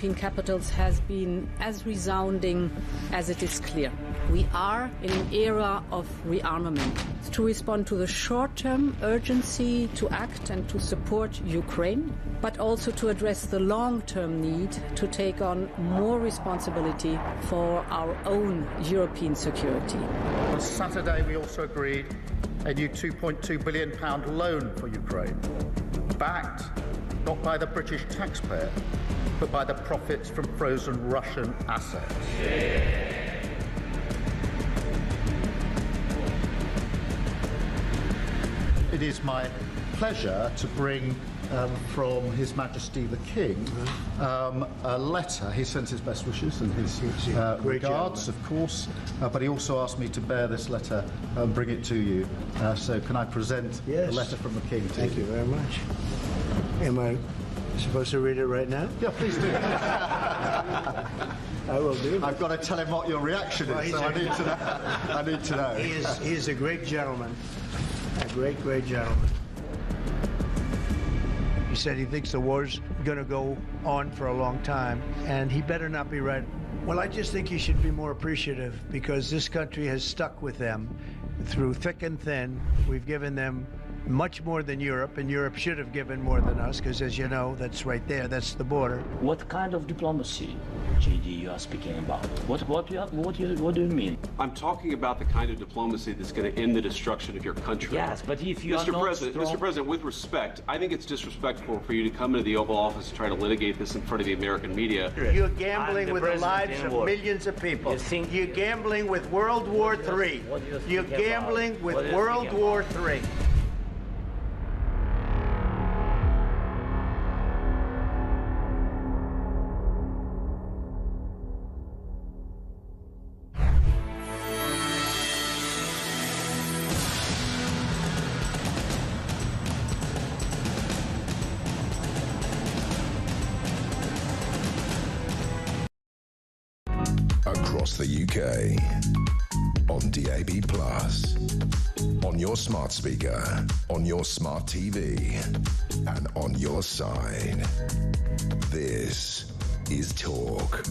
European capitals has been as resounding as it is clear. We are in an era of rearmament to respond to the short-term urgency to act and to support Ukraine, but also to address the long-term need to take on more responsibility for our own European security. On Saturday, we also agreed a new £2.2 billion loan for Ukraine, backed not by the British taxpayer, but by the profits from frozen Russian assets. It is my pleasure to bring from His Majesty the King a letter. He sends his best wishes and his regards, of course, but he also asked me to bear this letter and bring it to you. So can I present the letter from the King to you? Thank you very much. Am I supposed to read it right now? Yeah, please do. I will do. I've got to tell him what your reaction is, so I need to know. I need to know. He is a great gentleman. A great, great gentleman. He said he thinks the war's going to go on for a long time, and he better not be right. Well, I just think he should be more appreciative, because this country has stuck with them through thick and thin. We've given them much more than Europe, and Europe should have given more than us, because as you know, that's right there, that's the border. What kind of diplomacy, JD, you are speaking about? What do you mean? I'm talking about the kind of diplomacy that's going to end the destruction of your country. Yes, but if you are not Mr. President, with respect, I think it's disrespectful for you to come into the Oval Office and try to litigate this in front of the American media. You're gambling with the lives of millions of people. You're gambling with World War III. You're gambling with World War III. Across the UK, on DAB+, on your smart speaker, on your smart TV, and on your side. This is Talk.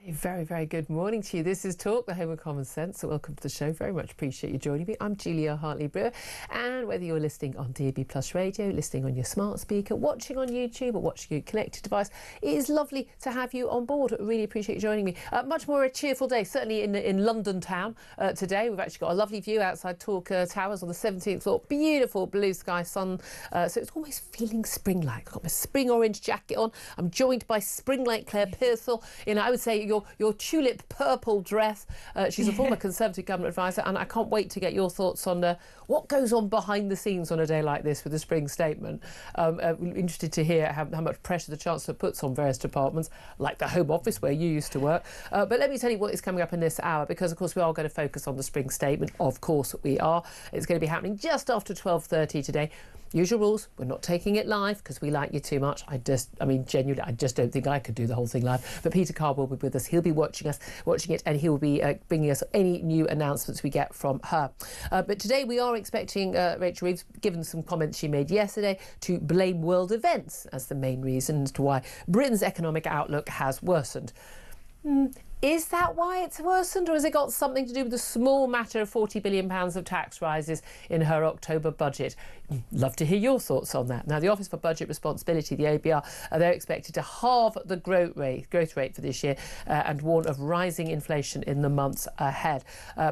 Very, very good morning to you. This is Talk, the home of common sense. So welcome to the show. Very much appreciate you joining me. I'm Julia Hartley-Brewer. And whether you're listening on DAB Plus radio, listening on your smart speaker, watching on YouTube or watching your connected device, it is lovely to have you on board. I really appreciate you joining me. Much more a cheerful day, certainly in London town today. We've actually got a lovely view outside Talk Towers on the 17th floor. Beautiful blue sky, sun. So it's almost feeling spring-like. I've got my spring orange jacket on. I'm joined by spring-like Claire Pearsall in, I would say, your tulip purple dress. She's a former Conservative government advisor, and I can't wait to get your thoughts on what goes on behind the scenes on a day like this with the spring statement. Interested to hear how much pressure the Chancellor puts on various departments, like the Home Office where you used to work. But let me tell you what is coming up in this hour, because of course we are going to focus on the spring statement. Of course we are. It's going to be happening just after 12:30 today. Usual rules, we're not taking it live because we like you too much. Genuinely, I just don't think I could do the whole thing live. But Peter Carr will be with us. He'll be watching it, and he will be bringing us any new announcements we get from her. But today we are expecting Rachel Reeves, given some comments she made yesterday, to blame world events as the main reason as to why Britain's economic outlook has worsened. Is that why it's worsened, or has it got something to do with the small matter of £40 billion of tax rises in her October budget? Love to hear your thoughts on that. Now, the Office for Budget Responsibility, the ABR, they're expected to halve the growth rate for this year and warn of rising inflation in the months ahead.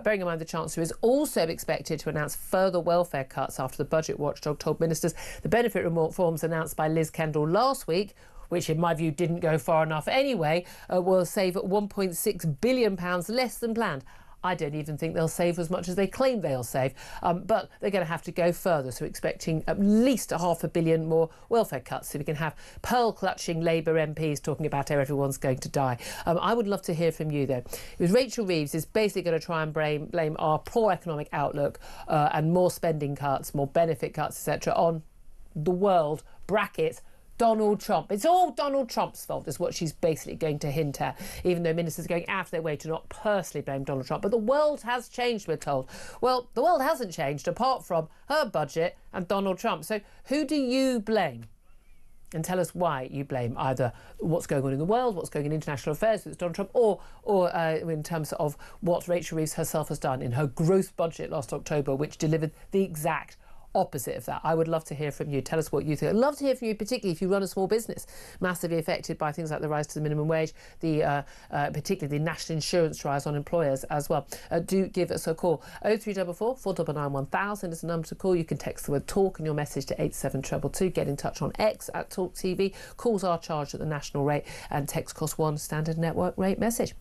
Bearing in mind the Chancellor is also expected to announce further welfare cuts after the budget watchdog told ministers the benefit reforms announced by Liz Kendall last week, which in my view didn't go far enough anyway, will save £1.6 billion less than planned. I don't even think they'll save as much as they claim they'll save, but they're going to have to go further, so expecting at least £500 million more welfare cuts, so we can have pearl-clutching Labour MPs talking about how everyone's going to die. I would love to hear from you, though. Because Rachel Reeves is basically going to try and blame our poor economic outlook and more spending cuts, more benefit cuts, etc., on the world, brackets, Donald Trump. It's all Donald Trump's fault, is what she's basically going to hint at, even though ministers are going out of their way to not personally blame Donald Trump. But the world has changed, we're told. Well, the world hasn't changed apart from her budget and Donald Trump. So who do you blame? And tell us why you blame either what's going on in the world, what's going on in international affairs with Donald Trump, or in terms of what Rachel Reeves herself has done in her growth budget last October, which delivered the exact opposite of that. I would love to hear from you. Tell us what you think. I'd love to hear from you, particularly if you run a small business massively affected by things like the rise to the minimum wage, particularly the national insurance rise on employers as well. Do give us a call. 0344 499 1000 is the number to call. You can text the word talk and your message to 87222. Get in touch on X at talkTV. Calls are charged at the national rate and text cost one standard network rate message.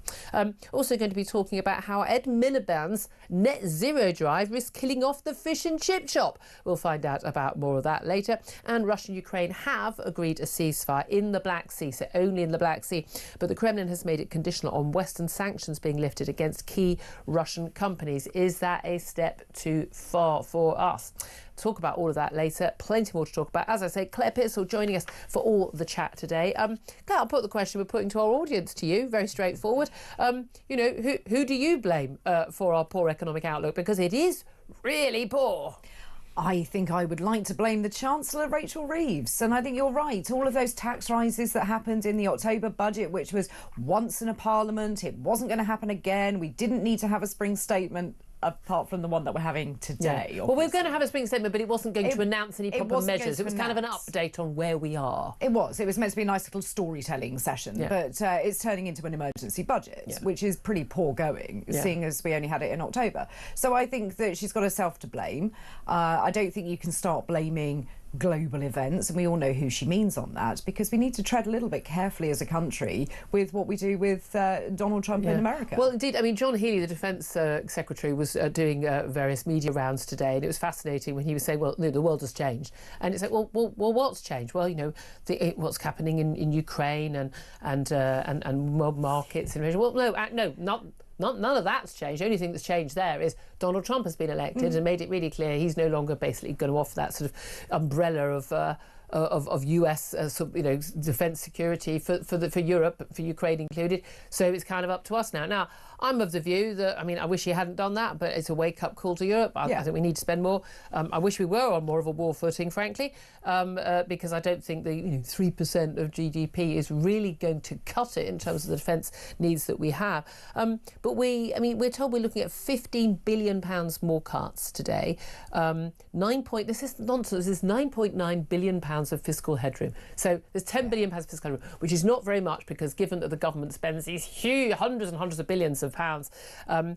Also going to be talking about how Ed Miliband's net zero drive risks killing off the fish and chip shop. We'll find out about more of that later. And Russia and Ukraine have agreed a ceasefire in the Black Sea, so only in the Black Sea. But the Kremlin has made it conditional on Western sanctions being lifted against key Russian companies. Is that a step too far for us? Talk about all of that later. Plenty more to talk about. As I say, Claire Pitzel joining us for all the chat today. Claire, I'll put the question we're putting to our audience to you. Very straightforward. Who do you blame for our poor economic outlook? Because it is really poor. I think I would like to blame the Chancellor, Rachel Reeves. And I think you're right. All of those tax rises that happened in the October budget, which was once in a parliament, it wasn't going to happen again. We didn't need to have a spring statement apart from the one that we're having today. Yeah. Well, we're going to have a spring statement, but it wasn't going to announce any proper measures. It was kind of an update on where we are. It was meant to be a nice little storytelling session, but it's turning into an emergency budget, which is pretty poor going, seeing as we only had it in October. So I think that she's got herself to blame. I don't think you can start blaming global events, and we all know who she means on that, because we need to tread a little bit carefully as a country with what we do with Donald Trump in America. Well, indeed, I mean, John Healey, the Defence Secretary, was doing various media rounds today, and it was fascinating when he was saying, well, no, the world has changed. And it's like, well, what's changed? Well, what's happening in Ukraine and mob markets. And well, no, none of that's changed. The only thing that's changed there is Donald Trump has been elected and made it really clear he's no longer basically going to offer that sort of umbrella of US defence security for Europe, for Ukraine included. So it's kind of up to us now. Now, I'm of the view that, I mean, I wish he hadn't done that, but it's a wake-up call to Europe. I think we need to spend more. I wish we were on more of a war footing, frankly, because I don't think the 3% of GDP is really going to cut it in terms of the defence needs that we have. But we're told we're looking at £15 billion more cuts today. This is nonsense. There's £9.9 billion of fiscal headroom. So there's £10 billion of fiscal headroom, which is not very much, because given that the government spends these huge hundreds and hundreds of billions of pounds, 10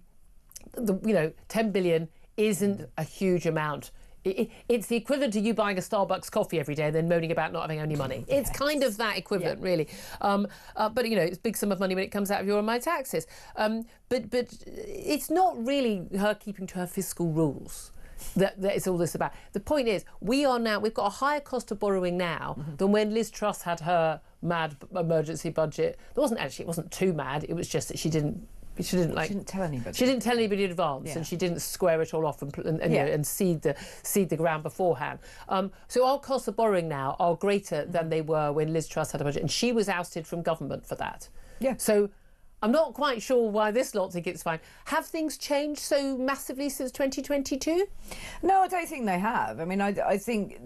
billion isn't a huge amount. It's the equivalent to you buying a Starbucks coffee every day and then moaning about not having any money. It's kind of that equivalent, really. But it's a big sum of money when it comes out of your and my taxes. But it's not really her keeping to her fiscal rules. That is all this about. The point is, we've got a higher cost of borrowing now than when Liz Truss had her mad emergency budget. It wasn't too mad. It was just that she didn't tell anybody. She didn't tell anybody in advance, and she didn't square it all off and seed the ground beforehand. So our costs of borrowing now are greater than they were when Liz Truss had a budget, and she was ousted from government for that. Yeah. So I'm not quite sure why this lot think it's fine. Have things changed so massively since 2022? No, I don't think they have. I mean, I think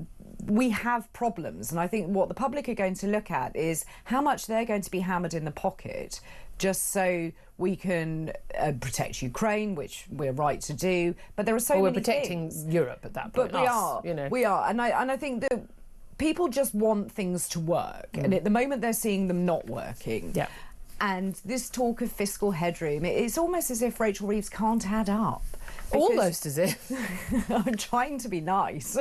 we have problems, and I think what the public are going to look at is how much they're going to be hammered in the pocket just so we can protect Ukraine, which we're right to do. But there are so many we're protecting things. Europe at that point. But we are, and I think that people just want things to work, and at the moment they're seeing them not working. Yeah. And this talk of fiscal headroom, it's almost as if Rachel Reeves can't add up. Almost as if. I'm trying to be nice.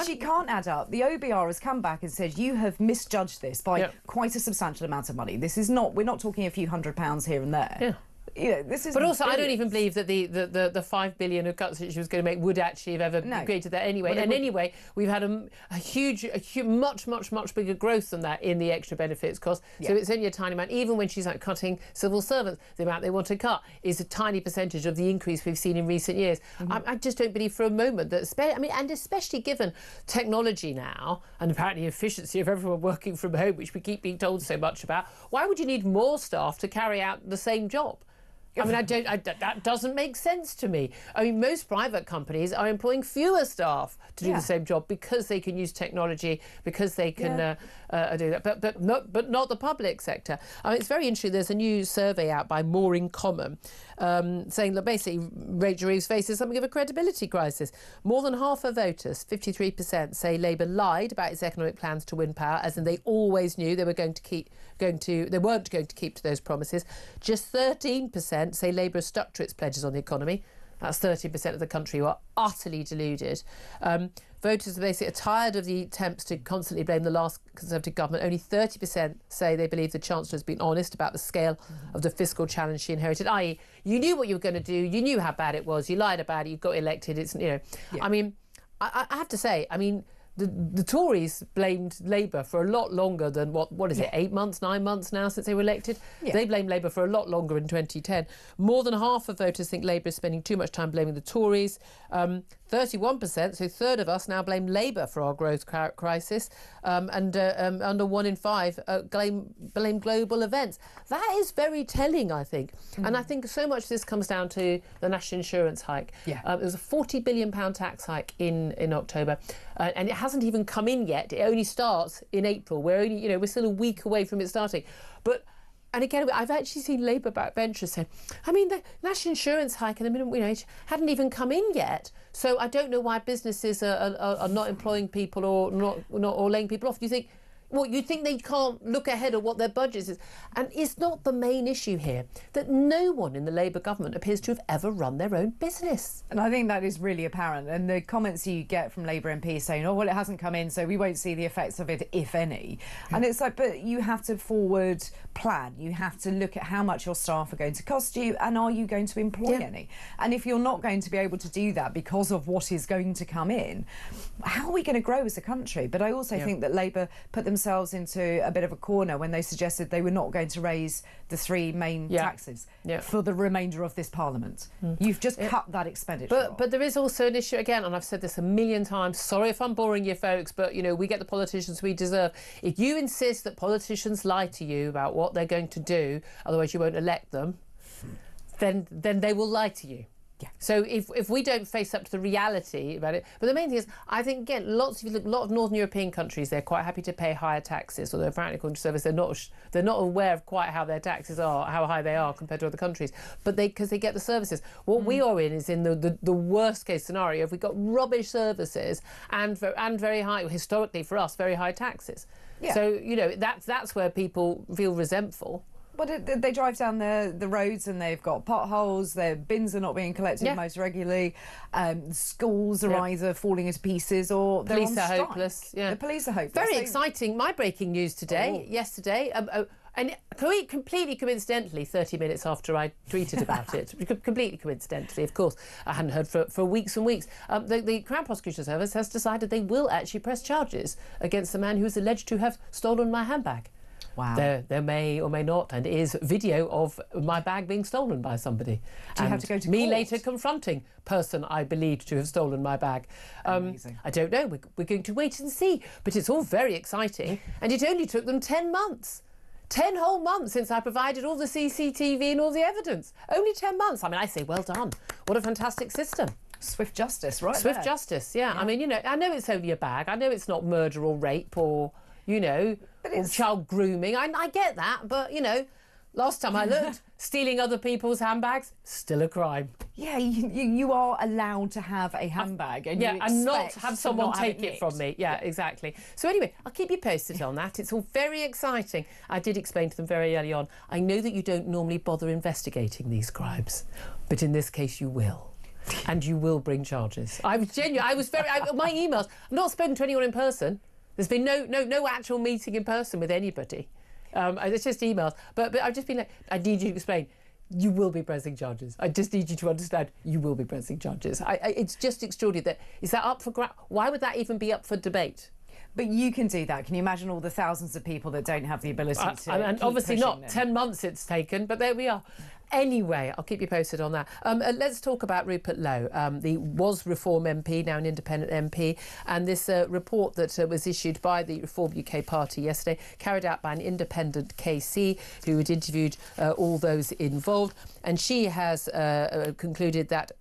She can't add up. The OBR has come back and said, you have misjudged this by quite a substantial amount of money. We're not talking a few £100 here and there. Yeah. this is. But also, I don't even believe that the 5 billion of cuts that she was going to make would actually have ever created that anyway. And anyway, we've had a huge, much bigger growth than that in the extra benefits cost. So it's only a tiny amount. Even when she's cutting civil servants, the amount they want to cut is a tiny percentage of the increase we've seen in recent years. I just don't believe for a moment that, and especially given technology now and apparently efficiency of everyone working from home, which we keep being told so much about, why would you need more staff to carry out the same job? I mean, that doesn't make sense to me. I mean, most private companies are employing fewer staff to do the same job because they can use technology, because they can do that. But not the public sector. I mean, it's very interesting. There's a new survey out by More in Common saying that basically Rachel Reeves faces something of a credibility crisis. More than half of voters, 53%, say Labour lied about its economic plans to win power, as in they always knew they were they weren't going to keep to those promises. Just 13% say Labour has stuck to its pledges on the economy. That's 30% of the country who are utterly deluded. Voters basically are tired of the attempts to constantly blame the last Conservative government. Only 30% say they believe the Chancellor has been honest about the scale of the fiscal challenge she inherited, i.e. you knew what you were going to do, you knew how bad it was, you lied about it, you got elected. I mean, I have to say, I mean, the Tories blamed Labour for a lot longer than what is it, 8 months, 9 months now since they were elected? They blamed Labour for a lot longer in 2010. More than half of voters think Labour is spending too much time blaming the Tories. 31%, so a third of us now blame Labour for our growth crisis, and under 1 in 5 blame global events. That is very telling, I think. And I think so much of this comes down to the national insurance hike. It was a £40 billion tax hike in October, and it hasn't even come in yet. It only starts in April. We're still a week away from it starting. And again, I've actually seen Labour backbenchers say, I mean, the national insurance hike and the minimum wage hadn't even come in yet. So I don't know why businesses are not employing people or laying people off. Do you think, you think they can't look ahead at what their budget is? And it's not the main issue here that no one in the Labour government appears to have ever run their own business. And I think that is really apparent. And the comments you get from Labour MPs saying, oh, well, it hasn't come in, so we won't see the effects of it, if any. And it's like, but you have to forward plan. You have to look at how much your staff are going to cost you, and are you going to employ any? And if you're not going to be able to do that because of what is going to come in, how are we going to grow as a country? But I also think that Labour put themselves into a bit of a corner when they suggested they were not going to raise the 3 main taxes for the remainder of this Parliament. You've just cut that expenditure. But there is also an issue, again, and I've said this a million times, sorry if I'm boring you folks, but, we get the politicians we deserve. If you insist that politicians lie to you about what they're going to do, otherwise you won't elect them, then they will lie to you. So if we don't face up to the reality about it, but the main thing is, I think, again, a lot of Northern European countries, they're quite happy to pay higher taxes, although apparently according to service they're not aware of quite how their taxes are, how high they are compared to other countries, but because they get the services. What we are in is in the worst case scenario. If we've got rubbish services and very high, historically for us, very high taxes. So that's where people feel resentful. But they drive down the roads and they've got potholes, their bins are not being collected most regularly, schools are either falling into pieces or they're police on are strike. Hopeless. The police are hopeless. Very exciting. My breaking news yesterday, and completely coincidentally, 30 minutes after I tweeted about it, completely coincidentally, of course, I hadn't heard for weeks and weeks, the Crown Prosecution Service has decided they will actually press charges against the man who is alleged to have stolen my handbag. Wow. There may or may not, and is video of my bag being stolen by somebody. Do you have to go to me court? later confronting person I believed to have stolen my bag. Amazing. I don't know. We're going to wait and see. But it's all very exciting, and it only took them 10 months. 10 whole months since I provided all the CCTV and all the evidence. Only 10 months. I mean, I say well done. What a fantastic system. Swift justice, right? Swift justice, yeah. I mean, I know it's only a bag. I know it's not murder or rape or, or child grooming. I get that, but, last time I looked, stealing other people's handbags, still a crime. Yeah, you are allowed to have a handbag and and not have someone take it from me. Yeah, exactly. So anyway, I'll keep you posted on that. It's all very exciting. I did explain to them very early on. I know that you don't normally bother investigating these crimes, but in this case you will. And you will bring charges. I was genuine. My emails, I've not spoken to anyone in person. There's been no actual meeting in person with anybody. It's just emails. But I've just been like, I need you to explain. you will be pressing charges. I just need you to understand you will be pressing charges. It's just extraordinary. Is that up for why would that even be up for debate? But you can do that. Can you imagine all the thousands of people that don't have the ability to and keep obviously not them? 10 months it's taken, but there we are. Anyway, I'll keep you posted on that. Let's talk about Rupert Lowe. The was Reform MP, now an independent MP, and this report that was issued by the Reform UK Party yesterday, carried out by an independent KC who had interviewed all those involved, and she has concluded that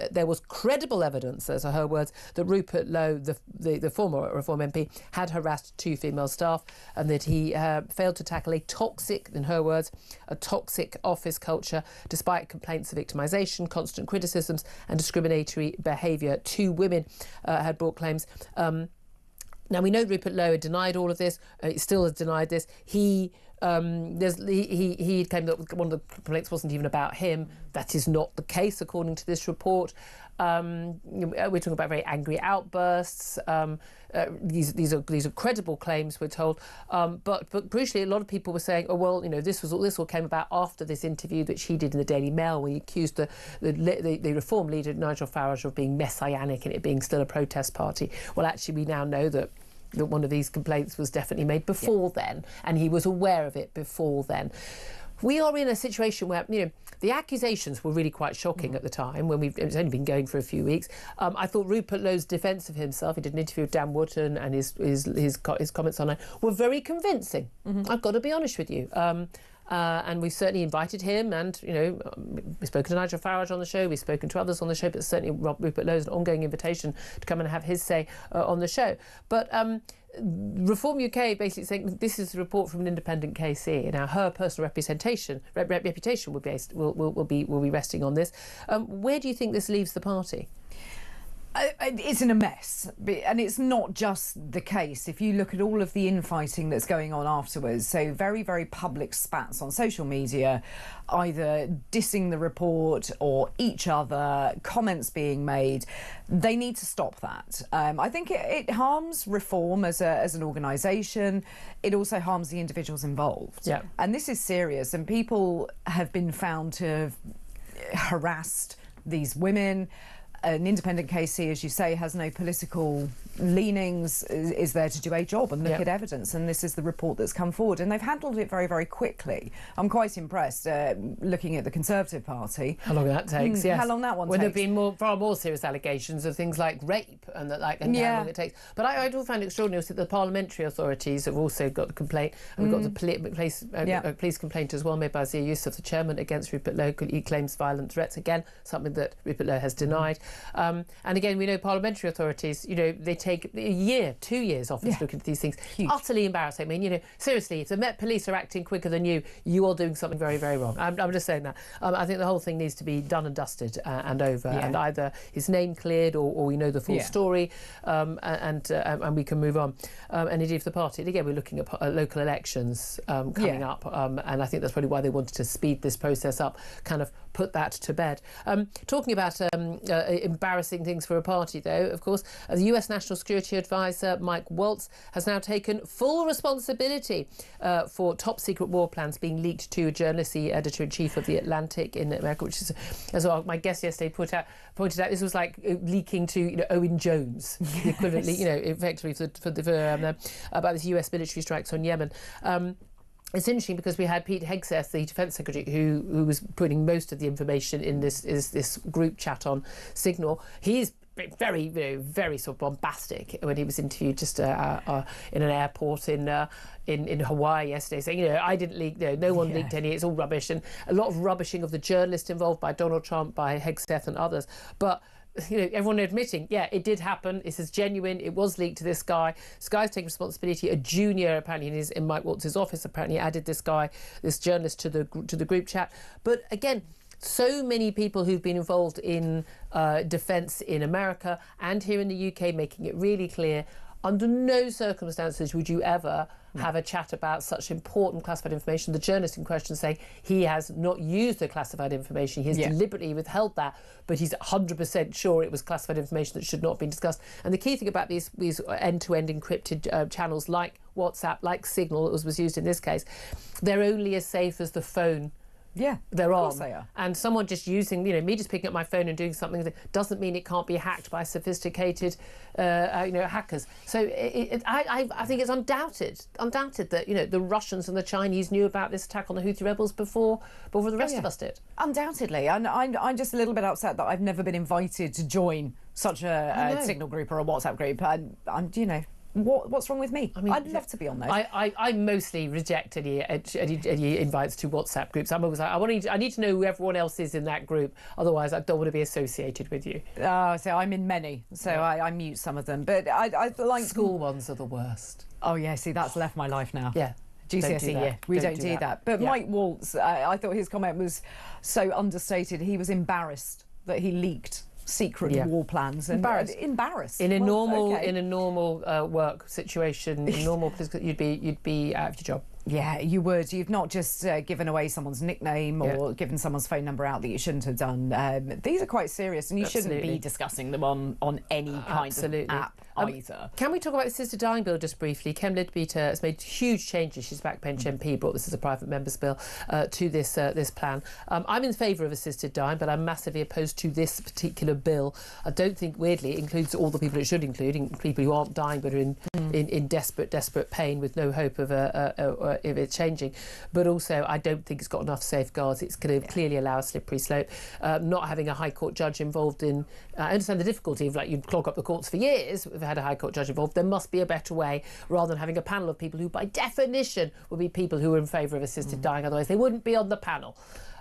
there was credible evidence, those are her words, that Rupert Lowe, the former Reform MP, had harassed 2 female staff, and that he failed to tackle a toxic, in her words, a toxic office culture, despite complaints of victimisation, constant criticisms and discriminatory behaviour. 2 women had brought claims. Now, we know Rupert Lowe had denied all of this. He still has denied this. He claimed that one of the complaints wasn't even about him. That is not the case, according to this report. We're talking about very angry outbursts. These are credible claims, we're told. But crucially, a lot of people were saying, oh well, this all came about after this interview that she did in the Daily Mail, where he accused the Reform leader Nigel Farage of being messianic and it being still a protest party. Well, actually, we now know that one of these complaints was definitely made before then, and he was aware of it before then. We are in a situation where, the accusations were really quite shocking at the time when it's only been going for a few weeks. I thought Rupert Lowe's defence of himself, he did an interview with Dan Wootton, and his comments online were very convincing. I've got to be honest with you. And we've certainly invited him, and we've spoken to Nigel Farage on the show, we've spoken to others on the show, but certainly Rupert Lowe's an ongoing invitation to come and have his say on the show. But Reform UK basically saying this is a report from an independent KC. Now her personal reputation will be resting on this. Where do you think this leaves the party? It's in a mess, and it's not just the case. If you look at all of the infighting that's going on afterwards, so very, very public spats on social media, either dissing the report or each other, comments being made, they need to stop that. I think it harms Reform as an organisation. It also harms the individuals involved. Yeah. And this is serious, and people have been found to have harassed these women. An independent KC, as you say, has no political leanings, is there to do a job and look at evidence, and this is the report that's come forward, and they've handled it very, very quickly. I'm quite impressed looking at the Conservative Party. How long that takes, yes. How long that one when takes. There have been far more serious allegations of things like rape and how long it takes. But I do find it extraordinary that the parliamentary authorities have also got the complaint, and we've got the police complaint as well made by Zia Youssef, the chairman, against Rupert Lowe. He claims violent threats, again, something that Rupert Lowe has denied. And again, we know parliamentary authorities, they take a year, 2 years often to look into these things. Huge. Utterly embarrassing. I mean, seriously, if the Met Police are acting quicker than you are doing something very, very wrong. I'm just saying that. I think the whole thing needs to be done and dusted and over, and either his name cleared or we know the full story, and we can move on. And indeed, for the party, again, we're looking at local elections coming up, and I think that's probably why they wanted to speed this process up, kind of put that to bed. Talking about embarrassing things for a party, though, of course, the US National Security Advisor Mike Waltz has now taken full responsibility for top secret war plans being leaked to a journalist, the editor-in-chief of The Atlantic in America, which is, as well, my guest yesterday pointed out, this was like leaking to Owen Jones, the equivalent, effectively about this US military strikes on Yemen. It's interesting because we had Pete Hegseth, the Defence Secretary, who was putting most of the information in this group chat on Signal. He's very, very sort of bombastic when he was interviewed just in an airport in Hawaii yesterday, saying, I didn't leak, no one leaked any, it's all rubbish, and a lot of rubbishing of the journalist involved by Donald Trump, by Hegseth and others. But everyone admitting, it did happen. This is genuine. It was leaked to this guy. This guy's taking responsibility. A junior, apparently, in Mike Waltz's office, apparently added this journalist to the group chat. But again, so many people who've been involved in defence in America and here in the UK, making it really clear, under no circumstances would you ever have a chat about such important classified information. The journalist in question saying he has not used the classified information. He has deliberately withheld that, but he's 100% sure it was classified information that should not have been discussed. And the key thing about these end-to-end encrypted channels like WhatsApp, like Signal, that was used in this case, they're only as safe as the phone Yeah, they're of on. course they are. And someone just using, me just picking up my phone and doing something that doesn't mean it can't be hacked by sophisticated, hackers. So I think it's undoubted that, the Russians and the Chinese knew about this attack on the Houthi rebels before the rest of us did. Undoubtedly. And I'm just a little bit upset that I've never been invited to join such a signal group or a WhatsApp group. And what's wrong with me? I'd love to be on those. I mostly reject any invites to WhatsApp groups. I'm always like, I need to know who everyone else is in that group. Otherwise, I don't want to be associated with you. So I'm in many. So I mute some of them. But I like school ones are the worst. Oh yeah, see, that's left my life now. Yeah. GCSE year. We don't do that. But Mike Waltz, I thought his comment was so understated. He was embarrassed that he leaked secret war plans and embarrassed. In a normal work situation, in normal political, you'd be out of your job. Yeah, you would. You've not just given away someone's nickname or given someone's phone number out that you shouldn't have done. These are quite serious, and you shouldn't be discussing them on any kind of app either. Can we talk about the assisted dying bill just briefly? Kem Leadbeater has made huge changes. She's backbench MP, brought this as a private member's bill to this plan. I'm in favour of assisted dying, but I'm massively opposed to this particular bill. I don't think, weirdly, it includes all the people it should include, people who aren't dying but are in desperate pain with no hope of if it's changing. But also, I don't think it's got enough safeguards. It's going to clearly allow a slippery slope. Not having a High Court judge involved in... I understand the difficulty of, you'd clog up the courts for years if we had a High Court judge involved. There must be a better way, rather than having a panel of people who, by definition, would be people who are in favour of assisted dying. Otherwise, they wouldn't be on the panel.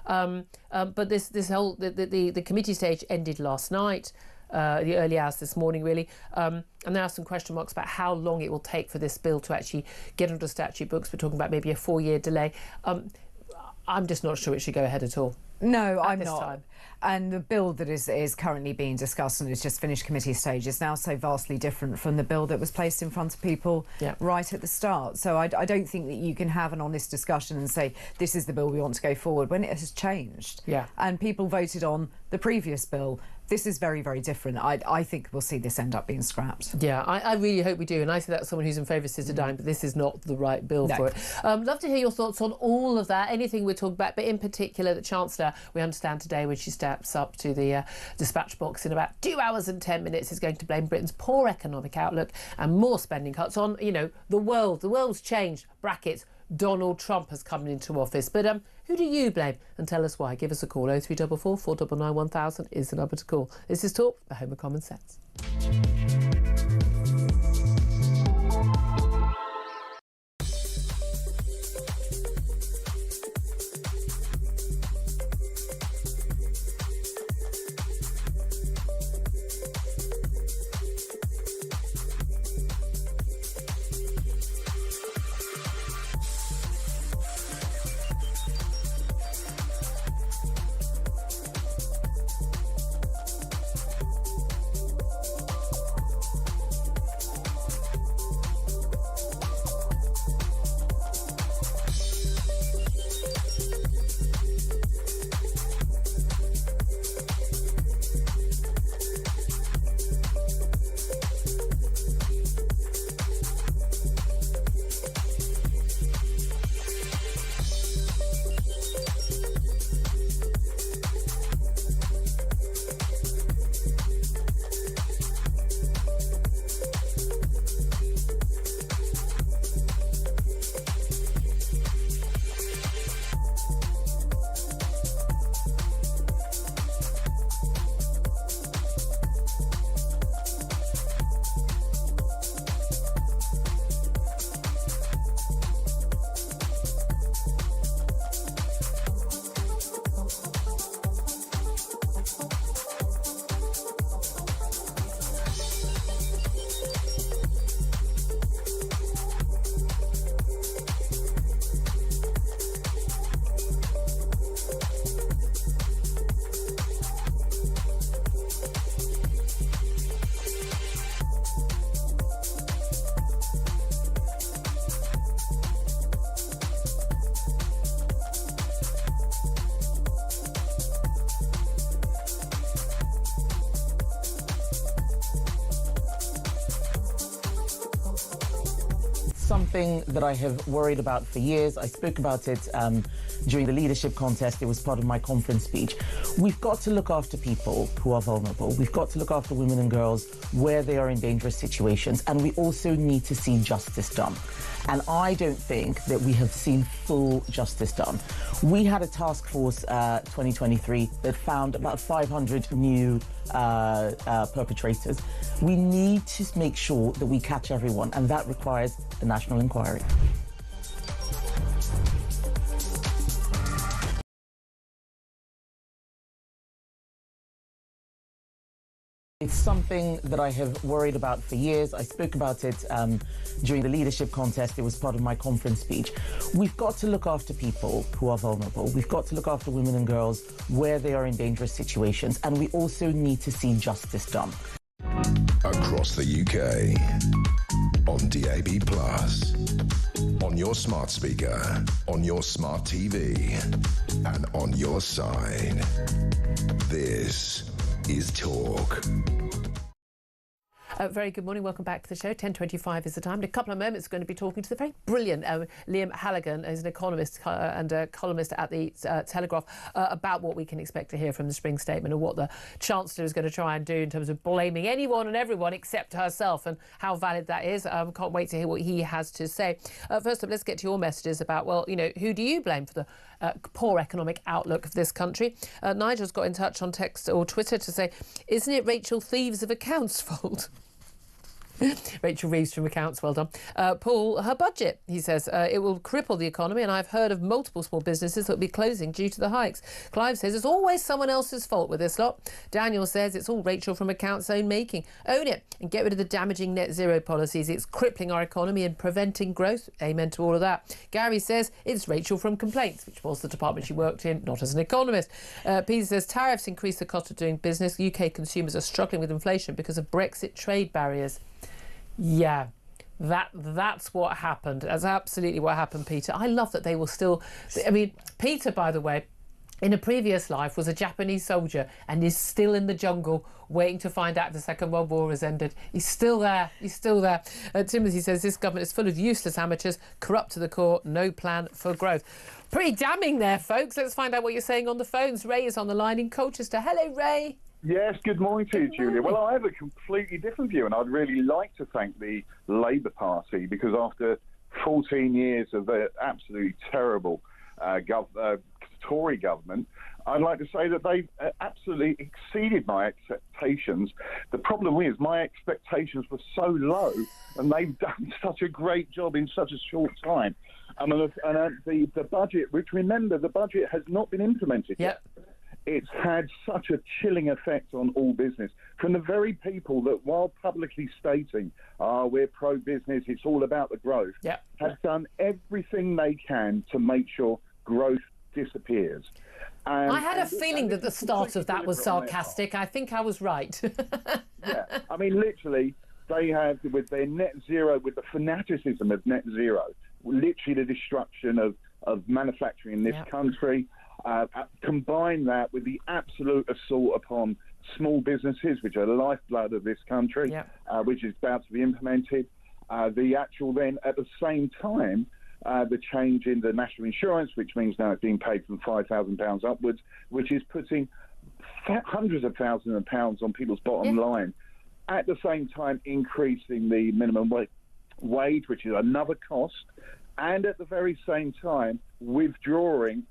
But this whole... The committee stage ended last night. The early hours this morning, really. And there are some question marks about how long it will take for this bill to actually get onto statute books. We're talking about maybe a 4-year delay. I'm just not sure it should go ahead at all. No, I'm not. And the bill that is currently being discussed and has just finished committee stage is now so vastly different from the bill that was placed in front of people right at the start. So I don't think that you can have an honest discussion and say, this is the bill we want to go forward, when it has changed. Yeah. And people voted on the previous bill. This is very, very different. I think we'll see this end up being scrapped. Yeah, I really hope we do. And I say that's someone who's in favour of assisted dying, but this is not the right bill for it. Love to hear your thoughts on all of that, anything we're talking about, but in particular the Chancellor, we understand today when she steps up to the dispatch box in about 2 hours and 10 minutes, is going to blame Britain's poor economic outlook and more spending cuts on, the world. The world's changed, brackets, Donald Trump has come into office. But who do you blame? And tell us why. Give us a call. 0344 499 1000 is the number to call. This is Talk, the home of common sense. Something that I have worried about for years. I spoke about it during the leadership contest. It was part of my conference speech. We've got to look after people who are vulnerable. We've got to look after women and girls where they are in dangerous situations, and we also need to see justice done. And I don't think that we have seen full justice done. We had a task force 2023 that found about 500 new perpetrators. We need to make sure that we catch everyone, and that requires a national inquiry. It's something that I have worried about for years. I spoke about it during the leadership contest. It was part of my conference speech. We've got to look after people who are vulnerable. We've got to look after women and girls where they are in dangerous situations, and we also need to see justice done. Across the UK, on DAB+, on your smart speaker, on your smart TV, and on your side. This is Talk. Very good morning. Welcome back to the show. 10:25 is the time. In a couple of moments, we're going to be talking to the very brilliant Liam Halligan, who's an economist and a columnist at the Telegraph, about what we can expect to hear from the spring statement and what the Chancellor is going to try and do in terms of blaming anyone and everyone except herself, and how valid that is. Can't wait to hear what he has to say. First up, let's get to your messages about, well, you know, who do you blame for the poor economic outlook of this country? Nigel's got in touch on text or Twitter to say, isn't it Rachel Thieves of Accounts' fault? Rachel Reeves from Accounts, well done. Paul, her budget, he says, it will cripple the economy, and I've heard of multiple small businesses that will be closing due to the hikes. Clive says it's always someone else's fault with this lot. Daniel says it's all Rachel from Accounts' own making. Own it and get rid of the damaging net zero policies. It's crippling our economy and preventing growth. Amen to all of that. Gary says it's Rachel from Complaints, which was the department she worked in, not as an economist. Peter says tariffs increase the cost of doing business. UK consumers are struggling with inflation because of Brexit trade barriers. Yeah, that's what happened. That's absolutely what happened, Peter. I love that they will still... I mean, Peter, by the way, in a previous life was a Japanese soldier and is still in the jungle waiting to find out if the Second World War has ended. He's still there. He's still there. Timothy says this government is full of useless amateurs, corrupt to the core, no plan for growth. Pretty damning there, folks. Let's find out what you're saying on the phones. Ray is on the line in Colchester. Hello, Ray. Yes, good morning to you, Julia. Well, I have a completely different view, and I'd really like to thank the Labour Party, because after 14 years of the absolutely terrible Tory government, I'd like to say that they've absolutely exceeded my expectations. The problem is my expectations were so low, and they've done such a great job in such a short time. And the budget, which, remember, the budget has not been implemented yet. It's had such a chilling effect on all business, from the very people that, while publicly stating, we're pro-business, it's all about the growth, have done everything they can to make sure growth disappears. I had a feeling that the start of that was sarcastic. I think I was right. Yeah, I mean, literally, they have, with their net zero, with the fanaticism of net zero, literally the destruction of manufacturing in this country. Combine that with the absolute assault upon small businesses, which are the lifeblood of this country, which is about to be implemented. The actual then, at the same time, the change in the national insurance, which means now it's being paid from £5,000 upwards, which is putting hundreds of thousands of pounds on people's bottom line. At the same time, increasing the minimum wage, which is another cost, and at the very same time, withdrawing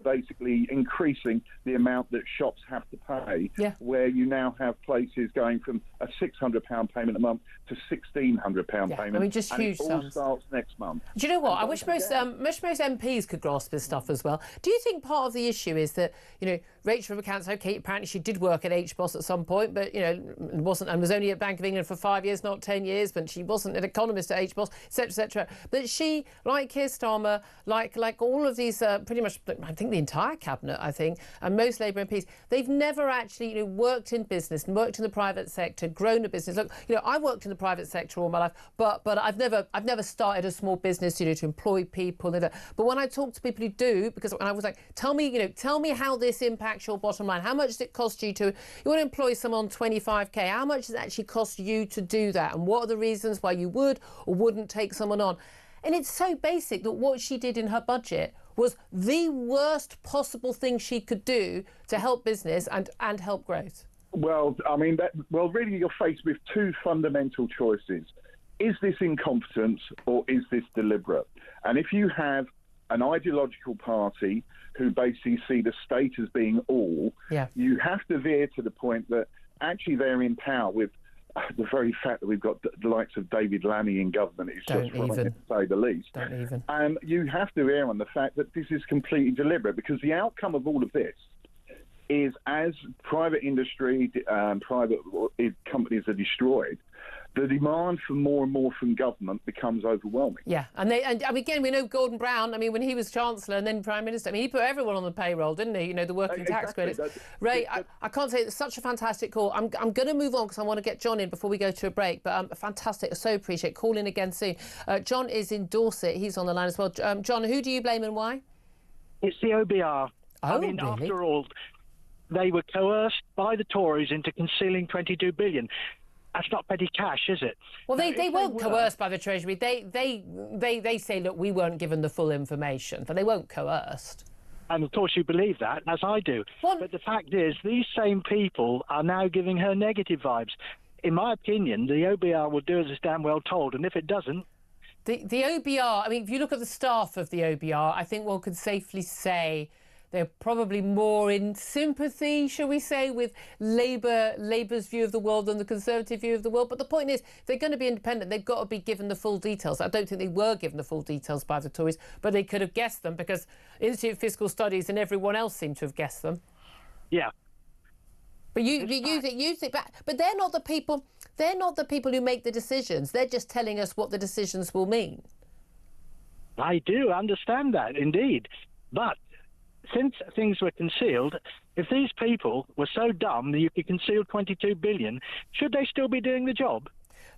basically increasing the amount that shops have to pay, where you now have places going from a £600 payment a month to £1,600 payment. I mean, just huge sums. It all sums. starts next month. Do you know what? I wish most MPs could grasp this stuff as well. Do you think part of the issue is that, you know, Rachel from Accounts, okay, apparently she did work at HBOS at some point, but, you know, was only at Bank of England for 5 years, not 10 years, but she wasn't an economist at HBOS, etc., etc. But she, like Keir Starmer, like all of these, pretty much, I think the entire cabinet, I think, and most Labour MPs, they've never actually, you know, worked in business and worked in the private sector, grown a business. Look, you know, I worked in the private sector all my life, but I've never started a small business, you know, to employ people. But when I talk to people who do, because when I was like, tell me how this impacts your bottom line. How much does it cost you want to employ someone on 25k? How much does it actually cost you to do that? And what are the reasons why you would or wouldn't take someone on? And it's so basic that what she did in her budget was the worst possible thing she could do to help business and help growth. Well, I mean, really you're faced with two fundamental choices. Is this incompetence or is this deliberate? And if you have an ideological party who basically see the state as being all, you have to veer to the point that actually they're in power with the very fact that we've got the likes of David Lammy in government is just wrong, to say the least. Don't even. And you have to err on the fact that this is completely deliberate, because the outcome of all of this is, as private industry, private companies are destroyed, the demand for more and more from government becomes overwhelming. Yeah, and again, we know Gordon Brown, I mean, when he was Chancellor and then Prime Minister, I mean, he put everyone on the payroll, didn't he? You know, the working tax credits. Ray, I can't say it's such a fantastic call. I'm going to move on because I want to get John in before we go to a break, but fantastic. I so appreciate it. Call in again soon. John is in Dorset. He's on the line as well. John, who do you blame and why? It's the OBR. Oh, I mean, really? After all, they were coerced by the Tories into concealing 22 billion. That's not petty cash, is it? Well, they weren't coerced by the Treasury. They say, look, we weren't given the full information, but they weren't coerced. And of course you believe that, as I do. But the fact is, these same people are now giving her negative vibes. In my opinion, the OBR will do as it's damn well told, and if it doesn't... The OBR, I mean, if you look at the staff of the OBR, I think one could safely say they're probably more in sympathy, shall we say, with Labour's view of the world than the Conservative view of the world. But the point is, if they're going to be independent, they've got to be given the full details. I don't think they were given the full details by the Tories, but they could have guessed them, because Institute of Fiscal Studies and everyone else seemed to have guessed them. Yeah. But you think, but they're not the people. They're not the people who make the decisions. They're just telling us what the decisions will mean. I do understand that, indeed. But since things were concealed, if these people were so dumb that you could conceal 22 billion, should they still be doing the job?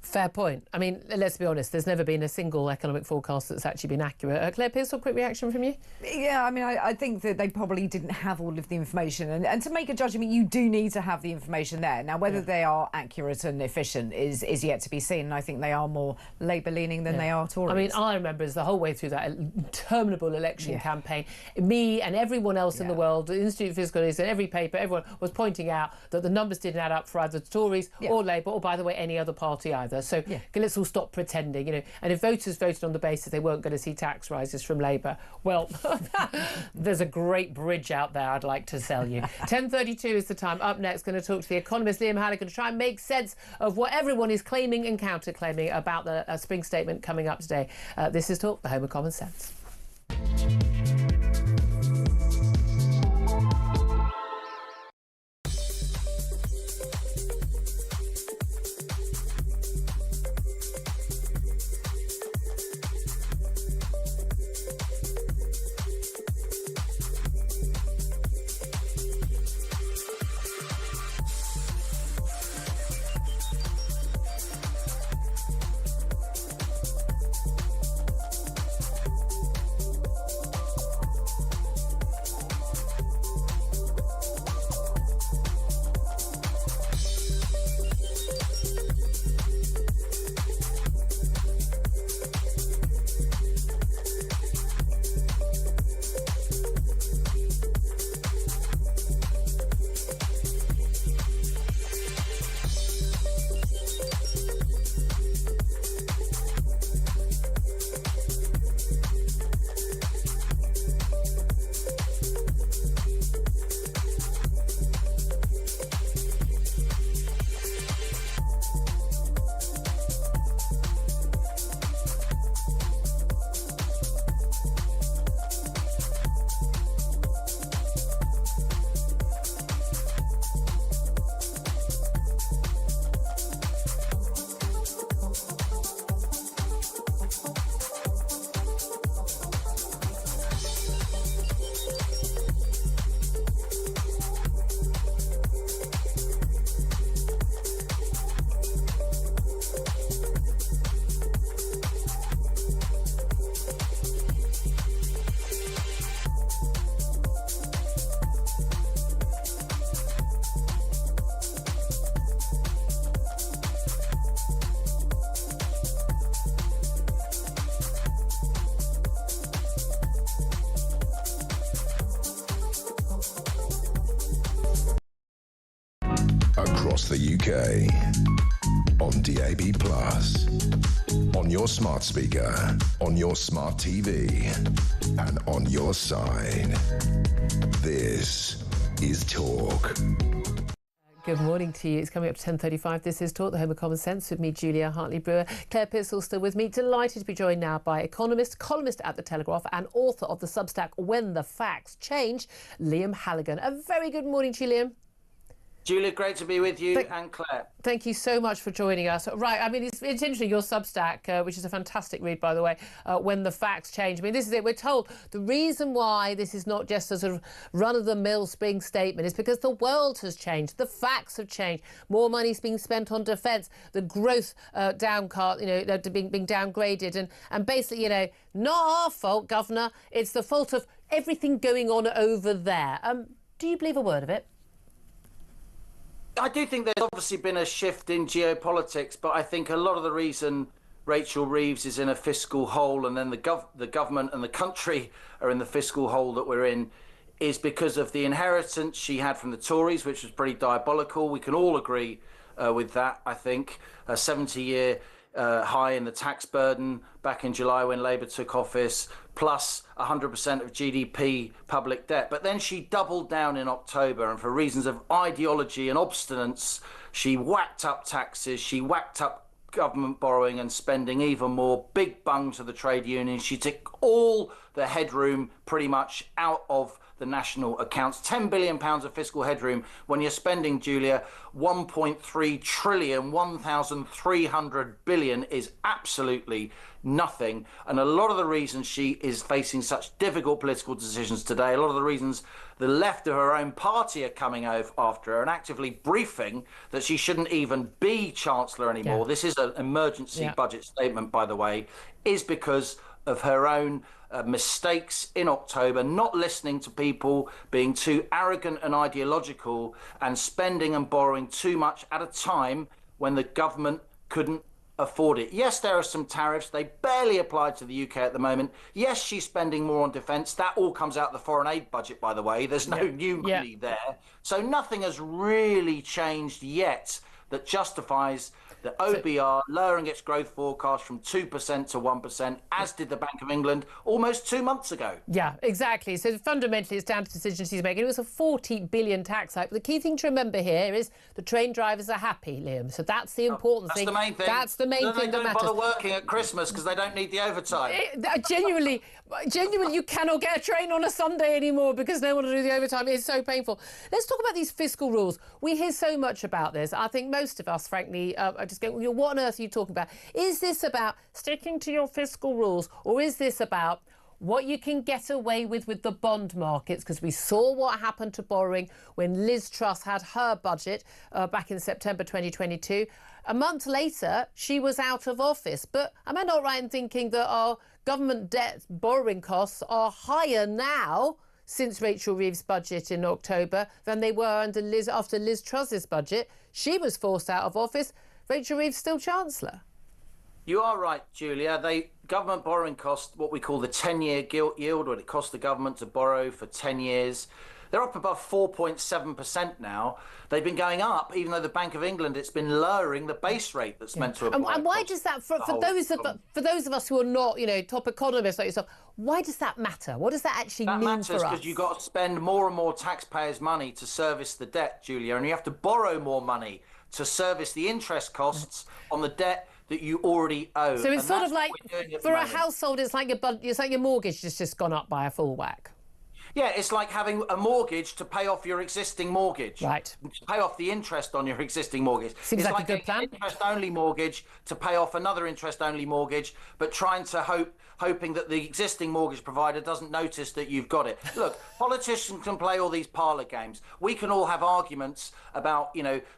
Fair point. I mean, let's be honest, there's never been a single economic forecast that's actually been accurate. Claire Pearsall, quick reaction from you? Yeah, I mean, I think that they probably didn't have all of the information. And to make a judgment, you do need to have the information there. Now, whether they are accurate and efficient is yet to be seen. And I think they are more Labour-leaning than they are Tories. I mean, I remember the whole way through that interminable election campaign, me and everyone else in the world, the Institute of Fiscal Studies and every paper, everyone was pointing out that the numbers didn't add up for either the Tories or Labour, or, by the way, any other party either. So let's all stop pretending, you know. And if voters voted on the basis they weren't going to see tax rises from Labour, well, there's a great bridge out there I'd like to sell you. 10:32 is the time. Up next, going to talk to the economist Liam Halligan to try and make sense of what everyone is claiming and counter-claiming about the spring statement coming up today. This is Talk, the home of common sense. the UK. On DAB+, on your smart speaker, on your smart TV, and on your side. This is Talk. Good morning to you. It's coming up to 10:35. This is Talk, the home of common sense, with me, Julia Hartley-Brewer. Claire Pearsall still with me. Delighted to be joined now by economist, columnist at The Telegraph, and author of the Substack When the Facts Change, Liam Halligan. A very good morning to you, Liam. Julia, great to be with you, and Claire. Thank you so much for joining us. Right, I mean, it's interesting, your Substack, which is a fantastic read, by the way, When the Facts Change. I mean, this is it. We're told the reason why this is not just a sort of run-of-the-mill spring statement is because the world has changed. The facts have changed. More money's being spent on defence. The growth being downgraded. And basically, not our fault, Governor. It's the fault of everything going on over there. Do you believe a word of it? I do think there's obviously been a shift in geopolitics, but I think a lot of the reason Rachel Reeves is in a fiscal hole and then the government and the country are in the fiscal hole that we're in is because of the inheritance she had from the Tories, which was pretty diabolical. We can all agree with that, I think. A 70-year high in the tax burden back in July when Labour took office, plus 100% of GDP public debt. But then she doubled down in October, and for reasons of ideology and obstinance, she whacked up taxes, she whacked up government borrowing and spending even more, big bung to the trade unions. She took all the headroom pretty much out of the national accounts. £10 billion of fiscal headroom when you're spending, Julia, 1.3 trillion, 1,300 billion is absolutely nothing. And a lot of the reasons she is facing such difficult political decisions today, a lot of the reasons the left of her own party are coming after her and actively briefing that she shouldn't even be Chancellor anymore. Yeah. This is an emergency budget statement, by the way, is because of her own mistakes in October, not listening to people, being too arrogant and ideological, and spending and borrowing too much at a time when the government couldn't afford it. Yes, there are some tariffs. They barely apply to the UK at the moment. Yes, she's spending more on defence. That all comes out of the foreign aid budget, by the way. There's no new money there. So nothing has really changed yet that justifies the OBR lowering its growth forecast from 2% to 1%, as did the Bank of England almost 2 months ago. Yeah, exactly. So fundamentally, it's down to decisions she's making. It was a 40 billion tax hike. But the key thing to remember here is the train drivers are happy, Liam. So that's the important thing. That's the main thing. That's the main thing that matters. They don't bother working at Christmas because they don't need the overtime. Genuinely, you cannot get a train on a Sunday anymore because no one will do the overtime. It's so painful. Let's talk about these fiscal rules. We hear so much about this. I think most of us, frankly, are just going, what on earth are you talking about? Is this about sticking to your fiscal rules, or is this about what you can get away with the bond markets? Because we saw what happened to borrowing when Liz Truss had her budget back in September 2022. A month later, she was out of office. But am I not right in thinking that our government debt borrowing costs are higher now since Rachel Reeves' budget in October than they were after Liz Truss's budget? She was forced out of office. Rachel Reeves still Chancellor. You are right, Julia. Government borrowing costs what we call the 10-year gilt yield, what it costs the government to borrow for 10 years. They're up above 4.7% now. They've been going up, even though the Bank of England, it's been lowering the base rate that's meant to apply. And why does that, for those of us who are not, top economists like yourself, why does that matter? What does that actually mean for us? That matters because you've got to spend more and more taxpayers' money to service the debt, Julia, and you have to borrow more money to service the interest costs on the debt that you already owe. So it's sort of like, for a household, it's like your mortgage has just gone up by a full whack. Yeah, it's like having a mortgage to pay off your existing mortgage. Right. To pay off the interest on your existing mortgage. Seems like a good plan. It's like an interest-only mortgage to pay off another interest-only mortgage, but trying to hoping that the existing mortgage provider doesn't notice that you've got it. Look, politicians can play all these parlour games. We can all have arguments about,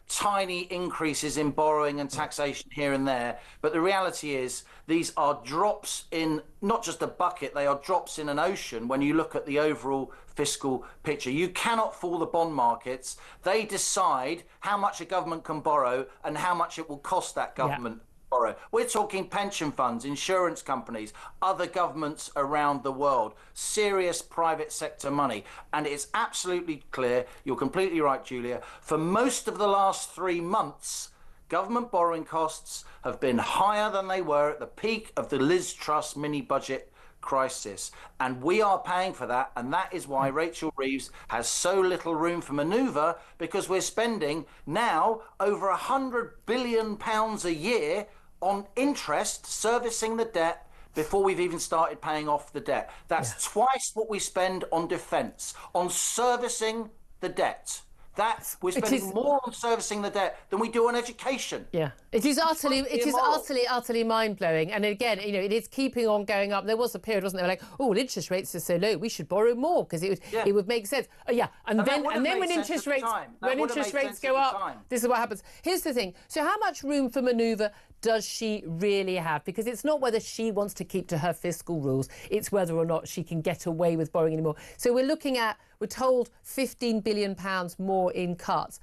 tiny increases in borrowing and taxation here and there. But the reality is these are drops in not just a bucket, they are drops in an ocean when you look at the overall fiscal picture. You cannot fool the bond markets. They decide how much a government can borrow and how much it will cost that government borrow. We're talking pension funds, insurance companies, other governments around the world, serious private sector money. And it's absolutely clear, you're completely right, Julia, for most of the last 3 months, government borrowing costs have been higher than they were at the peak of the Liz Truss mini-budget crisis. And we are paying for that. And that is why Rachel Reeves has so little room for manoeuvre, because we're spending now over £100 billion a year on interest servicing the debt before we've even started paying off the debt. That's twice what we spend on defence, on servicing the debt. That we're spending more on servicing the debt than we do on education. Yeah, it is utterly mind-blowing. And again, you know, it is keeping on going up. There was a period, wasn't there, like, oh, interest rates are so low, we should borrow more because it would make sense. And then when interest rates go up, this is what happens. Here's the thing. So how much room for manoeuvre does she really have? Because it's not whether she wants to keep to her fiscal rules, it's whether or not she can get away with borrowing anymore. So we're told £15 billion more in cuts.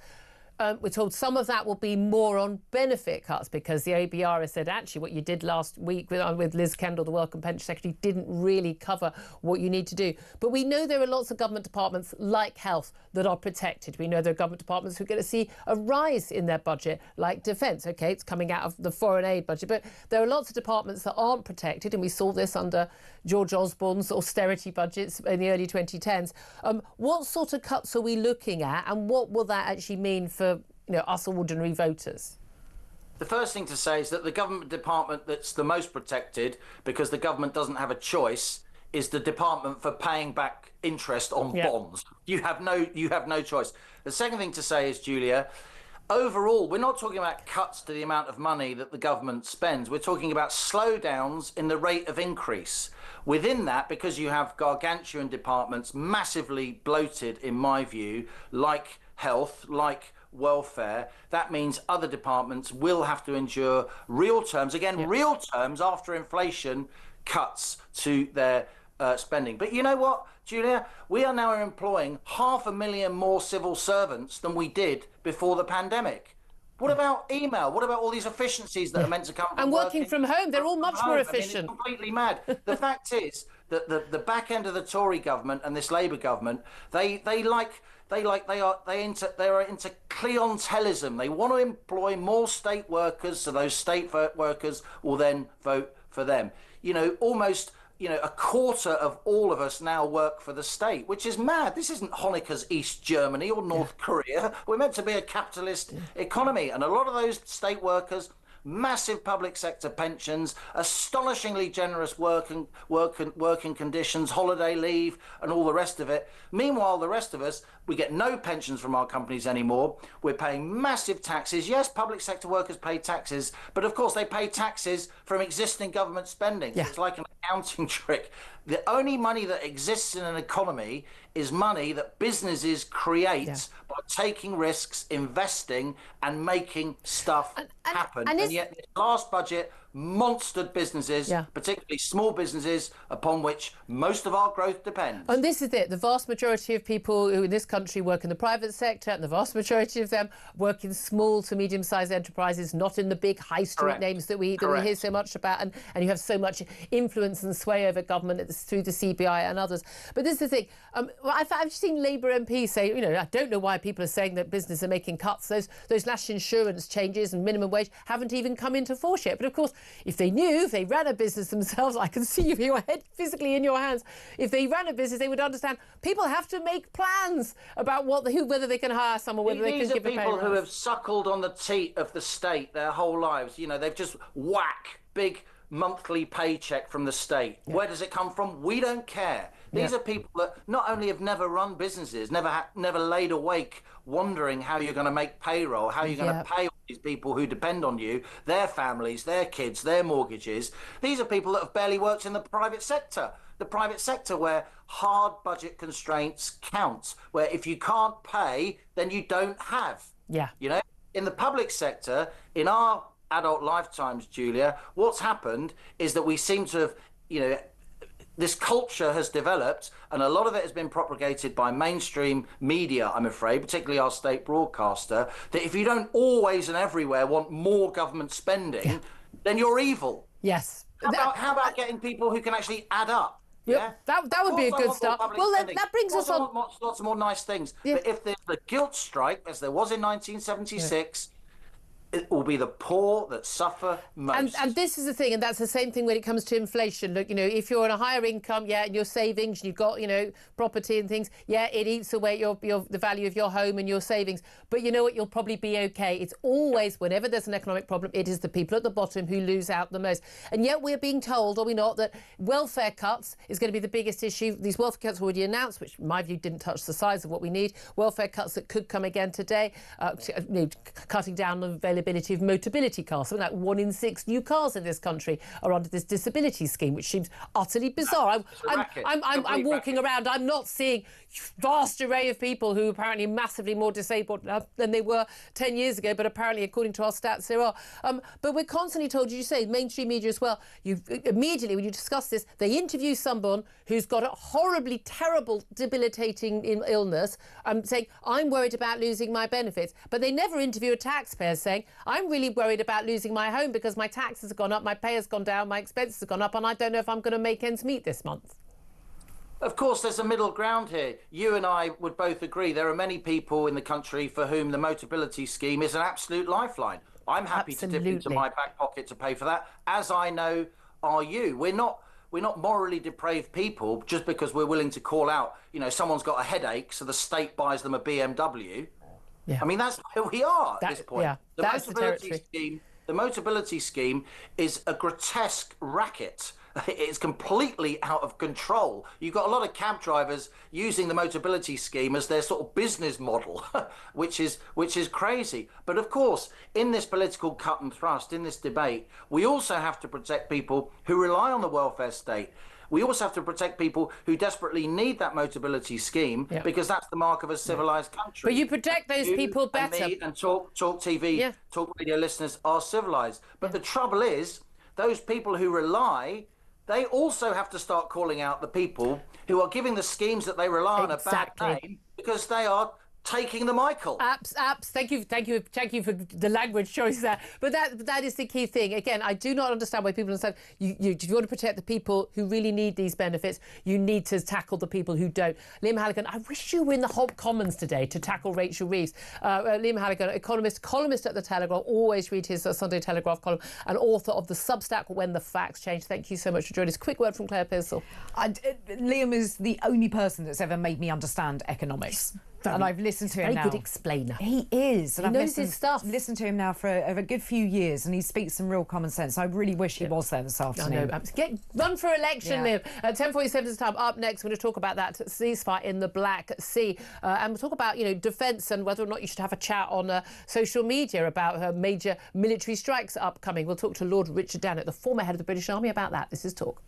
We're told some of that will be more on benefit cuts because the ABR has said, actually, what you did last week with Liz Kendall, the Welcome Pension Secretary, didn't really cover what you need to do. But we know there are lots of government departments like health that are protected. We know there are government departments who are going to see a rise in their budget, like defence. OK, it's coming out of the foreign aid budget. But there are lots of departments that aren't protected. And we saw this under George Osborne's austerity budgets in the early 2010s. What sort of cuts are we looking at? And what will that actually mean for us ordinary voters? The first thing to say is that the government department that's the most protected, because the government doesn't have a choice, is the department for paying back interest on bonds. You have no choice. The second thing to say is, Julia, overall, we're not talking about cuts to the amount of money that the government spends. We're talking about slowdowns in the rate of increase. Within that, because you have gargantuan departments, massively bloated, in my view, like health, like welfare, that means other departments will have to endure real terms after inflation cuts to their spending. But you know what, Julia? We are now employing 500,000 more civil servants than we did before the pandemic. What about email? What about all these efficiencies that are meant to come from and working from home? They're all much more efficient. I mean, it's completely mad. The fact is that the back end of the Tory government and this Labour government, they are into clientelism. They want to employ more state workers, so those state workers will then vote for them. Almost a quarter of all of us now work for the state, which is mad. This isn't Honecker's East Germany or North Korea. We're meant to be a capitalist economy, and a lot of those state workers, massive public sector pensions, astonishingly generous working conditions, holiday leave, and all the rest of it. Meanwhile, the rest of us, we get no pensions from our companies anymore. We're paying massive taxes. Yes, public sector workers pay taxes, but of course they pay taxes from existing government spending. So it's like an accounting trick. The only money that exists in an economy is money that businesses create by taking risks, investing, and making stuff happen. And yet, this last budget monstered businesses, particularly small businesses, upon which most of our growth depends. And this is it. The vast majority of people who in this country work in the private sector, and the vast majority of them work in small to medium-sized enterprises, not in the big high street names that we hear so much about, and you have so much influence and sway over government through the CBI and others. But this is the thing. I've seen Labour MPs say, I don't know why people are saying that businesses are making cuts. Those national insurance changes and minimum wage haven't even come into force yet. But of course, if they ran a business themselves, I can see your head physically in your hands. If they ran a business, they would understand people have to make plans about whether they can hire someone, whether they can give a pay rise. These are people who have suckled on the teat of the state their whole lives. They've just big monthly paycheck from the state. Where does it come from? We don't care. These are people that not only have never run businesses, never laid awake wondering how you're going to make payroll, how you're going to pay all these people who depend on you, their families, their kids, their mortgages. These are people that have barely worked in the private sector. The private sector where hard budget constraints count, where if you can't pay, then you don't have. In the public sector, in our adult lifetimes, Julia, what's happened is that we seem to have, this culture has developed, and a lot of it has been propagated by mainstream media, I'm afraid, particularly our state broadcaster, that if you don't always and everywhere want more government spending, then you're evil. Yes. How about getting people who can actually add up? Yeah, that would be a good start. Well, that brings us on. Lots of more nice things. Yeah. But if there's a guilt strike, as there was in 1976, it will be the poor that suffer most. And this is the thing, and that's the same thing when it comes to inflation. Look, if you're on a higher income, and your savings, and you've got, property and things, it eats away the value of your home and your savings. But you know what? You'll probably be okay. It's always, whenever there's an economic problem, it is the people at the bottom who lose out the most. And yet we're being told, are we not, that welfare cuts is going to be the biggest issue. These welfare cuts were already announced, which in my view didn't touch the size of what we need. Welfare cuts that could come again today, cutting down on availability of Motability cars. Something like 1 in 6 new cars in this country are under this disability scheme, which seems utterly bizarre. I'm walking around, I'm not seeing vast array of people who are apparently massively more disabled than they were 10 years ago, but apparently, according to our stats, there are. But we're constantly told, you say, mainstream media as well, immediately when you discuss this, they interview someone who's got a horribly terrible, debilitating illness, saying, I'm worried about losing my benefits. But they never interview a taxpayer saying, I'm really worried about losing my home because my taxes have gone up, my pay has gone down, my expenses have gone up, and I don't know if I'm going to make ends meet this month. Of course, there's a middle ground here. You and I would both agree there are many people in the country for whom the Motability scheme is an absolute lifeline. I'm happy to dip into my back pocket to pay for that, as I know are you. We're not morally depraved people just because we're willing to call out, someone's got a headache, so the state buys them a BMW. Yeah. I mean, that's where we are at this point. Yeah, the Motability scheme is a grotesque racket. It's completely out of control. You've got a lot of cab drivers using the Motability scheme as their sort of business model, which is crazy. But of course, in this political cut and thrust, in this debate, we also have to protect people who rely on the welfare state. We also have to protect people who desperately need that Motability scheme because that's the mark of a civilized country. But you protect those people better. And me and talkTV, talk radio listeners are civilized. But the trouble is, those people who rely, they also have to start calling out the people who are giving the schemes that they rely on a bad name because they are taking the Michael. Apps. Thank you for the language choice there. But that is the key thing. Again, I do not understand why people understand. If you want to protect the people who really need these benefits, you need to tackle the people who don't. Liam Halligan, I wish you were in the Hob Commons today to tackle Rachel Reeves. Liam Halligan, economist, columnist at the Telegraph, always read his Sunday Telegraph column, and author of the Substack When the Facts Change. Thank you so much for joining us. Quick word from Claire Pearsall. Liam is the only person that's ever made me understand economics. And I've listened to him now. Very good explainer. He is. And He knows his stuff. Listened to him now for a good few years, and he speaks some real common sense. I really wish he was there this afternoon. I know. Run for election, Liv. 10:47 is the time. Up next, we're going to talk about that ceasefire in the Black Sea. And we'll talk about, defence and whether or not you should have a chat on social media about major military strikes upcoming. We'll talk to Lord Richard Dannett, the former head of the British Army, about that. This is Talk.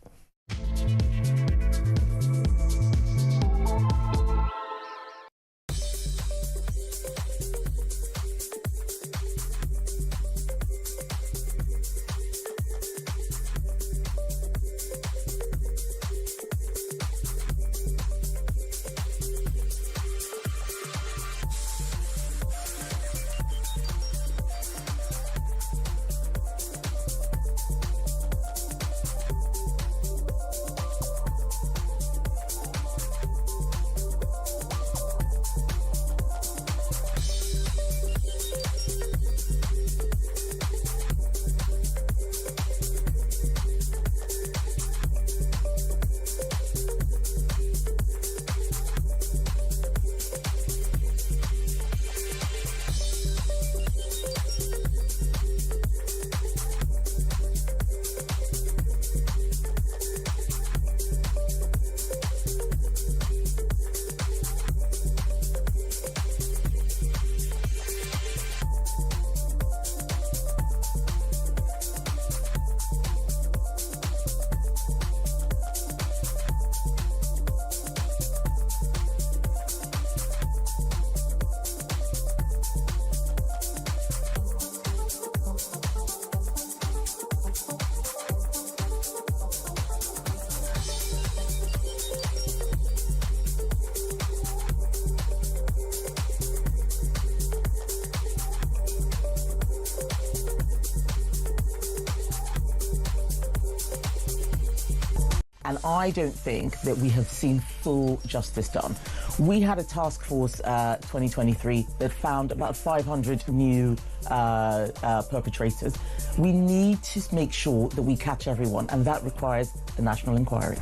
And I don't think that we have seen full justice done. We had a task force 2023 that found about 500 new perpetrators. We need to make sure that we catch everyone, and that requires a national inquiry.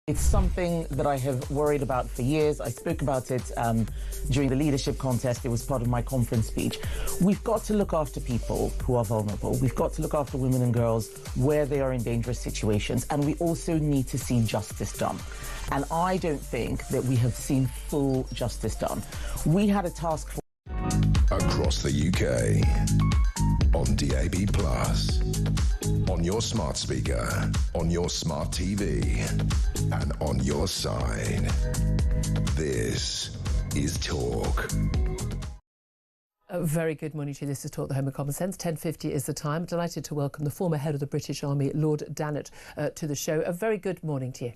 It's something that I have worried about for years. I spoke about it during the leadership contest. It was part of my conference speech. We've got to look after people who are vulnerable. We've got to look after women and girls where they are in dangerous situations. And we also need to see justice done. And I don't think that we have seen full justice done. We had a task force across the UK, on DAB+, on your smart speaker, on your smart TV, and on your side. This is Talk. A very good morning to you. This is Talk, the Home of Common Sense. 10:50 is the time. Delighted to welcome the former head of the British Army, Lord Dannatt, to the show. A very good morning to you.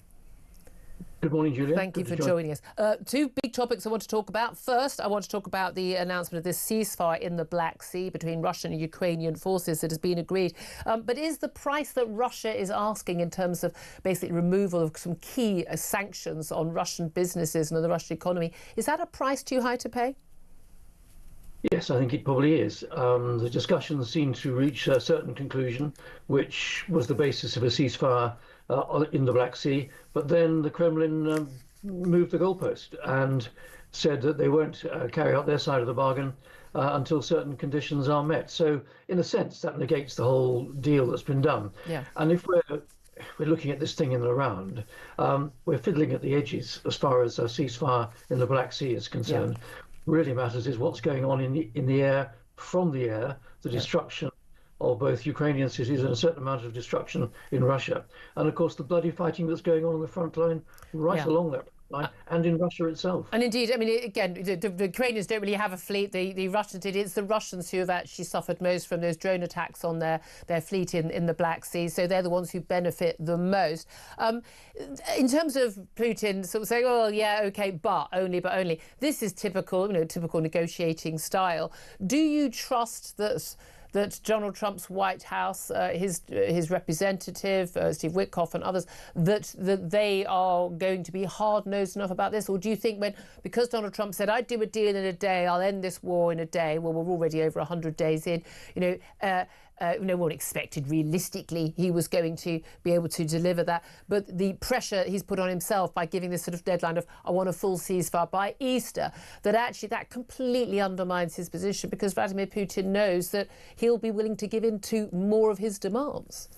Good morning, Julia. Thank you for joining us. Two big topics I want to talk about. First, I want to talk about the announcement of this ceasefire in the Black Sea between Russian and Ukrainian forces that has been agreed. But is the price that Russia is asking in terms of basically removal of some key sanctions on Russian businesses and on the Russian economy, is that a price too high to pay? Yes, I think it probably is. The discussions seem to reach a certain conclusion, which was the basis of a ceasefire in the Black Sea. But then the Kremlin moved the goalpost and said that they won't carry out their side of the bargain until certain conditions are met. So, in a sense, that negates the whole deal that's been done. Yeah. And if we're looking at this thing in the round, we're fiddling at the edges as far as a ceasefire in the Black Sea is concerned. Yeah. Really matters is what's going on in the air, from the air, the destruction of both Ukrainian cities and a certain amount of destruction in Russia. And of course, the bloody fighting that's going on the front line right along that line and in Russia itself. And indeed, I mean, again, the Ukrainians don't really have a fleet. The Russians did. It's the Russians who have actually suffered most from those drone attacks on their fleet in the Black Sea. So they're the ones who benefit the most. In terms of Putin sort of saying, oh, yeah, OK, but only. This is typical negotiating style. Do you trust that Donald Trump's White House, his representative, Steve Witkoff and others, that they are going to be hard-nosed enough about this? Or do you think because Donald Trump said, I'd do a deal in a day, I'll end this war in a day, well, we're already over 100 days in, no one expected realistically he was going to be able to deliver that. But the pressure he's put on himself by giving this sort of deadline of, I want a full ceasefire by Easter, that completely undermines his position, because Vladimir Putin knows that he'll be willing to give in to more of his demands.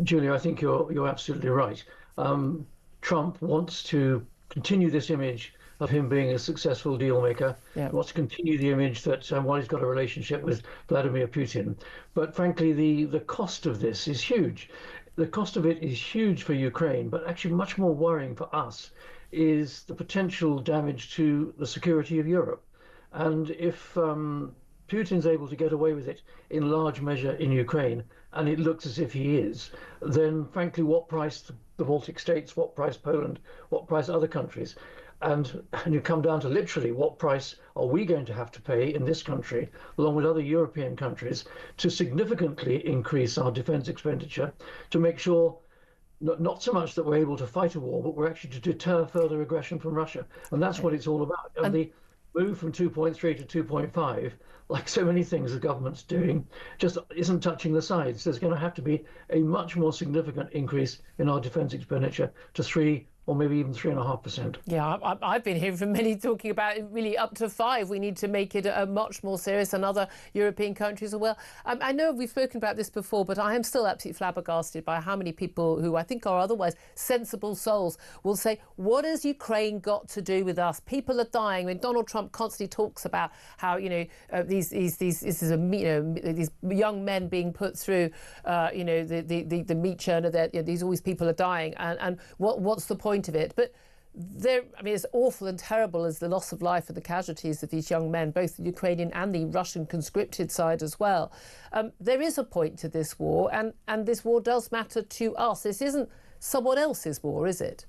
Julia, I think you're absolutely right. Trump wants to continue this image of him being a successful deal maker. Yeah. He wants to continue the image that while he's got a relationship with Vladimir Putin. But frankly, the cost of this is huge. The cost of it is huge for Ukraine, but actually much more worrying for us is the potential damage to the security of Europe. And if Putin's able to get away with it in large measure in Ukraine, and it looks as if he is, then frankly, what price the Baltic states, what price Poland, what price other countries? And you come down to literally what price are we going to have to pay in this country, along with other European countries, to significantly increase our defence expenditure to make sure not so much that we're able to fight a war, but we're actually to deter further aggression from Russia. And that's what it's all about. And the move from 2.3 to 2.5, like so many things the government's doing, just isn't touching the sides. There's going to have to be a much more significant increase in our defence expenditure to 3 or maybe even 3.5%. Yeah, I've been hearing from many talking about really up to 5. We need to make it much more serious, and other European countries as well. I know we've spoken about this before, but I am still absolutely flabbergasted by how many people who I think are otherwise sensible souls will say, what has Ukraine got to do with us? People are dying. I mean, Donald Trump constantly talks about how, these young men being put through, the meat churner, these always people are dying. And what's the point of it? But As awful and terrible as the loss of life and the casualties of these young men, both the Ukrainian and the Russian conscripted side as well. There is a point to this war, and this war does matter to us. This isn't someone else's war, is it?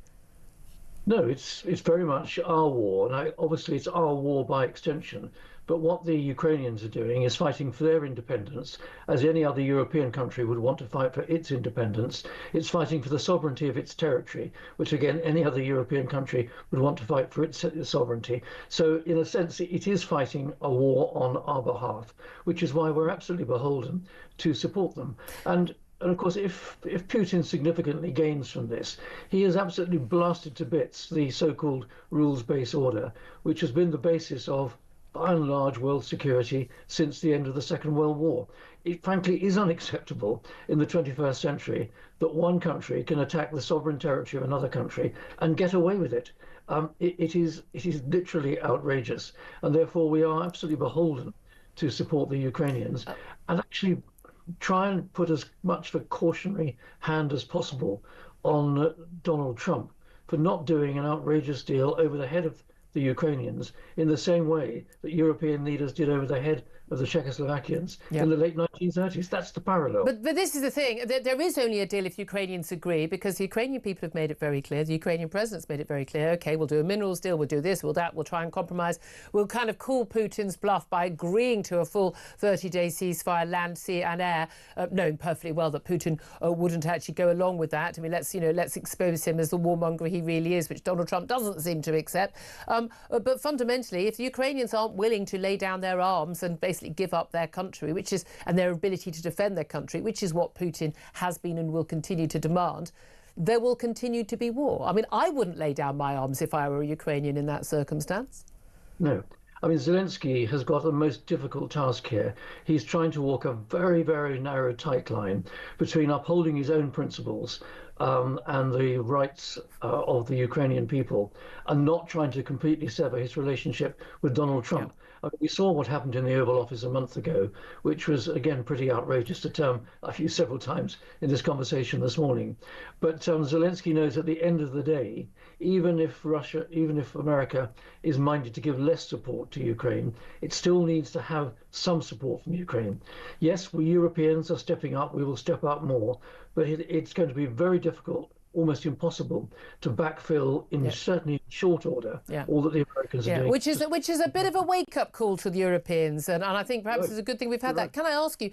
No, it's very much our war. And obviously it's our war by extension. But what the Ukrainians are doing is fighting for their independence, as any other European country would want to fight for its independence. It's fighting for the sovereignty of its territory, which again, any other European country would want to fight for its sovereignty. So in a sense, it is fighting a war on our behalf, which is why we're absolutely beholden to support them. And of course, if Putin significantly gains from this, he has absolutely blasted to bits the so-called rules-based order, which has been the basis of, by and large, world security since the end of the Second World War. It frankly is unacceptable in the 21st century that one country can attack the sovereign territory of another country and get away with it. It is literally outrageous, and therefore we are absolutely beholden to support the Ukrainians and actually try and put as much of a cautionary hand as possible on Donald Trump for not doing an outrageous deal over the head of the Ukrainians in the same way that European leaders did over the head of the Czechoslovakians in the late 1930s. That's the parallel. But this is the thing. There is only a deal if Ukrainians agree, because the Ukrainian people have made it very clear. The Ukrainian president's made it very clear. OK, we'll do a minerals deal. We'll do this. We'll that. We'll try and compromise. We'll kind of call Putin's bluff by agreeing to a full 30-day ceasefire, land, sea and air, knowing perfectly well that Putin wouldn't actually go along with that. I mean, let's expose him as the warmonger he really is, which Donald Trump doesn't seem to accept. But fundamentally, if the Ukrainians aren't willing to lay down their arms and basically give up their country, and their ability to defend their country, which is what Putin has been and will continue to demand, there will continue to be war. I mean, I wouldn't lay down my arms if I were a Ukrainian in that circumstance. No. I mean, Zelensky has got the most difficult task here. He's trying to walk a very, very narrow, tight line between upholding his own principles and the rights of the Ukrainian people, and not trying to completely sever his relationship with Donald Trump. I mean, we saw what happened in the Oval Office a month ago, which was, again, pretty outrageous, a term I've used several times in this conversation this morning. But Zelensky knows at the end of the day, even if America is minded to give less support to Ukraine, it still needs to have some support from Ukraine. Yes, we Europeans are stepping up. We will step up more. But it's going to be very difficult, almost impossible, to backfill in certainly short order all that the Americans are doing. Which is a bit of a wake-up call to the Europeans, and I think perhaps it's a good thing we've had that. Can I ask you,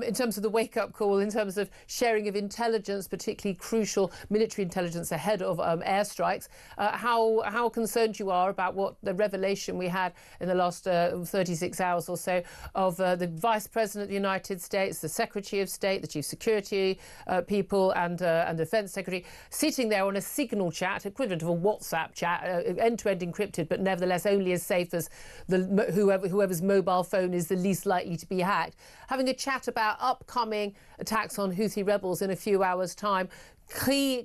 in terms of the wake-up call, in terms of sharing of intelligence, particularly crucial military intelligence ahead of airstrikes, how concerned you are about what the revelation we had in the last 36 hours or so of the Vice President of the United States, the Secretary of State, the Chief Security people and Defence Secretary sitting there on a signal chat, equivalent of a WhatsApp chat, end-to-end encrypted, but nevertheless only as safe as whoever's mobile phone is the least likely to be hacked, having a chat about upcoming attacks on Houthi rebels in a few hours' time. Clear,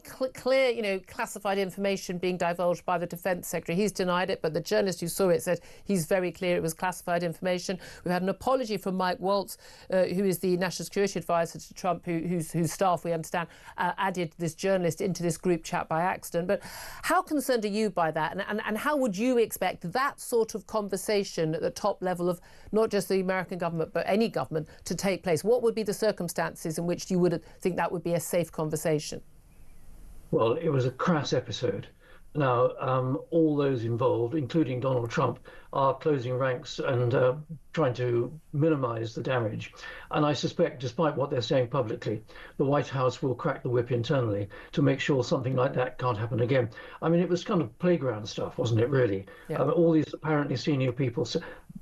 classified information being divulged by the Defence Secretary. He's denied it, but the journalist who saw it said he's very clear it was classified information. We've had an apology from Mike Waltz, who is the National Security Advisor to Trump, whose staff, we understand, added this journalist into this group chat by accident. But how concerned are you by that? And how would you expect that sort of conversation at the top level of not just the American government, but any government to take place? What would be the circumstances in which you would think that would be a safe conversation? Well, it was a crass episode. Now, all those involved, including Donald Trump, are closing ranks and trying to minimize the damage. And I suspect, despite what they're saying publicly, the White House will crack the whip internally to make sure something like that can't happen again. I mean, it was kind of playground stuff, wasn't it, really? Yeah. All these apparently senior people,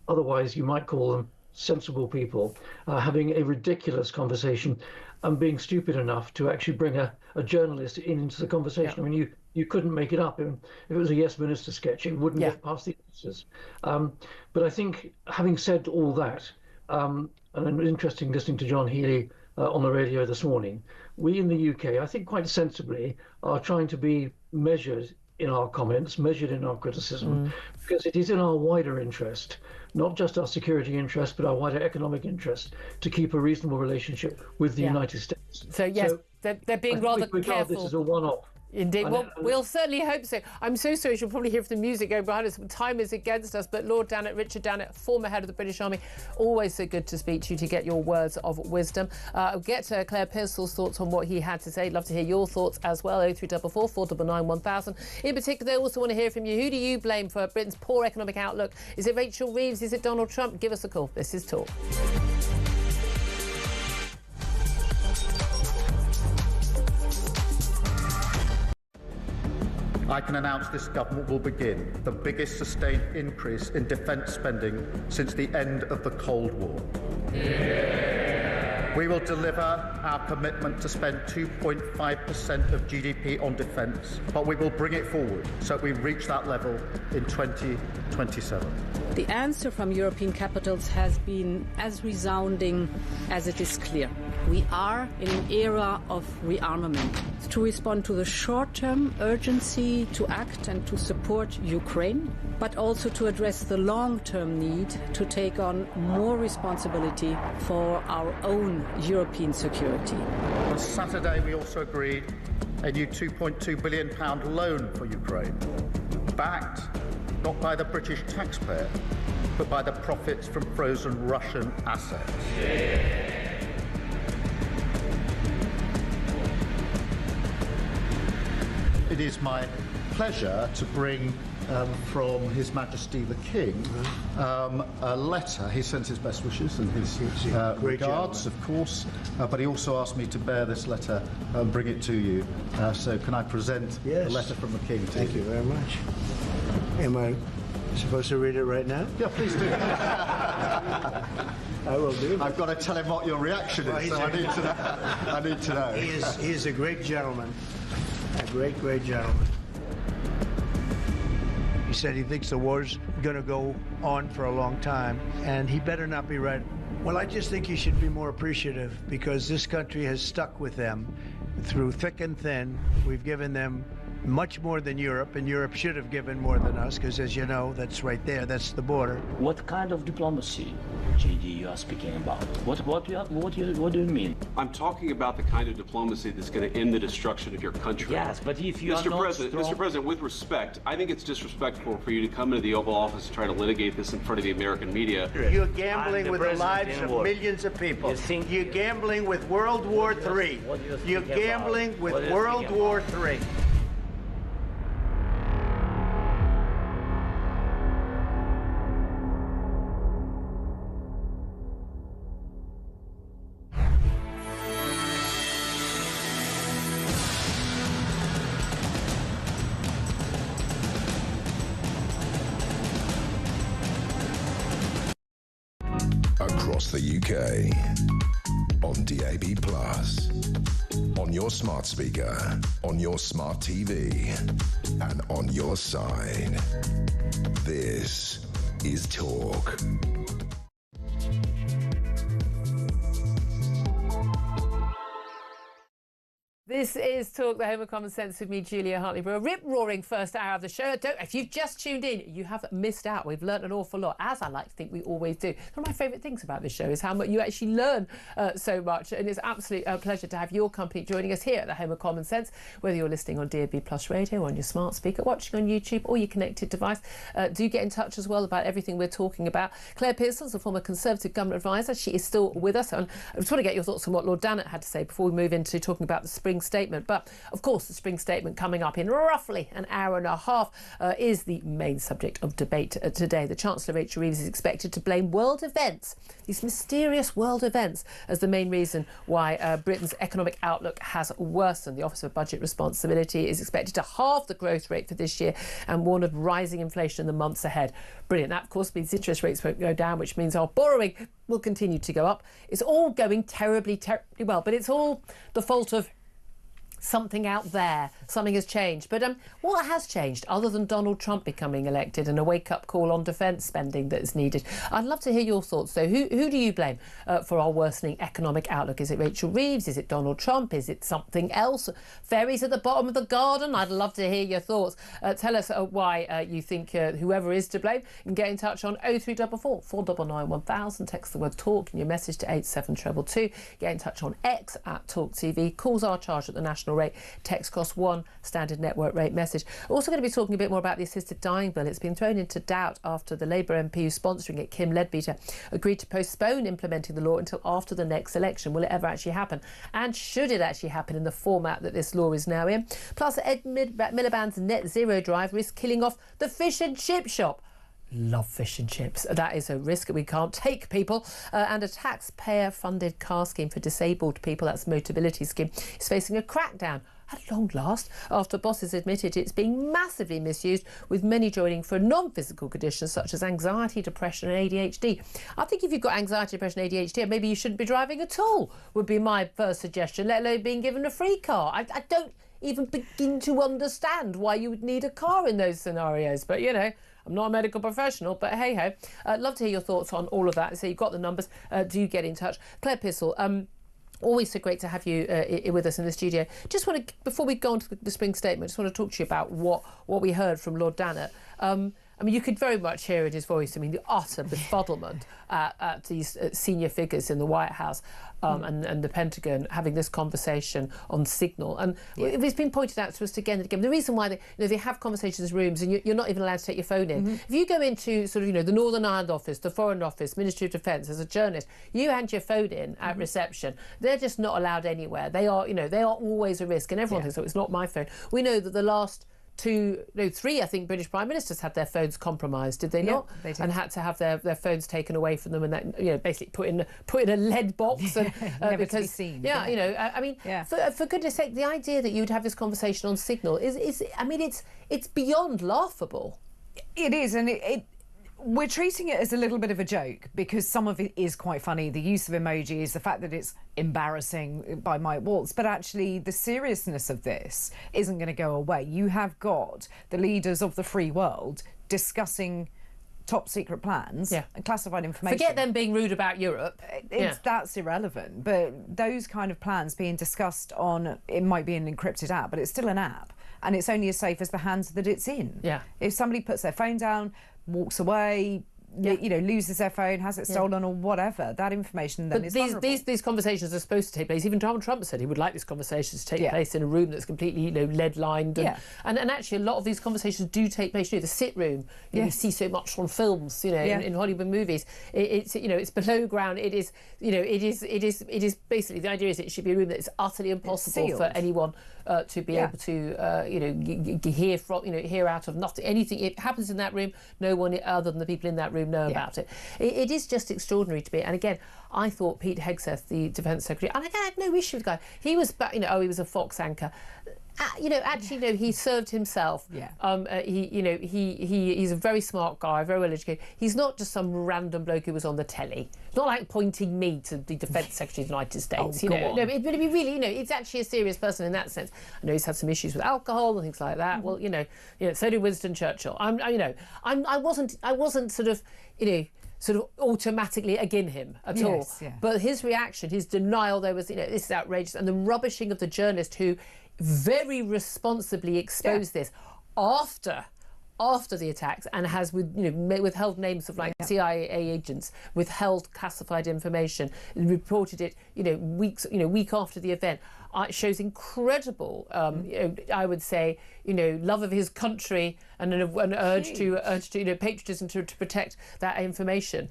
otherwise you might call them sensible people, having a ridiculous conversation and being stupid enough to actually bring a journalist into the conversation. Yeah. I mean, you couldn't make it up. If it was a Yes Minister sketch, it wouldn't get past the answers. But I think, having said all that, and it was interesting listening to John Healey on the radio this morning, we in the UK, I think quite sensibly, are trying to be measured in our comments, measured in our criticism, because it is in our wider interest, not just our security interest, but our wider economic interest, to keep a reasonable relationship with the United States. So yes, they're being rather careful. This is a one-off. Indeed. Well, we'll certainly hope so. I'm so sorry, you'll probably hear the music going behind us. Time is against us, but Lord Dannatt, Richard Dannatt, former head of the British Army, always so good to speak to you to get your words of wisdom. Get Claire Pearsall's thoughts on what he had to say. Love to hear your thoughts as well. 0344 499 1000. In particular, they also want to hear from you. Who do you blame for Britain's poor economic outlook? Is it Rachel Reeves? Is it Donald Trump? Give us a call. This is Talk. I can announce this government will begin the biggest sustained increase in defence spending since the end of the Cold War. We will deliver our commitment to spend 2.5% of GDP on defence, but we will bring it forward so we reach that level in 2027. The answer from European capitals has been as resounding as it is clear. We are in an era of rearmament. To respond to the short-term urgency to act and to support Ukraine, but also to address the long-term need to take on more responsibility for our own European security. On Saturday, we also agreed a new £2.2 billion loan for Ukraine, backed not by the British taxpayer, but by the profits from frozen Russian assets. It is my pleasure to bring from His Majesty the King a letter. He sends his best wishes and his regards, of course, but he also asked me to bear this letter and bring it to you. So can I present the letter from the King to you? Thank you very much. Am I supposed to read it right now? Yeah, please do. I will do. I've got to tell him what your reaction is, so I need to know. I need to know. He is a great gentleman. A great, great gentleman. He said he thinks the war's going to go on for a long time, and he better not be right. Well, I just think he should be more appreciative, because this country has stuck with them through thick and thin. We've given them much more than Europe, and Europe should have given more than us, because as you know, that's right there, that's the border. What kind of diplomacy, JD, you are speaking about? What do you mean? I'm talking about the kind of diplomacy that's going to end the destruction of your country. Yes, but if you Mr. President, with respect, I think it's disrespectful for you to come into the Oval Office and try to litigate this in front of the American media. You're gambling with the lives of millions of people. You're gambling with World War III. You're gambling with World War III. Across the UK, on DAB+, on your smart speaker, on your smart TV, and on your side. This is Talk. This is Talk, the home of common sense, with me, Julia Hartley-Brewer. Rip-roaring first hour of the show. If you've just tuned in, you have missed out. We've learnt an awful lot, as I like to think we always do. One of my favourite things about this show is how much you actually learn so much, and it's absolutely a pleasure to have your company joining us here at the home of common sense, whether you're listening on DAB+ radio, on your smart speaker, watching on YouTube, or your connected device. Do get in touch as well about everything we're talking about. Claire Pearsall is a former Conservative government advisor. She is still with us, and I just want to get your thoughts on what Lord Dannatt had to say before we move into talking about the spring statement. But of course, the spring statement coming up in roughly an hour and a half is the main subject of debate today. The Chancellor, Rachel Reeves, is expected to blame world events, these mysterious world events, as the main reason why Britain's economic outlook has worsened. The Office for Budget Responsibility is expected to halve the growth rate for this year and warn of rising inflation in the months ahead. Brilliant. That, of course, means interest rates won't go down, which means our borrowing will continue to go up. It's all going terribly, terribly well, but it's all the fault of something out there. Something has changed. But what has changed other than Donald Trump becoming elected and a wake-up call on defence spending that is needed? I'd love to hear your thoughts, though. Who do you blame for our worsening economic outlook? Is it Rachel Reeves? Is it Donald Trump? Is it something else? Fairies at the bottom of the garden? I'd love to hear your thoughts. Tell us why you think whoever is to blame. You can get in touch on 0344 499 1000. Text the word TALK in your message to 87222. Get in touch on X at talkTV. Calls are charged at the national rate. Text costs £1. one standard network rate message. We're also going to be talking a bit more about the assisted dying bill. It's been thrown into doubt after the Labour MP who's sponsoring it, Kim Leadbeater, agreed to postpone implementing the law until after the next election. Will it ever actually happen? And should it actually happen in the format that this law is now in? Plus, Ed Miliband's net zero drive risks killing off the fish and chip shop. Love fish and chips. That is a risk we can't take, people. And a taxpayer-funded car scheme for disabled people, that's Motability scheme, is facing a crackdown at long last after bosses admitted it's being massively misused, with many joining for non-physical conditions such as anxiety, depression and ADHD. I think if you've got anxiety, depression and ADHD, maybe you shouldn't be driving at all, would be my first suggestion, let alone being given a free car. I don't even begin to understand why you would need a car in those scenarios, but you know, I'm not a medical professional, but hey-ho. Love to hear your thoughts on all of that. So you've got the numbers. Do get in touch. Claire Pissell, always so great to have you with us in the studio. Just want to, before we go on to the spring statement, just want to talk to you about what we heard from Lord Dannatt. I mean, you could very much hear in his voice, I mean, the utter befuddlement at these senior figures in the White House and the Pentagon having this conversation on Signal. And it's been pointed out to us again and again. The reason why they have conversations in rooms and you're not even allowed to take your phone in. If you go into sort of, the Northern Ireland office, the Foreign Office, Ministry of Defence, as a journalist, you hand your phone in at reception. They're just not allowed anywhere. They are always a risk. And everyone thinks, oh, it's not my phone. We know that the last three, I think, British Prime Ministers had their phones compromised, did they not? They did. And had to have their phones taken away from them and that, basically put in a lead box. And, never to be seen. I mean, for goodness sake, the idea that you would have this conversation on Signal is it's beyond laughable. It is, and we're treating it as a little bit of a joke because some of it is quite funny. The use of emojis, the fact that it's embarrassing by Mike Waltz, but actually the seriousness of this isn't going to go away. You have got the leaders of the free world discussing top secret plans and classified information. Forget them being rude about Europe. That's irrelevant. But those kind of plans being discussed on, it might be an encrypted app, but it's still an app. And it's only as safe as the hands that it's in. Yeah. If somebody puts their phone down, walks away, loses their phone, has it stolen or whatever, that information then is vulnerable. These conversations are supposed to take place. Even Donald Trump said he would like these conversations to take place in a room that's completely lead-lined. And actually a lot of these conversations do take place. The sit room, you see so much on films, in Hollywood movies. It's below ground. It is basically, the idea is it should be a room that is utterly impossible for anyone to be able to hear out of nothing. Anything it happens in that room, no one other than the people in that room know about it. It is just extraordinary to be. And again, I thought Pete Hegseth, the Defence Secretary, and again, I had no issue with the guy. He was, he was a Fox anchor. He served himself. He's a very smart guy, very well educated. He's not just some random bloke who was on the telly. It's not like pointing me to the Defence Secretary of the United States. But it'd be really, it's actually a serious person in that sense. I know he's had some issues with alcohol and things like that. Well, so did Winston Churchill. I wasn't sort of automatically against him at all. But his reaction, his denial, there was, this is outrageous, and the rubbishing of the journalist who very responsibly exposed this after the attacks and has withheld names of CIA agents, withheld classified information, and reported it week after the event. It shows incredible I would say love of his country and an urge to patriotism to protect that information,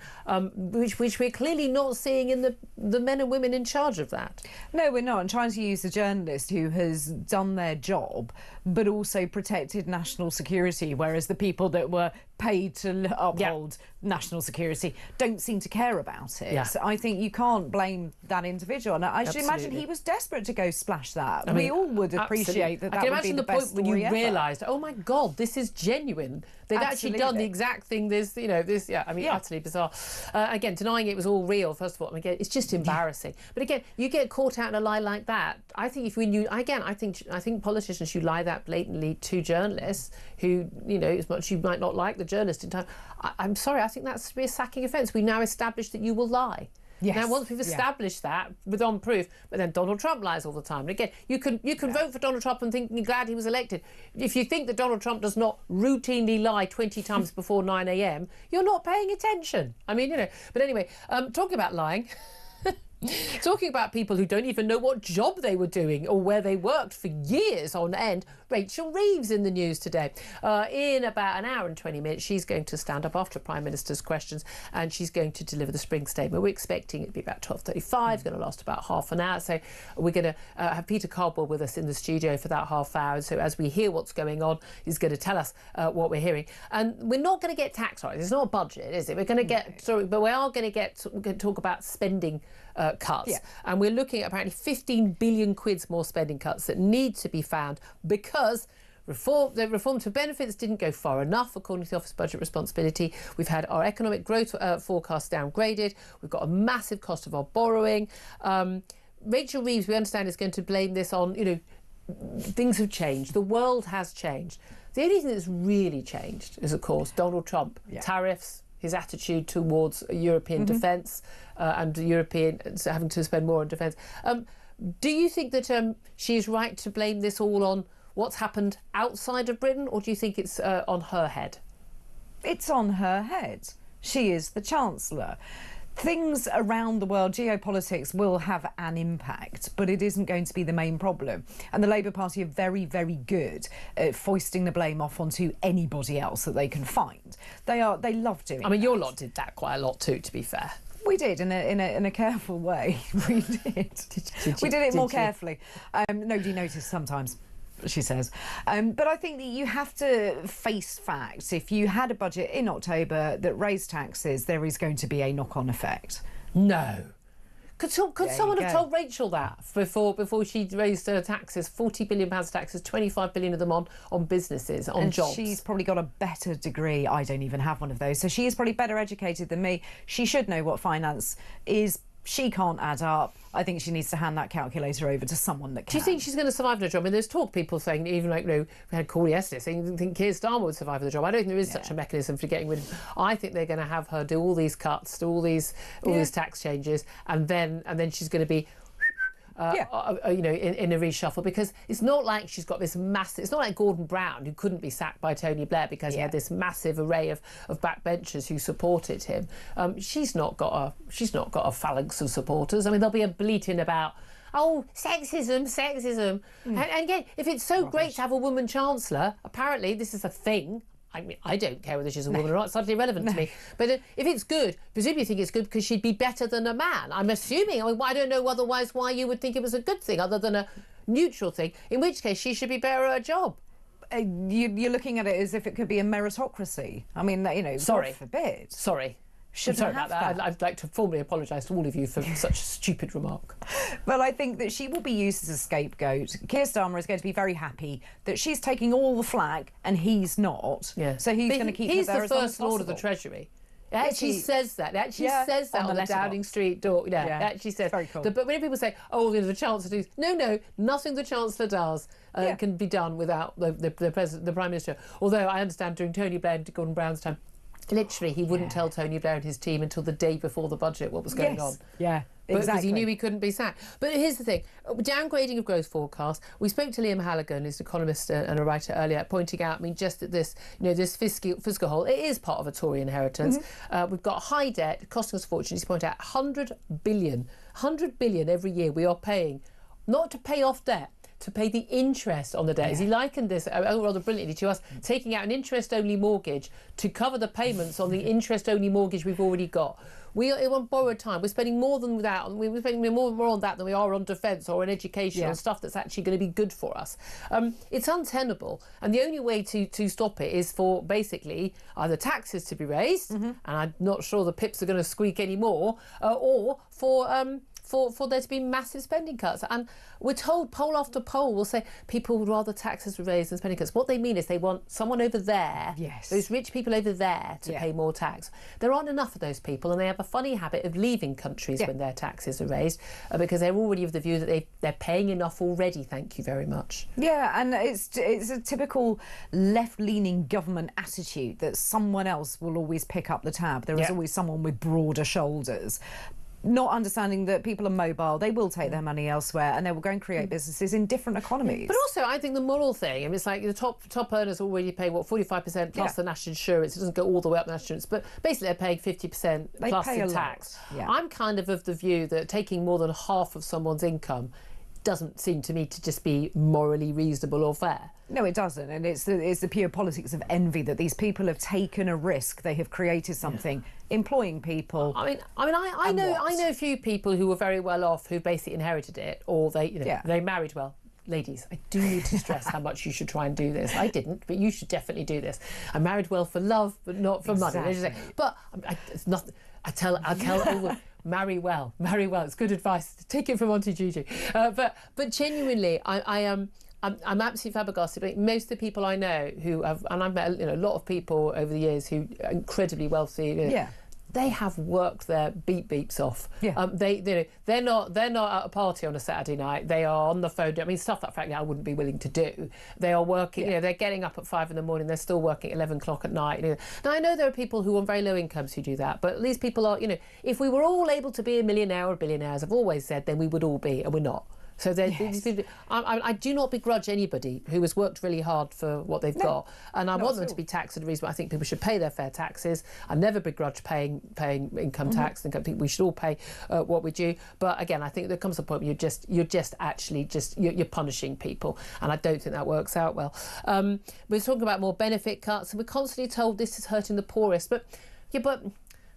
which we're clearly not seeing in the men and women in charge of that. No, we're not. And trying to use a journalist who has done their job but also protected national security, whereas the people that were paid to uphold national security don't seem to care about it. So I think you can't blame that individual. And I should imagine he was desperate to go splash that. We all would appreciate that would be the best story ever. I can imagine the point when you realised, oh my God, this is genuine. They've actually done the exact thing. Utterly bizarre. Again, denying it was all real. First of all, again, it's just embarrassing. But again, you get caught out in a lie like that. I think if we knew, again, I think politicians should lie that blatantly to journalists who, as much as you might not like the journalist in time. I'm sorry, I think that's to be a sacking offence. We now established that you will lie. Now, once we've established that with on proof, but then Donald Trump lies all the time. And again, you can vote for Donald Trump and think you're glad he was elected. If you think that Donald Trump does not routinely lie 20 times before 9 a.m, you're not paying attention. But anyway, talking about lying. Talking about people who don't even know what job they were doing or where they worked for years on end, Rachel Reeves in the news today. In about an hour and 20 minutes, she's going to stand up after Prime Minister's questions and she's going to deliver the spring statement. We're expecting it to be about 12:35, going to last about half an hour. So we're going to have Peter Cardwell with us in the studio for that half hour. So as we hear what's going on, he's going to tell us what we're hearing. And we're not going to get tax rights. It's not a budget, is it? We're going to get, but we are going to talk about spending cuts, and we're looking at apparently 15 billion quid's more spending cuts that need to be found because the reform to benefits didn't go far enough, according to the Office of Budget Responsibility. We've had our economic growth forecast downgraded. We've got a massive cost of our borrowing. Rachel Reeves, we understand, is going to blame this on, things have changed. The world has changed. The only thing that's really changed is, of course, Donald Trump, tariffs, his attitude towards European defence and Europeans having to spend more on defence. Do you think that she's right to blame this all on what's happened outside of Britain, or do you think it's on her head? It's on her head. She is the Chancellor. Things around the world, geopolitics, will have an impact, but it isn't going to be the main problem. And the Labour Party are very, very good at foisting the blame off onto anybody else that they can find. They love doing. I mean, your lot did that quite a lot too, to be fair. We did in a careful way. We did. We did it more carefully. Nobody noticed sometimes, she says. But I think that you have to face facts. If you had a budget in October that raised taxes, there is going to be a knock-on effect. No. Could someone have told Rachel that before she raised her taxes? £40 billion taxes, 25 billion of them on businesses, on jobs. She's probably got a better degree. I don't even have one of those. So she is probably better educated than me. She should know what finance is. She can't add up. I think she needs to hand that calculator over to someone that can. Do you think she's going to survive the job? I mean, there's people saying, even we had a call yesterday saying they think Keir Starmer would survive the job. I don't think there is such a mechanism for getting rid of. I think they're going to have her do all these cuts, do all these tax changes, and then she's going to be. In a reshuffle, because it's not like she's got this massive. It's not like Gordon Brown, who couldn't be sacked by Tony Blair because he had this massive array of backbenchers who supported him. She's not got a phalanx of supporters. I mean, there'll be a bleating about, oh, sexism. And again, if it's so great to have a woman chancellor, apparently this is a thing. I mean, I don't care whether she's a woman or not. It's utterly irrelevant to me. But if it's good, presumably you think it's good because she'd be better than a man. I'm assuming. I mean, I don't know otherwise why you would think it was a good thing other than a neutral thing, in which case she should be better at her job. You're looking at it as if it could be a meritocracy. I mean, Sorry. God forbid. Sorry. Sorry about that. I'd like to formally apologise to all of you for such a stupid remark. Well, I think that she will be used as a scapegoat. Keir Starmer is going to be very happy that she's taking all the flak and he's not. Yeah. So he's going to keep her there as long as possible. He's the First Lord of the Treasury. It actually says that. It actually says that on the Downing Street door. Yeah, it actually says. Very cool. But when people say, "Oh, the Chancellor does," no, nothing the Chancellor does can be done without the President, the Prime Minister. Although I understand during Tony Blair and Gordon Brown's time, literally, he wouldn't tell Tony Blair and his team until the day before the budget what was going on. Yeah, because he knew he couldn't be sacked. But here's the thing, downgrading of growth forecast. We spoke to Liam Halligan, who's an economist and a writer earlier, pointing out, I mean, just that this, this fiscal hole, it is part of a Tory inheritance. We've got high debt, costing us a fortune. He's pointed out 100 billion every year we are paying, not to pay off debt, to pay the interest on the debt. As he likened this rather brilliantly to us taking out an interest-only mortgage to cover the payments on the interest-only mortgage we've already got. We are on borrowed time. We're spending more than that. We're spending more on that than we are on defence or on education or stuff that's actually going to be good for us. It's untenable, and the only way to stop it is for basically either taxes to be raised, and I'm not sure the pips are going to squeak anymore, or for there to be massive spending cuts. And we're told, poll after poll will say people would rather taxes were raised than spending cuts. What they mean is they want someone over there, those rich people over there, to pay more tax. There aren't enough of those people, and they have a funny habit of leaving countries when their taxes are raised because they're already of the view that they're paying enough already, thank you very much. Yeah, and it's a typical left-leaning government attitude that someone else will always pick up the tab. There is always someone with broader shoulders. not understanding that people are mobile, they will take their money elsewhere, and they will go and create businesses in different economies. But also, I think the moral thing, I mean, it's like the top earners already pay, 45% plus the national insurance. It doesn't go all the way up the national insurance, but basically they're paying 50% plus in tax. Yeah. I'm kind of the view that taking more than half of someone's income doesn't seem to me to just be morally reasonable or fair. No, it doesn't, and it's the pure politics of envy that these people have taken a risk. They have created something, employing people. I know a few people who were very well off who basically inherited it, or they married well. Ladies, I do need to stress how much you should try and do this. I didn't, but you should definitely do this. I married well for love, but not for money. But it's not. I'll tell all the. Marry well. It's good advice. Take it from Auntie Gigi. But genuinely, I'm absolutely flabbergasted. Most of the people I know who have, and I've met a lot of people over the years who are incredibly wealthy. They have worked their beeps off. Yeah. They're not at a party on a Saturday night. They are on the phone. I mean, stuff that frankly I wouldn't be willing to do. They are working. They're getting up at 5 in the morning. They're still working at 11 o'clock at night. Now I know there are people who are on very low incomes who do that, but these people are. If we were all able to be a millionaire or billionaire, as I've always said, then we would all be, and we're not. So I do not begrudge anybody who has worked really hard for what they've got, and I want them to be taxed at a reasonable. I think people should pay their fair taxes. I never begrudge paying income tax. I think we should all pay what we do. But again, I think there comes a point where you're punishing people, and I don't think that works out well. We're talking about more benefit cuts, and we're constantly told this is hurting the poorest. But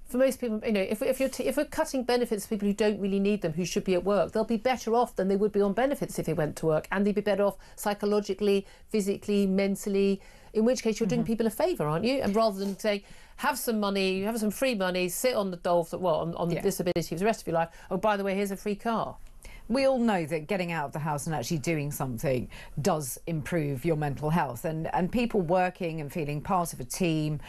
for most people, if we're cutting benefits to people who don't really need them, who should be at work, they'll be better off than they would be on benefits if they went to work, and they'd be better off psychologically, physically, mentally. In which case, you're doing people a favour, aren't you? And rather than saying, have some money, have some free money, sit on the dole on the disability for the rest of your life. Oh, by the way, here's a free car. We all know that getting out of the house and actually doing something does improve your mental health, and people working and feeling part of a team,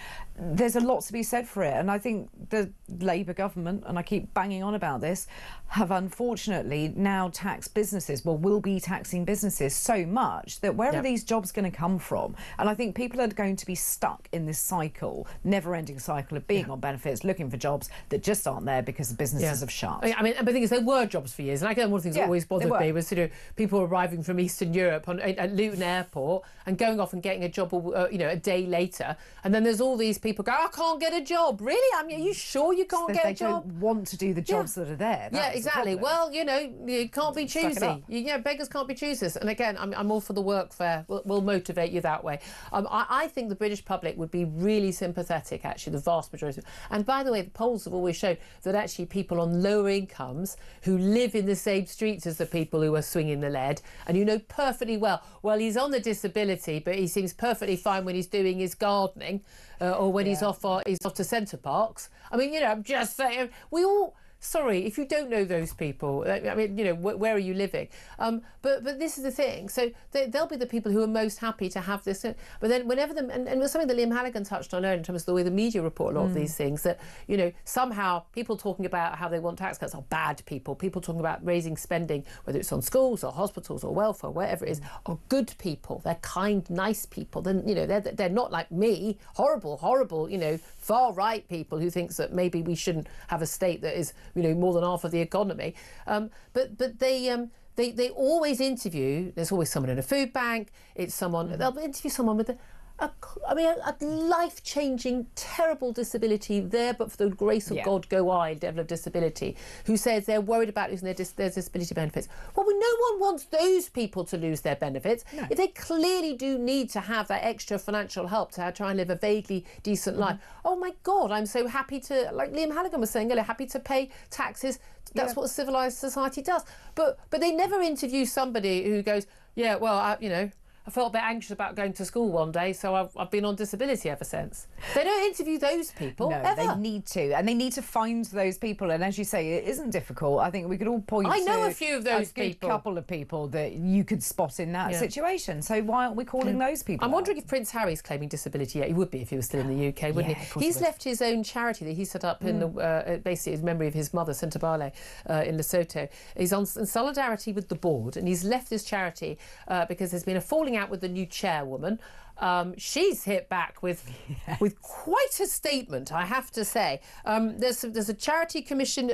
there's a lot to be said for it. And I think the Labour government, and I keep banging on about this, have unfortunately now taxed businesses, will be taxing businesses so much that where are these jobs going to come from? And I think people are going to be stuck in this cycle, never-ending cycle of being on benefits, looking for jobs that just aren't there because the businesses have shut. I mean, the thing is, there were jobs for years, and I guess one of the things that always bothered me was people arriving from Eastern Europe at Luton Airport and going off and getting a job a day later, and then there's all these people go, I can't get a job. Really? I mean, are you sure you can't get a job? They don't want to do the jobs that are there. Exactly. Well, you can't be choosy. Beggars can't be choosers. And again, I'm all for the workfare. We'll motivate you that way. I think the British public would be really sympathetic, actually, the vast majority. And by the way, the polls have always shown that actually people on lower incomes who live in the same streets as the people who are swinging the lead, and you know perfectly well, he's on the disability, but he seems perfectly fine when he's doing his gardening or when he's off to Centre Parks. I mean, I'm just saying, we all... Sorry, if you don't know those people, I mean, where are you living? But this is the thing. So they'll be the people who are most happy to have this. But then whenever them, and it was something that Liam Halligan touched on earlier in terms of the way the media report a lot of these things, that, somehow people talking about how they want tax cuts are bad people. People talking about raising spending, whether it's on schools or hospitals or welfare, whatever it is, are good people. They're kind, nice people. Then, they're not like me, horrible, far-right people who thinks that maybe we shouldn't have a state that is, more than half of the economy. But they always interview, there's always someone in a food bank, it's someone, they'll interview someone with a life-changing, terrible disability there, but for the grace of God go I, level of disability, who says they're worried about losing their disability benefits. Well, no one wants those people to lose their benefits. No. If they clearly do need to have that extra financial help to try and live a vaguely decent life. Oh my God, I'm so happy to, like Liam Halligan was saying earlier, happy to pay taxes. That's what a civilised society does. But they never interview somebody who goes, I felt a bit anxious about going to school one day, so I've been on disability ever since. They don't interview those people, ever. They need to, and they need to find those people. And as you say, it isn't difficult. I think we could all point to... I know a few of those people. A good couple of people that you could spot in that situation. So why aren't we calling those people I'm wondering if Prince Harry's claiming disability yet. He would be if he was still in the UK, wouldn't he? He's left his own charity that he set up in the, basically in memory of his mother, Sentabale, in Lesotho. He's in solidarity with the board, and he's left this charity because there's been a falling out with the new chairwoman. She's hit back with quite a statement, I have to say. There's a charity commission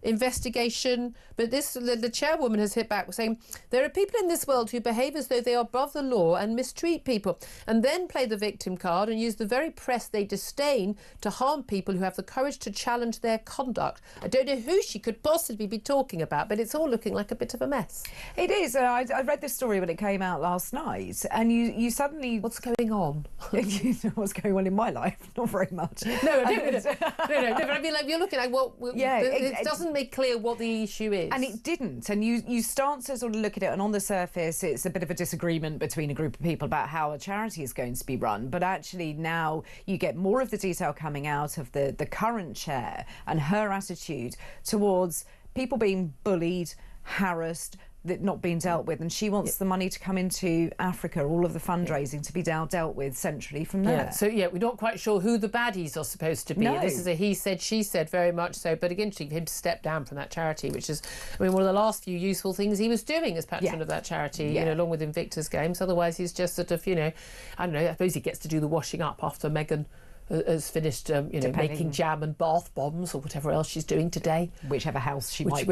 investigation. But the chairwoman has hit back saying there are people in this world who behave as though they are above the law and mistreat people and then play the victim card and use the very press they disdain to harm people who have the courage to challenge their conduct. I don't know who she could possibly be talking about, but it's all looking like a bit of a mess. It is. I read this story when it came out last night, and you suddenly... What's going on? You know what's going on in my life? Not very much. No, but I mean, like, you're looking at it doesn't make clear what the issue is. And it didn't. And you start to sort of look at it, and on the surface, it's a bit of a disagreement between a group of people about how a charity is going to be run. But actually, now you get more of the detail coming out of the current chair and her attitude towards people being bullied, harassed, that not being dealt with, and she wants the money to come into Africa, all of the fundraising to be dealt with centrally from there. Yeah. So we're not quite sure who the baddies are supposed to be. No. This is a he said, she said, very much so. But again, for him to step down from that charity, which is, I mean, one of the last few useful things he was doing as patron of that charity, you know, along with Invictus Games. Otherwise, he's just sort of, you know, I don't know. I suppose he gets to do the washing up after Meghan has finished, you know, making jam and bath bombs or whatever else she's doing today. Whichever house she might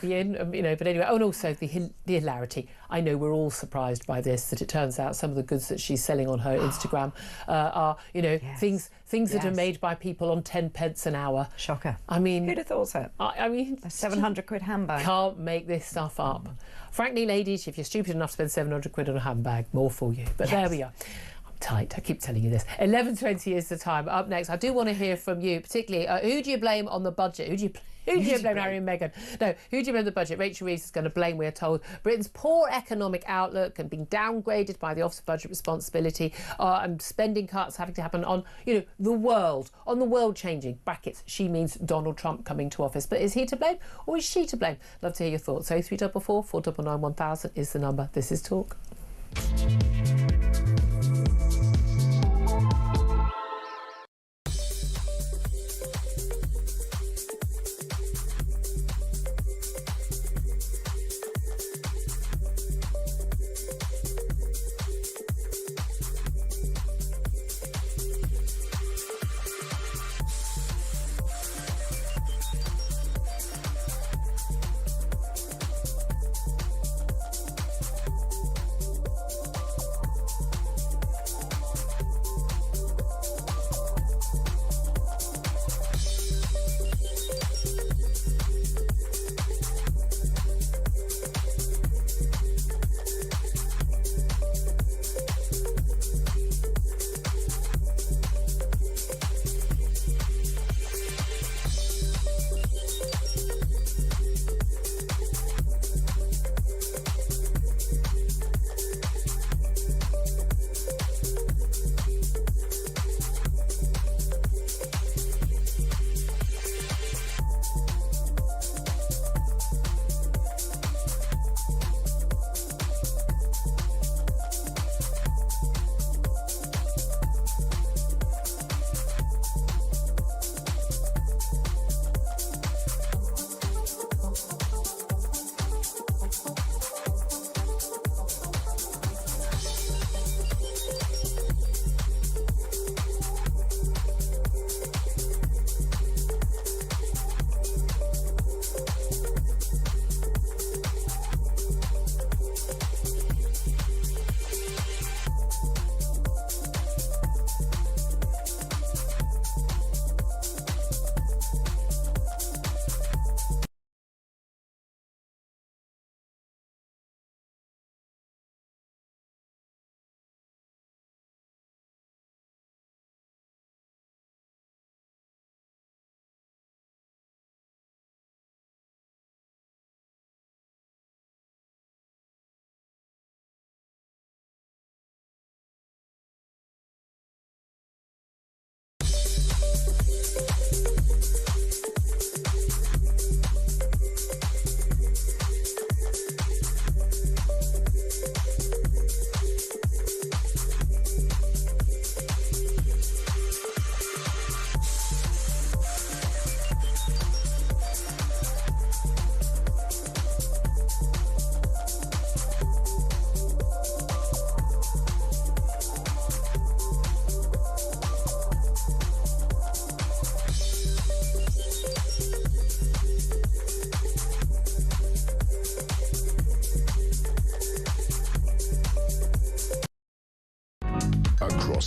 be in, you know. But anyway, and also the hilarity. I know we're all surprised by this, that it turns out some of the goods that she's selling on her Instagram are, you know, things that are made by people on 10 pence an hour. Shocker. I mean, who'd have thought it? I mean, a 700 quid handbag. Can't make this stuff up. Frankly, ladies, if you're stupid enough to spend 700 quid on a handbag, more for you. But there we are. Tight. I keep telling you this. 11:20 is the time. Up next, I do want to hear from you, particularly who do you blame on the budget? Who do you blame Harry and Meghan? No, who do you blame the budget? Rachel Reeves is going to blame, we're told, Britain's poor economic outlook and being downgraded by the Office of Budget Responsibility, and spending cuts having to happen on, you know, the world changing. Brackets. She means Donald Trump coming to office. But is he to blame or is she to blame? Love to hear your thoughts. 0344 499 1000 is the number. This is Talk.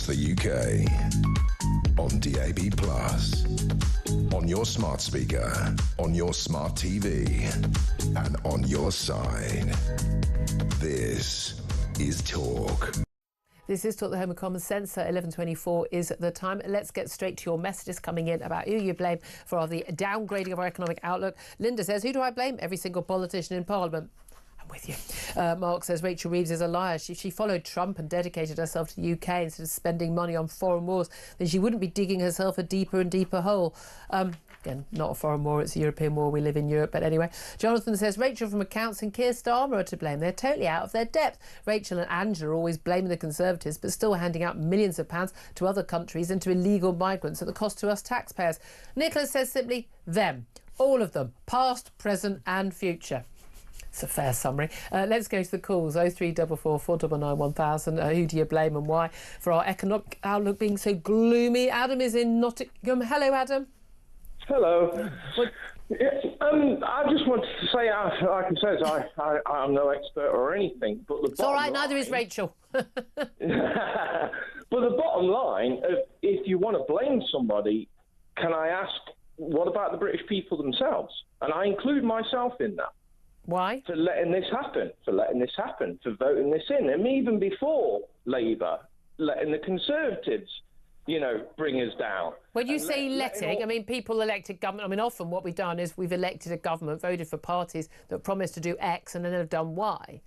across the UK. On DAB+, on your smart speaker, on your smart TV, and on your side. This is Talk. This is Talk, the Home of Common Sense. 11:24 is the time. Let's get straight to your messages coming in about who you blame for the downgrading of our economic outlook. Linda says, who do I blame? Every single politician in Parliament. I'm with you. Mark says, Rachel Reeves is a liar. She followed Trump and dedicated herself to the UK instead of spending money on foreign wars. Then she wouldn't be digging herself a deeper and deeper hole. Again, not a foreign war, it's a European war. We live in Europe. But anyway, Jonathan says, Rachel from Accounts and Keir Starmer are to blame. They're totally out of their depth. Rachel and Angela are always blaming the Conservatives, but still handing out millions of pounds to other countries and to illegal migrants at the cost to us taxpayers. Nicholas says simply, them. All of them. Past, present and future. It's a fair summary. Let's go to the calls. 0344 499 1000. Who do you blame and why for our economic outlook being so gloomy? Adam is in Nottingham. Hello, Adam. Hello. I just wanted to say, like I said, I'm no expert or anything, but it's all right. Neither is Rachel. But the bottom line, if you want to blame somebody, can I ask, what about the British people themselves? And I include myself in that. Why? For letting this happen, for voting this in. And even before Labour, letting the Conservatives, bring us down. When you say letting, I mean, people elected government. I mean, often what we've done is we've elected a government, voted for parties that promised to do X and then have done Y.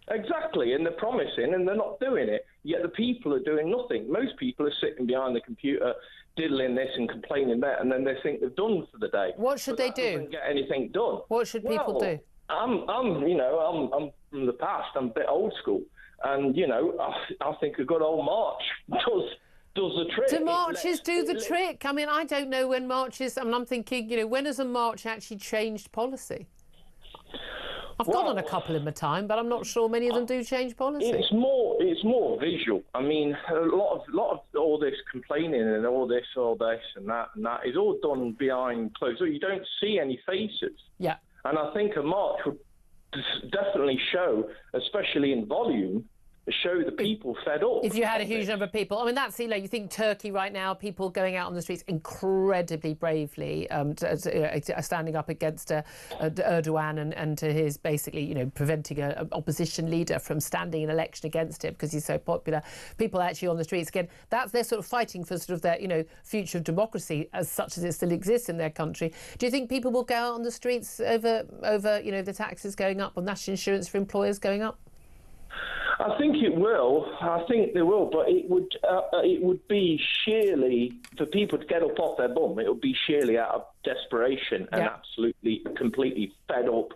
Exactly, and they're promising and they're not doing it, yet the people are doing nothing. Most people are sitting behind the computer, diddling this and complaining that, and then they think they've done for the day. What should they do? Doesn't get anything done. What should people do? I'm from the past. I'm a bit old school, and I think a good old march does the trick. Do marches do the trick? I mean, I don't know when marches. I mean, I'm thinking, when has a march actually changed policy? I've gone on a couple in my time, but I'm not sure many of them do change policy. It's more visual. I mean, a lot of all this complaining and all this and that is all done behind closed doors. You don't see any faces. Yeah. And I think a march would definitely show, especially in volume, show the people fed up. If you had a huge number of people, I mean, that's, you think Turkey right now, people going out on the streets incredibly bravely, standing up against Erdogan and to his basically, preventing an opposition leader from standing an election against him because he's so popular. People actually on the streets, again, they're sort of fighting for sort of their, future of democracy as such as it still exists in their country. Do you think people will go out on the streets over the taxes going up or national insurance for employers going up? I think it will. I think they will, but it would be sheerly for people to get up off their bum. It would be sheerly out of desperation and absolutely, completely fed up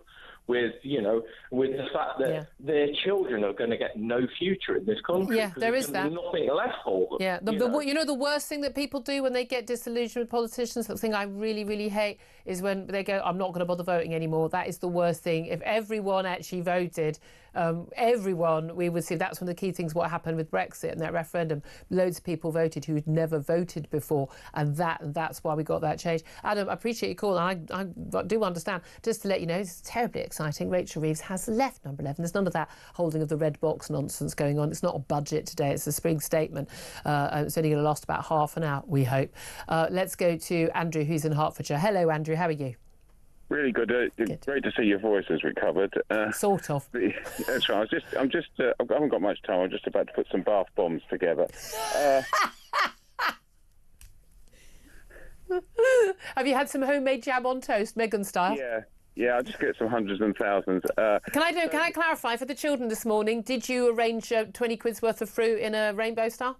with the fact that their children are going to get no future in this country. Yeah, there is that. Nothing left for them. Yeah, the worst thing that people do when they get disillusioned with politicians, the thing I really, really hate is when they go, I'm not going to bother voting anymore. That is the worst thing. If everyone actually voted, we would see that's one of the key things what happened with Brexit and that referendum. Loads of people voted who had never voted before, and that's why we got that change. Adam, I appreciate your call, and I do understand. Just to let you know, it's terribly exciting. Rachel Reeves has left Number 11. There's none of that holding of the red box nonsense going on. It's not a budget today. It's a spring statement. It's only going to last about half an hour, we hope. Let's go to Andrew, who's in Hertfordshire. Hello, Andrew. How are you? Really good. Great to see your voice has recovered. Sort of. That's right. I haven't got much time. I'm just about to put some bath bombs together. Have you had some homemade jam on toast, Meghan style? Yeah. I'll just get some hundreds and thousands. Can I clarify for the children this morning? Did you arrange 20 quid's worth of fruit in a rainbow style?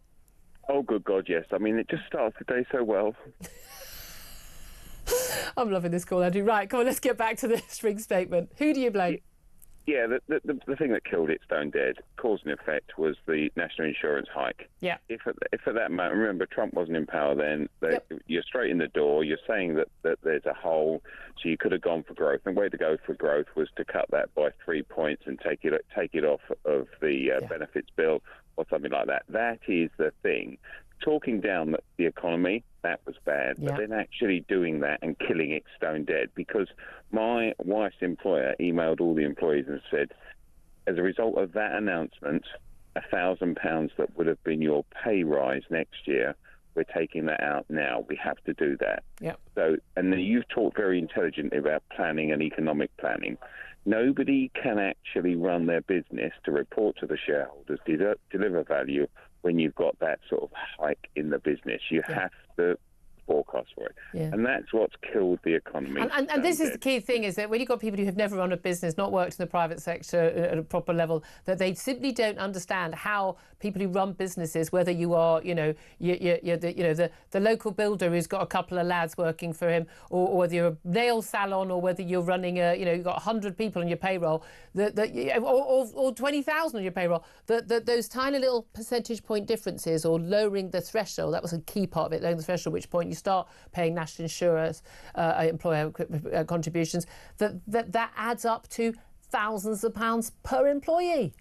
Oh, good God, yes. I mean, it just starts the day so well. I'm loving this call, Andrew. Right, come on, let's get back to the spring statement. Who do you blame? Yeah, the thing that killed it stone dead, cause and effect, was the national insurance hike. Yeah. If at that moment, remember, Trump wasn't in power then, you're straight in the door, you're saying that there's a hole, so you could have gone for growth. And the way to go for growth was to cut that by 3 points and take it off of the benefits bill or something like that. That is the thing. Talking down the economy, that was bad. But then actually doing that and killing it stone dead, because my wife's employer emailed all the employees and said, as a result of that announcement, £1,000 that would have been your pay rise next year, we're taking that out now. We have to do that. Yep. So, and then you've talked very intelligently about planning and economic planning. Nobody can actually run their business to report to the shareholders, deliver value when you've got that sort of hike in the business. You have to forecast for it. Yeah. And that's what's killed the economy. And this is the key thing, is that when you've got people who have never run a business, not worked in the private sector at a proper level, that they simply don't understand how people who run businesses, whether you are, the local builder who's got a couple of lads working for him, or whether you're a nail salon, or whether you're running you've got 100 people on your payroll, or 20,000 on your payroll, that those tiny little percentage point differences, or lowering the threshold, that was a key part of it, lowering the threshold, at which point you start paying national insurance, employer contributions, that adds up to thousands of pounds per employee.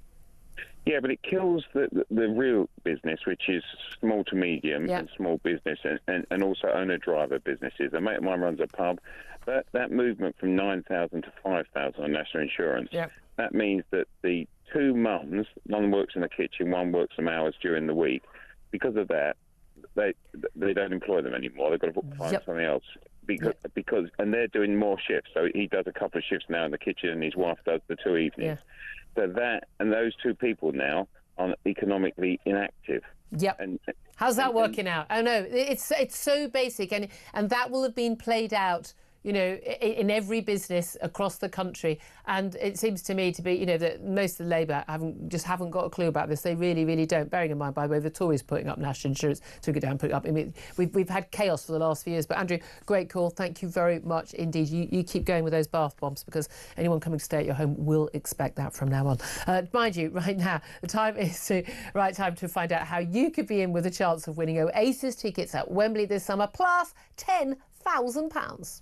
Yeah, but it kills the real business, which is small to medium and small business, and also owner-driver businesses. A mate of mine runs a pub. That movement from 9,000 to 5,000 on national insurance, that means that the two mums, one works in the kitchen, one works some hours during the week. Because of that, they don't employ them anymore. They've got to find something else because and they're doing more shifts. So he does a couple of shifts now in the kitchen, and his wife does the 2 evenings. So that and those two people now are economically inactive. Yep. How's that working out? I know it's so basic, and that will have been played out, in every business across the country. And it seems to me to be, that most of the Labour haven't got a clue about this. They really, really don't. Bearing in mind, by the way, the Tories putting up national insurance, took it down, put it up. I mean, we've had chaos for the last few years. But Andrew, great call. Thank you very much indeed. You keep going with those bath bombs, because anyone coming to stay at your home will expect that from now on. Mind you, right now, the time is the right time to find out how you could be in with a chance of winning Oasis tickets at Wembley this summer, plus £10,000.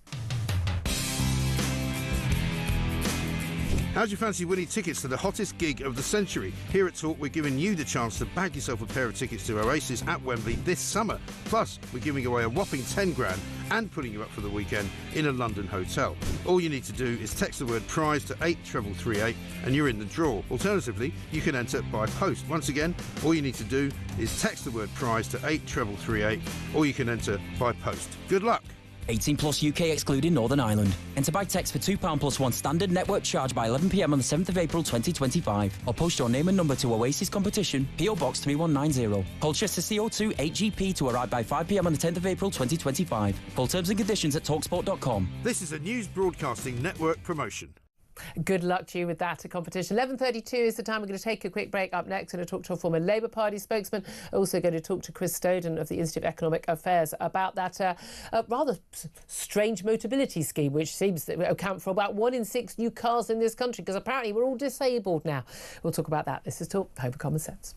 How do you fancy winning tickets to the hottest gig of the century? Here at Talk, we're giving you the chance to bag yourself a pair of tickets to Oasis at Wembley this summer. Plus, we're giving away a whopping 10 grand and putting you up for the weekend in a London hotel. All you need to do is text the word prize to 83338 and you're in the draw. Alternatively, you can enter by post. Once again, all you need to do is text the word prize to 83338 or you can enter by post. Good luck. 18 plus UK excluding Northern Ireland. Enter by text for £2 plus one standard network charge by 11 p.m. on the 7th of April 2025. Or post your name and number to Oasis Competition, PO Box 3190. Colchester CO2 8GP to arrive by 5 p.m. on the 10th of April 2025. Full terms and conditions at talksport.com. This is a News Broadcasting Network promotion. Good luck to you with that competition. 11:32 is the time. We're going to take a quick break. Up next, going to talk to a former Labour Party spokesman. Also going to talk to Chris Snowdon of the Institute of Economic Affairs about that rather strange Motability scheme, which seems to account for about 1 in 6 new cars in this country, because apparently we're all disabled now. We'll talk about that. This is Talk, Home of Common Sense.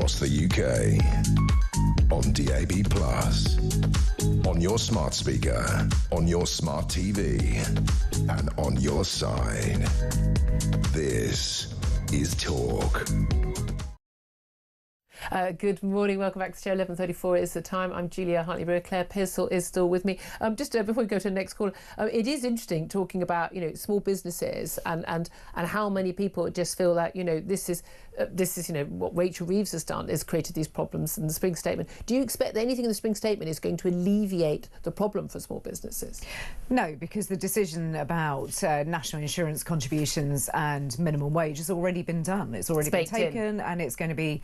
across the UK. On DAB+, on your smart speaker, on your smart TV, and on your side. This is Talk. Good morning, welcome back to show 11:34 is the time. I'm Julia Hartley-Brewer. Claire Pearsall is still with me. Just before we go to the next call, it is interesting talking about small businesses and how many people just feel that this is what Rachel Reeves has done is created these problems in the Spring Statement. Do you expect that anything in the Spring Statement is going to alleviate the problem for small businesses? No, because the decision about national insurance contributions and minimum wage has already been done. It's already been taken, and it's going to be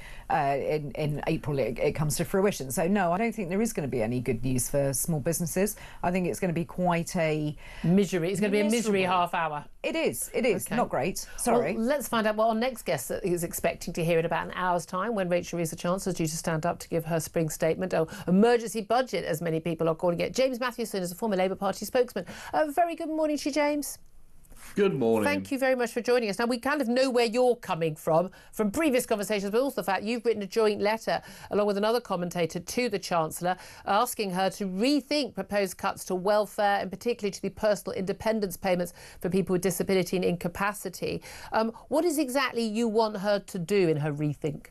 in April it comes to fruition. So no, I don't think there is going to be any good news for small businesses. I think it's going to be quite a misery. It's going to be a misery half hour. It is. Okay. Not great. Sorry. Well, let's find out what our next guest is expecting to hear in about an hour's time, when Rachel Reeves, the Chancellor, is due to stand up to give her Spring Statement, or emergency budget, as many people are calling it. James Mathewson is a former Labour Party spokesman. Very good morning to you, James. Good morning. Thank you very much for joining us. Now, we kind of know where you're coming from previous conversations, but also the fact you've written a joint letter, along with another commentator, to the Chancellor, asking her to rethink proposed cuts to welfare, and particularly to the personal independence payments for people with disability and incapacity. What is exactly you want her to do in her rethink?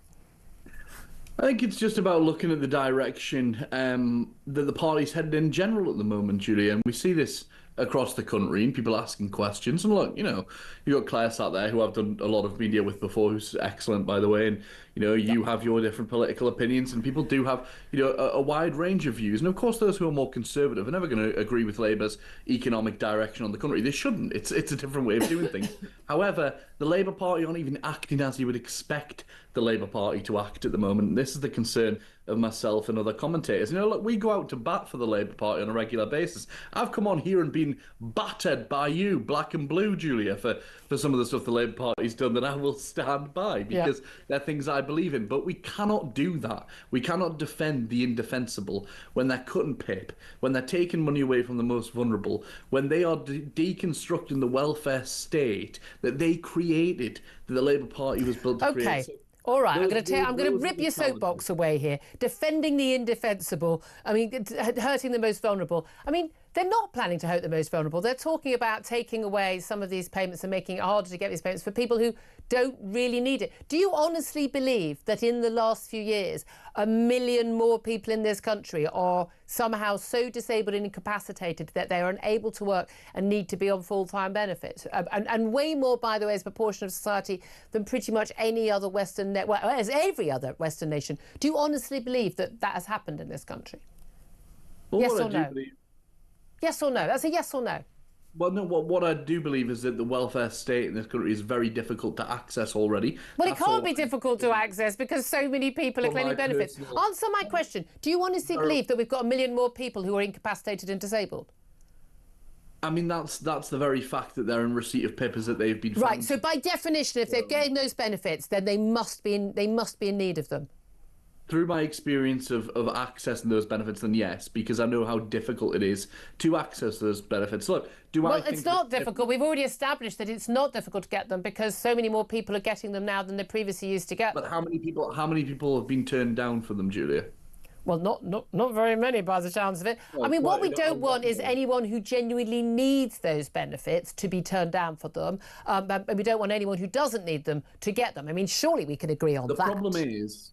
I think it's just about looking at the direction that the party's headed in general at the moment, Julia, and we see this across the country and people asking questions. And look, you've got Claire sat there, who I've done a lot of media with before, who's excellent, by the way, and you have your different political opinions, and people do have a wide range of views. And of course, those who are more conservative are never going to agree with Labour's economic direction on the country. They shouldn't. It's a different way of doing things. However, the Labour Party aren't even acting as you would expect the Labour Party to act at the moment. This is the concern of myself and other commentators. Look, we go out to bat for the Labour Party on a regular basis. I've come on here and been battered by you, black and blue, Julia, for some of the stuff the Labour Party's done that I will stand by, because they're things I believe in. But we cannot do that. We cannot defend the indefensible when they're cutting pip, when they're taking money away from the most vulnerable, when they are deconstructing the welfare state that they created, that the Labour Party was built to create. All right, I'm going to rip your soapbox away here. Defending the indefensible, hurting the most vulnerable. They're not planning to hurt the most vulnerable. They're talking about taking away some of these payments and making it harder to get these payments for people who don't really need it. Do you honestly believe that in the last few years, 1 million more people in this country are somehow so disabled and incapacitated that they are unable to work and need to be on full-time benefits? And way more, by the way, as a proportion of society than pretty much any other Western, as every other Western nation. Do you honestly believe that that has happened in this country? Well, yes or no? Yes or no? That's a yes or no. Well, no, what I do believe is that the welfare state in this country is very difficult to access already. Well, it can't be difficult to access because so many people are claiming benefits. Answer my question. Do you honestly believe that we've got 1 million more people who are incapacitated and disabled? That's the very fact that they're in receipt of papers that they've been found. Right, so by definition, if they're getting those benefits, then they must be in need of them. Through my experience of accessing those benefits, then yes, because I know how difficult it is to access those benefits. Look, it's not difficult. We've already established that it's not difficult to get them because so many more people are getting them now than they previously used to get them. But how many people have been turned down for them, Julia? Well, not very many by the sounds of it. What we don't want is anyone who genuinely needs those benefits to be turned down for them. And we don't want anyone who doesn't need them to get them. Surely we can agree on that.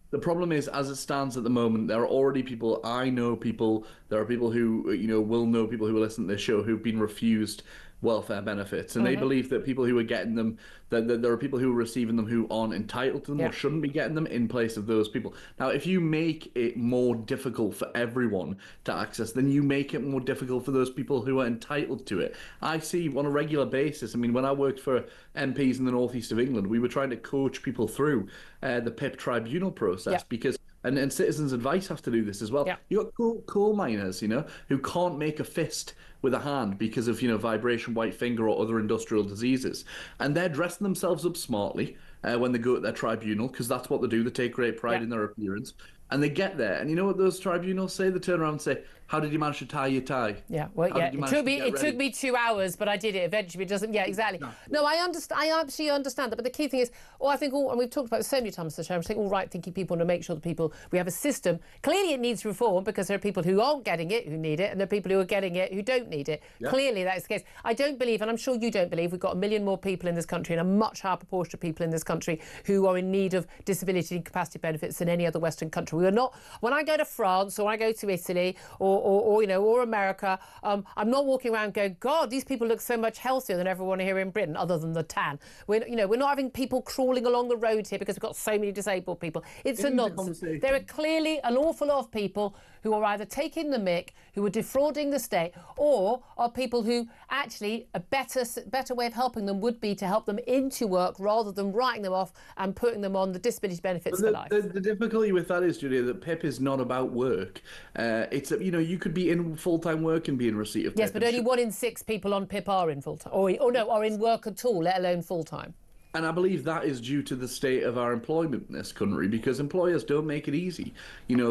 The problem is, as it stands at the moment, there are already people, I know people, there are people who, will know people who will listen to this show who've been refused welfare benefits, and they believe that people who are getting them, that there are people who are receiving them who aren't entitled to them or shouldn't be getting them in place of those people. Now, if you make it more difficult for everyone to access, then you make it more difficult for those people who are entitled to it. I see on a regular basis, when I worked for MPs in the northeast of England, we were trying to coach people through the PIP tribunal process because and Citizens Advice has to do this as well. You've got coal miners, who can't make a fist with a hand because of, vibration, white finger or other industrial diseases. And they're dressing themselves up smartly when they go to their tribunal, because that's what they do. They take great pride in their appearance. And they get there, and you know what those tribunals say? They turn around and say, "How did you manage to tie your tie?" Yeah, well, it took me 2 hours, but I did it eventually. It doesn't. Yeah, exactly. No, I understand. I absolutely understand that. But the key thing is, I think and we've talked about it so many times on the show. I'm saying all right-thinking people want to make sure that we have a system. Clearly, it needs reform because there are people who aren't getting it who need it, and there are people who are getting it who don't need it. Yeah. Clearly, that is the case. I don't believe, and I'm sure you don't believe, we've got 1 million more people in this country and a much higher proportion of people in this country who are in need of disability and capacity benefits than any other Western country. We are not. When I go to France or I go to Italy or America, I'm not walking around going, God, these people look so much healthier than everyone here in Britain, other than the tan. We're not having people crawling along the road here because we've got so many disabled people. It's a nonsense. There are clearly an awful lot of people who are either taking the mick, who are defrauding the state, or are people who actually a better way of helping them would be to help them into work rather than writing them off and putting them on the disability benefits for life. The difficulty with that is, Julia, that PIP is not about work. You could be in full-time work and be in receipt of PIP. Yes, but only 1 in 6 people on PIP are in full-time, are in work at all, let alone full-time. And I believe that is due to the state of our employment in this country, because employers don't make it easy,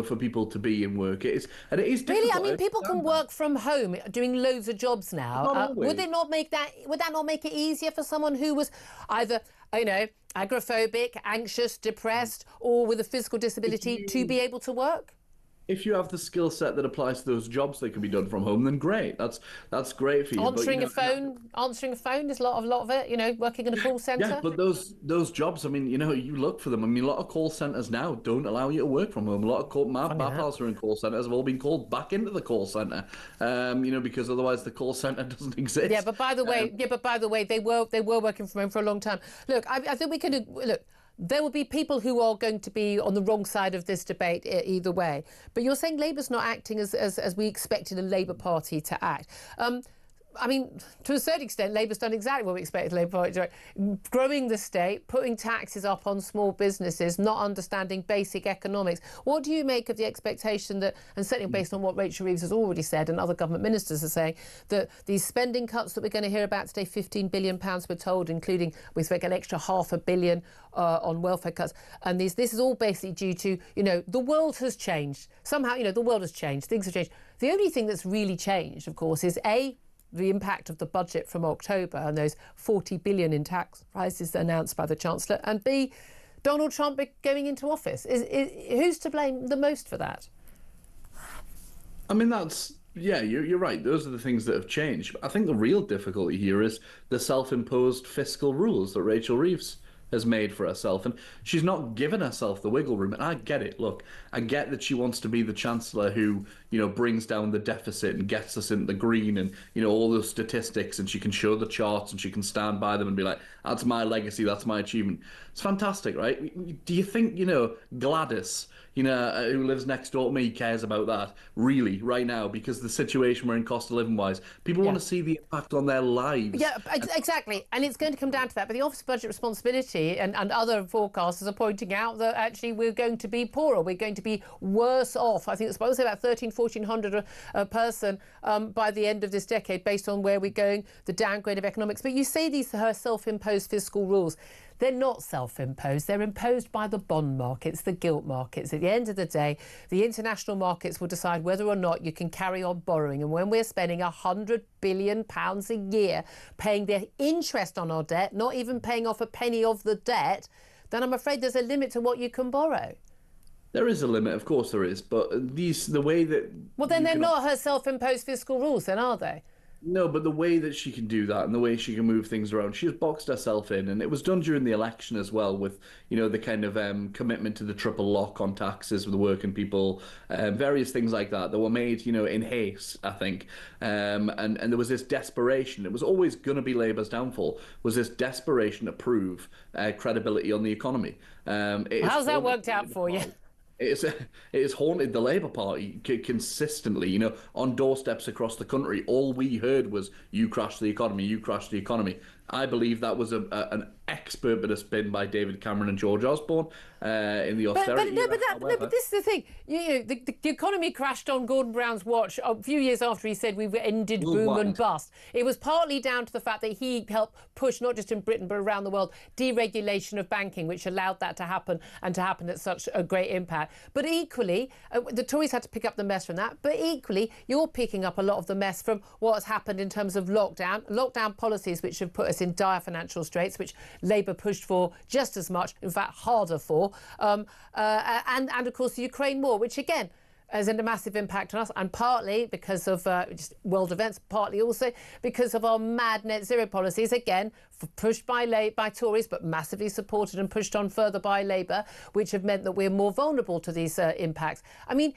for people to be in work. It is difficult. Really, I mean, people can work from home doing loads of jobs now. Would that not make it easier for someone who was either, agoraphobic, anxious, depressed, or with a physical disability to be able to work? If you have the skill set that applies to those jobs that can be done from home, then great. That's great for you. Answering a phone is a lot of it. Working in a call centre. Yeah, but those jobs, I mean, you look for them. I mean, a lot of call centres now don't allow you to work from home. A lot of my pals who are in call centres have all been called back into the call centre, because otherwise the call centre doesn't exist. Yeah, but by the way, they were working from home for a long time. Look, I think we can look. There will be people who are going to be on the wrong side of this debate either way. But you're saying Labour's not acting as we expected a Labour Party to act. I mean, to a certain extent, Labour's done exactly what we expected the Labour Party to do. Growing the state, putting taxes up on small businesses, not understanding basic economics. What do you make of the expectation that, and certainly based on what Rachel Reeves has already said and other government ministers are saying, that these spending cuts that we're going to hear about today, £15 billion we're told, including we expect an extra £500 million on welfare cuts, and this is all basically due to, the world has changed. Somehow, the world has changed, things have changed. The only thing that's really changed, of course, is the impact of the budget from October and those 40 billion in tax rises announced by the Chancellor, and B, Donald Trump going into office. Who's to blame the most for that? I mean, you're right. Those are the things that have changed. I think the real difficulty here is the self-imposed fiscal rules that Rachel Reeves has made for herself, and she's not given herself the wiggle room. And I get it. Look, I get that she wants to be the Chancellor who, brings down the deficit and gets us into the green and, all those statistics, and she can show the charts and she can stand by them and be like, that's my legacy, that's my achievement. It's fantastic, right? Do you think, Gladys, who lives next door to me, cares about that really right now? Because the situation we're in cost of living wise, people want to see the impact on their lives. Yeah, exactly. And it's going to come down to that. But the Office of Budget Responsibility and other forecasters are pointing out that actually we're going to be poorer. We're going to be worse off. I think it's supposed to be about 1,400 a person by the end of this decade, based on where we're going, the downgrade of economics. But you say these are her self-imposed fiscal rules. They're not self-imposed. They're imposed by the bond markets, the gilt markets. At the end of the day, the international markets will decide whether or not you can carry on borrowing. And when we're spending £100 billion a year paying the interest on our debt, not even paying off a penny of the debt, then I'm afraid there's a limit to what you can borrow. There is a limit, of course there is. But the way that... Well, then they're not her self-imposed fiscal rules, then, are they? No, but the way that she can do that and the way she can move things around, she has boxed herself in, and it was done during the election as well with, the kind of commitment to the triple lock on taxes with the working people, various things like that were made, in haste, I think. And there was this desperation. It was always going to be Labour's downfall, was this desperation to prove credibility on the economy. How's that worked out for you? It has haunted the Labour Party consistently, on doorsteps across the country. All we heard was, you crash the economy, you crash the economy. I believe that was an expert bit of spin by David Cameron and George Osborne in the austerity. But this is the thing. The economy crashed on Gordon Brown's watch a few years after he said we've ended boom and bust. It was partly down to the fact that he helped push, not just in Britain but around the world, deregulation of banking, which allowed that to happen and to happen at such a great impact. But equally, the Tories had to pick up the mess from that. But equally, you're picking up a lot of the mess from what has happened in terms of lockdown policies, which have put us in dire financial straits, which Labour pushed for just as much, in fact, harder for. And of course, the Ukraine war, which again has a massive impact on us, and partly because of just world events, partly also because of our mad net zero policies, again, pushed by Tories, but massively supported and pushed on further by Labour, which have meant that we're more vulnerable to these impacts. I mean,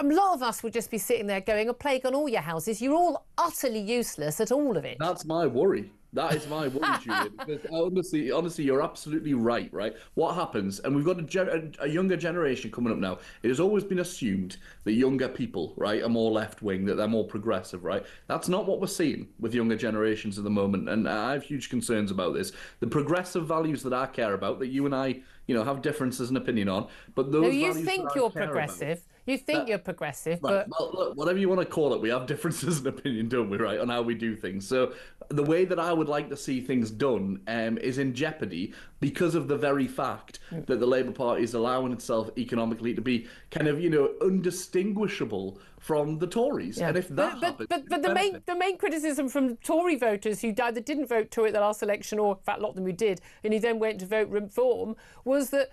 a lot of us would just be sitting there going, a plague on all your houses. You're all utterly useless at all of it. That's my worry. That is my worry, Julia. Because honestly, you're absolutely right. What happens, and we've got a younger generation coming up now. It has always been assumed that younger people, right, are more left-wing, that they're more progressive, right? That's not what we're seeing with younger generations at the moment, and I have huge concerns about this. The progressive values that I care about, that you and I, have differences in opinion on, but those values you think you're progressive. You think you're progressive, right, but... Well, look, whatever you want to call it, we have differences in opinion, don't we, right, on how we do things. So the way that I would like to see things done is in jeopardy because of the very fact that the Labour Party is allowing itself economically to be kind of, undistinguishable from the Tories. Yeah. And if that happens... But the main criticism from Tory voters who either didn't vote Tory at the last election, or in fact a lot of them who did, and who then went to vote Reform, was that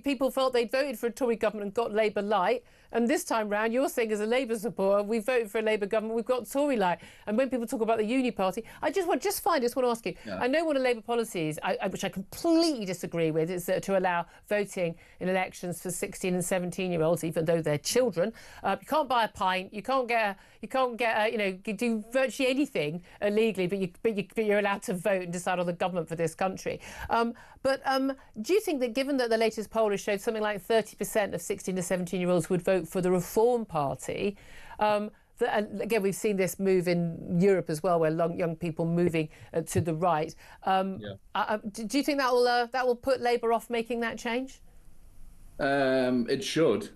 people felt they'd voted for a Tory government and got Labour light. And this time round, you're saying as a Labour supporter, we voted for a Labour government, we've got Tory light. And when people talk about the uni party, I just want to ask you, I know one of Labour policies, which I completely disagree with, is to allow voting in elections for 16 and 17-year-olds, even though they're children. You can't buy a pint, you can't do virtually anything illegally, but you're allowed to vote and decide on the government for this country. But do you think that, given that the latest poll has showed something like 30% of 16 to 17-year-olds would vote for the Reform Party, again, we've seen this move in Europe as well, where young people moving to the right. Do you think that will put Labour off making that change? It should.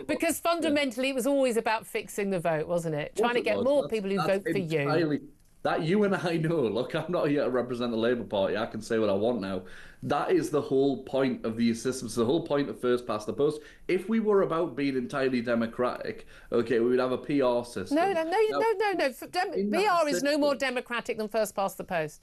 Because fundamentally, it was always about fixing the vote, wasn't it? Trying to get more people who vote for you. That you and I know. Look, I'm not here to represent the Labour Party. I can say what I want now. That is the whole point of these systems, the whole point of first past the post. If we were about being entirely democratic, okay, we would have a PR system. No. PR is no more democratic than first past the post.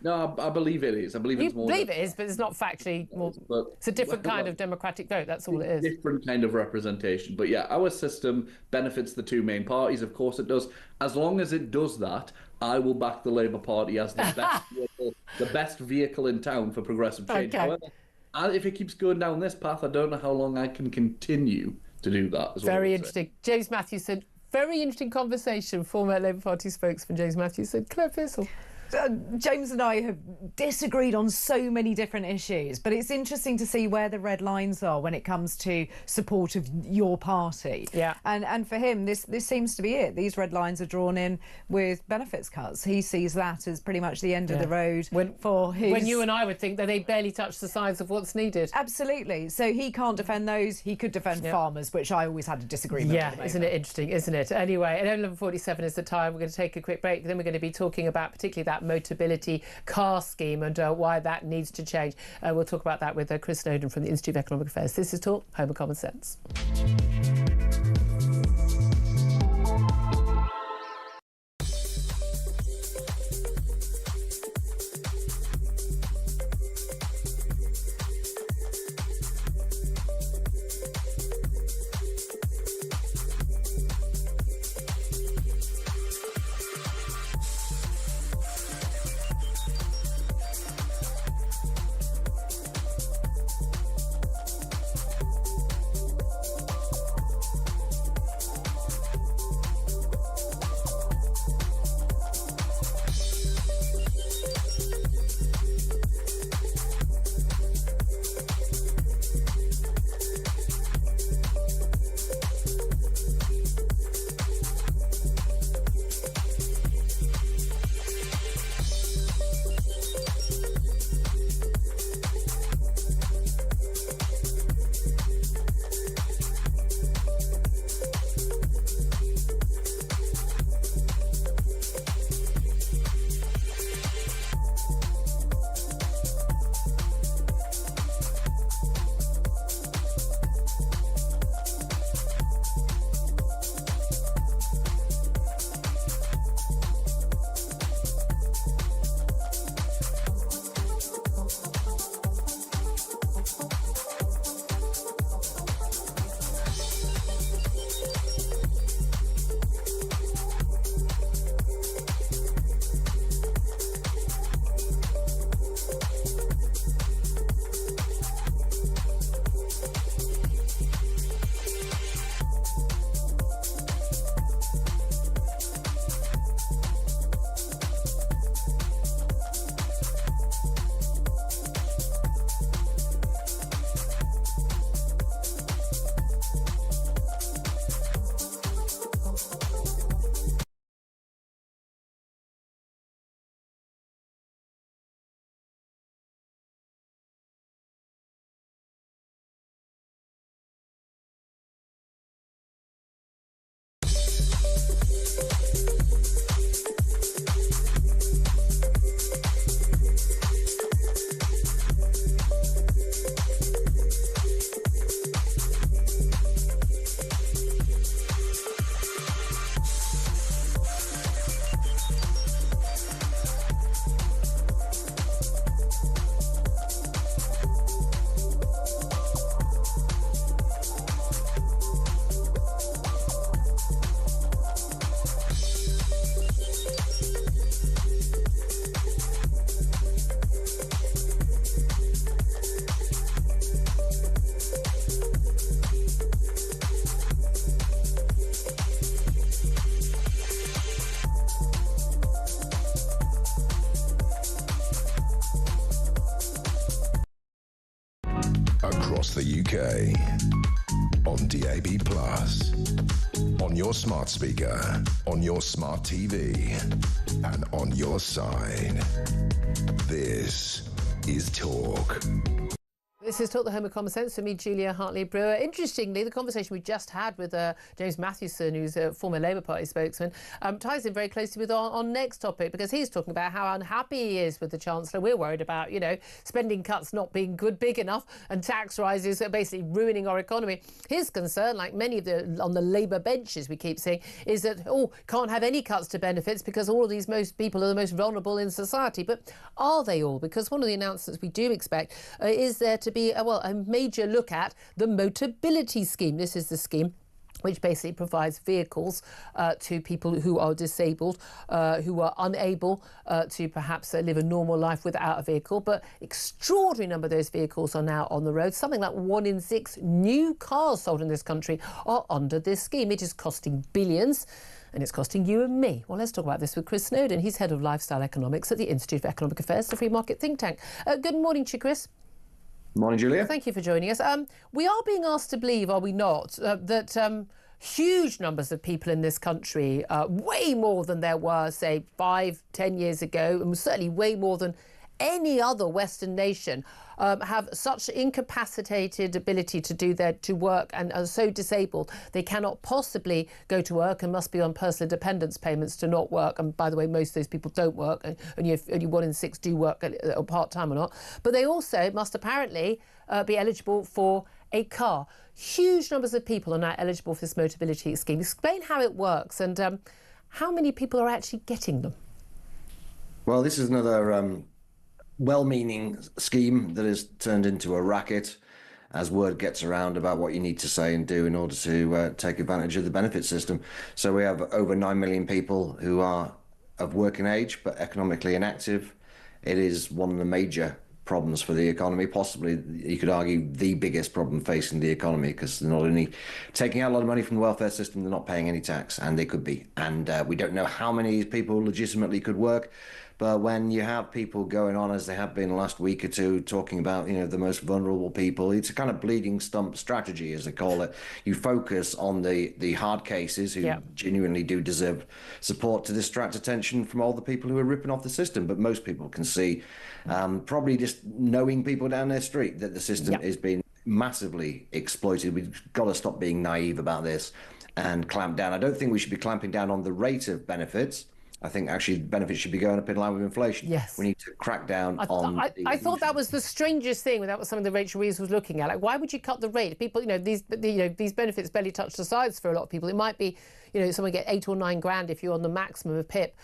No, I believe it is. I believe it's more. You believe it is, but it's not factually more. It's a different kind of democratic vote. That's all it is. Different kind of representation. But yeah, our system benefits the two main parties. Of course, it does. As long as it does that, I will back the Labour Party as the best vehicle in town for progressive change. Okay. However, if it keeps going down this path, I don't know how long I can continue to do that. Very interesting. James Mathewson, very interesting conversation. Former Labour Party spokesman James Mathewson. Claire Pearsall. James and I have disagreed on so many different issues, but it's interesting to see where the red lines are when it comes to support of your party. Yeah. And for him, this seems to be it. These red lines are drawn in with benefits cuts. He sees that as pretty much the end of the road for his... When you and I would think that they barely touch the size of what's needed. Absolutely. So he can't defend those. He could defend farmers, which I always had a disagreement with. Yeah, isn't it interesting, isn't it? Anyway, at 11:47 is the time. We're going to take a quick break. Then we're going to be talking about particularly that Motability car scheme and why that needs to change. We'll talk about that with Chris Snowden from the Institute of Economic Affairs. This is Talk, Home of Common Sense. across the UK. On DAB+, on your smart speaker, on your smart TV, and on your side. This is Talk. This is Talk, the Home of Common Sense, for me, Julia Hartley-Brewer. Interestingly, the conversation we just had with James Mathewson, who's a former Labour Party spokesman, ties in very closely with our next topic, because he's talking about how unhappy he is with the Chancellor. We're worried about, spending cuts not being big enough, and tax rises are basically ruining our economy. His concern, like many of on the Labour benches we keep seeing, is that, can't have any cuts to benefits because all of these most people are the most vulnerable in society. But are they all? Because one of the announcements we do expect is there to be a major look at the Motability scheme. This is the scheme which basically provides vehicles to people who are disabled, who are unable to perhaps live a normal life without a vehicle. But extraordinary number of those vehicles are now on the road. Something like 1 in 6 new cars sold in this country are under this scheme. It is costing billions. And it's costing you and me. Well, let's talk about this with Chris Snowdon. He's head of lifestyle economics at the Institute of Economic Affairs, the free market think tank. Good morning to you, Chris. Morning, Julia. Thank you for joining us. We are being asked to believe, are we not, that huge numbers of people in this country, way more than there were, say, 5-10 years ago, and certainly way more than any other Western nation, have such incapacitated ability to work and are so disabled they cannot possibly go to work and must be on personal dependence payments to not work. And by the way, most of those people don't work, and only 1 in 6 do work part-time or not. But they also must apparently be eligible for a car. Huge numbers of people are now eligible for this Motability scheme. Explain how it works and how many people are actually getting them. Well, this is another well-meaning scheme that has turned into a racket as word gets around about what you need to say and do in order to take advantage of the benefit system. So we have over 9 million people who are of working age but economically inactive. It is one of the major problems for the economy, possibly you could argue the biggest problem facing the economy, because they're not only taking out a lot of money from the welfare system, they're not paying any tax, and they could be. And we don't know how many people legitimately could work. But when you have people going on, as they have been last week or two, talking about, the most vulnerable people, it's a kind of bleeding stump strategy, as they call it. You focus on the hard cases who genuinely do deserve support to distract attention from all the people who are ripping off the system. But most people can see, probably just knowing people down their street, that the system is being massively exploited. We've got to stop being naive about this and clamp down. I don't think we should be clamping down on the rate of benefits. I think actually benefits should be going up in line with inflation. Yes. We need to crack down on... I thought that was the strangest thing. That was something that Rachel Reeves was looking at. Like, why would you cut the rate? People, these benefits barely touch the sides for a lot of people. It might be, someone get 8 or 9 grand if you're on the maximum of PIP,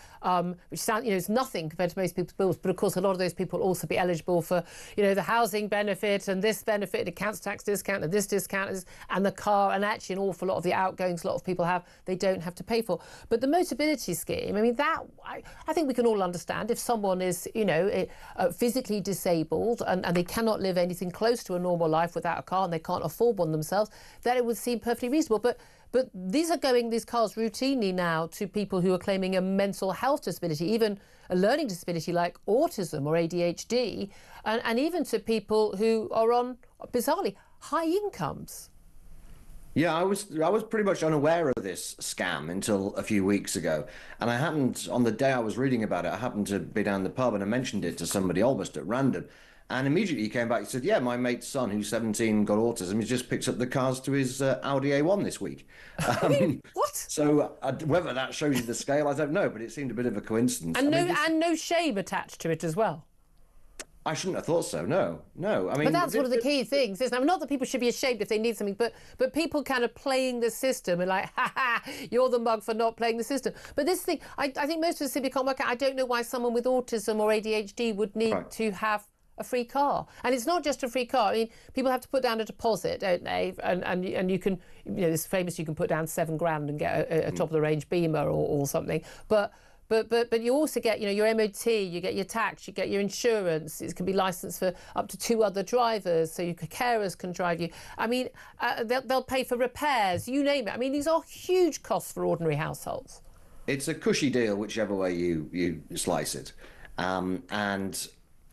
which sounds, is nothing compared to most people's bills. But of course, a lot of those people will also be eligible for, the housing benefit and this benefit, the council tax discount and this discount, and the car, and actually an awful lot of the outgoings a lot of people have, they don't have to pay for. But the Motability scheme, I mean, that I think we can all understand if someone is, physically disabled and they cannot live anything close to a normal life without a car and they can't afford one themselves, that it would seem perfectly reasonable. But these cars routinely now to people who are claiming a mental health disability, even a learning disability like autism or ADHD, and even to people who are on, bizarrely, high incomes. Yeah, I was pretty much unaware of this scam until a few weeks ago. And I happened, on the day I was reading about it, I happened to be down the pub and I mentioned it to somebody almost at random. And immediately he came back and said, yeah, my mate's son, who's 17, got autism. He's just picked up the cars to his Audi A1 this week. What? So whether that shows you the scale, I don't know, but it seemed a bit of a coincidence. And no shame attached to it as well. I shouldn't have thought so. No. I mean, but that's one of the key things, isn't it? Not that people should be ashamed if they need something, but people kind of playing the system and like, you're the mug for not playing the system. But this thing, I think most of us simply can't work out. I don't know why someone with autism or ADHD would need to have a free car. And it's not just a free car. I mean, people have to put down a deposit, don't they? And you can, it's famous, you can put down 7 grand and get a top of the range Beamer or something. But you also get, your MOT, you get your tax, you get your insurance. It can be licensed for up to 2 other drivers, so carers can drive you. I mean, they'll pay for repairs, you name it. I mean, these are huge costs for ordinary households. It's a cushy deal, whichever way you slice it. And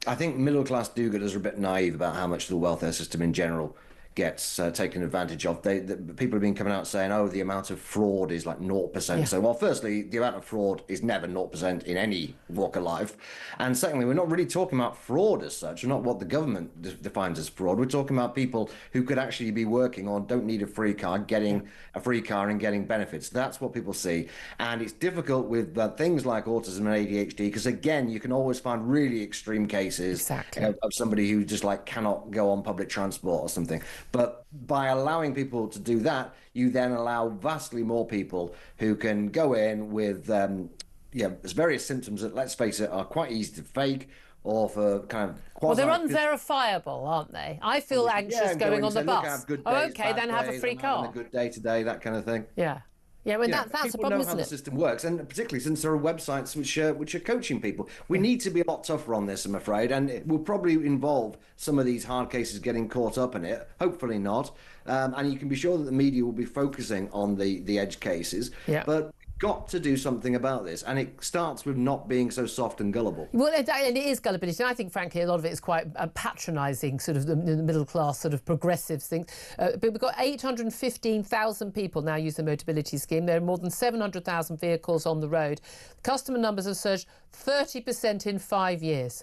I think middle-class do-gooders are a bit naive about how much the welfare system in general gets taken advantage of. People have been coming out saying, oh, the amount of fraud is like 0%. So, well, firstly, the amount of fraud is never 0% in any walk of life. And secondly, we're not really talking about fraud as such. We're not what the government defines as fraud. We're talking about people who could actually be working or don't need a free car, getting a free car and getting benefits. That's what people see. And it's difficult with things like autism and ADHD because, again, you can always find really extreme cases of somebody who just like cannot go on public transport or something. But by allowing people to do that, you then allow vastly more people who can go in with there's various symptoms that, let's face it, are quite easy to fake or for kind of well, they're unverifiable, aren't they? I feel anxious going on the bus. Then have a free car. A good day today, that kind of thing. Yeah. Yeah, I mean, that's the problem, isn't it? People know how the system works, and particularly since there are websites which are coaching people. We need to be a lot tougher on this, I'm afraid, and it will probably involve some of these hard cases getting caught up in it. Hopefully not. And you can be sure that the media will be focusing on the edge cases. Yeah. But got to do something about this, and it starts with not being so soft and gullible. Well, and it is gullibility, and I think, frankly, a lot of it is quite patronising, sort of the middle class, sort of progressive things. But we've got 815,000 people now use the Motability scheme. There are more than 700,000 vehicles on the road. Customer numbers have surged 30% in 5 years.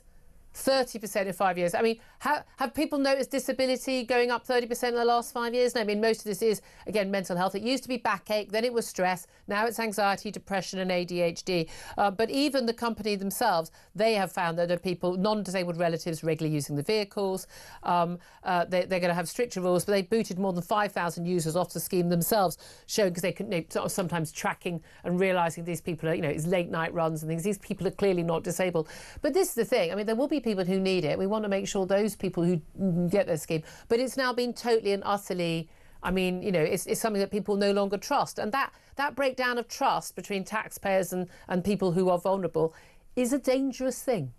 30% in 5 years. I mean, have people noticed disability going up 30% in the last 5 years? No, I mean, most of this is, again, mental health. It used to be backache, then it was stress, now it's anxiety, depression and ADHD. But even the company themselves, they have found that there are people, non-disabled relatives, regularly using the vehicles. They're going to have stricter rules, but they booted more than 5,000 users off the scheme themselves, showing, because they couldn't, sort of sometimes tracking and realising these people are, it's late night runs and things. These people are clearly not disabled. But this is the thing. I mean, there will be people who need it. We want to make sure those people who get their scheme, but it's now been totally and utterly, I mean, it's something that people no longer trust. And that breakdown of trust between taxpayers and people who are vulnerable is a dangerous thing.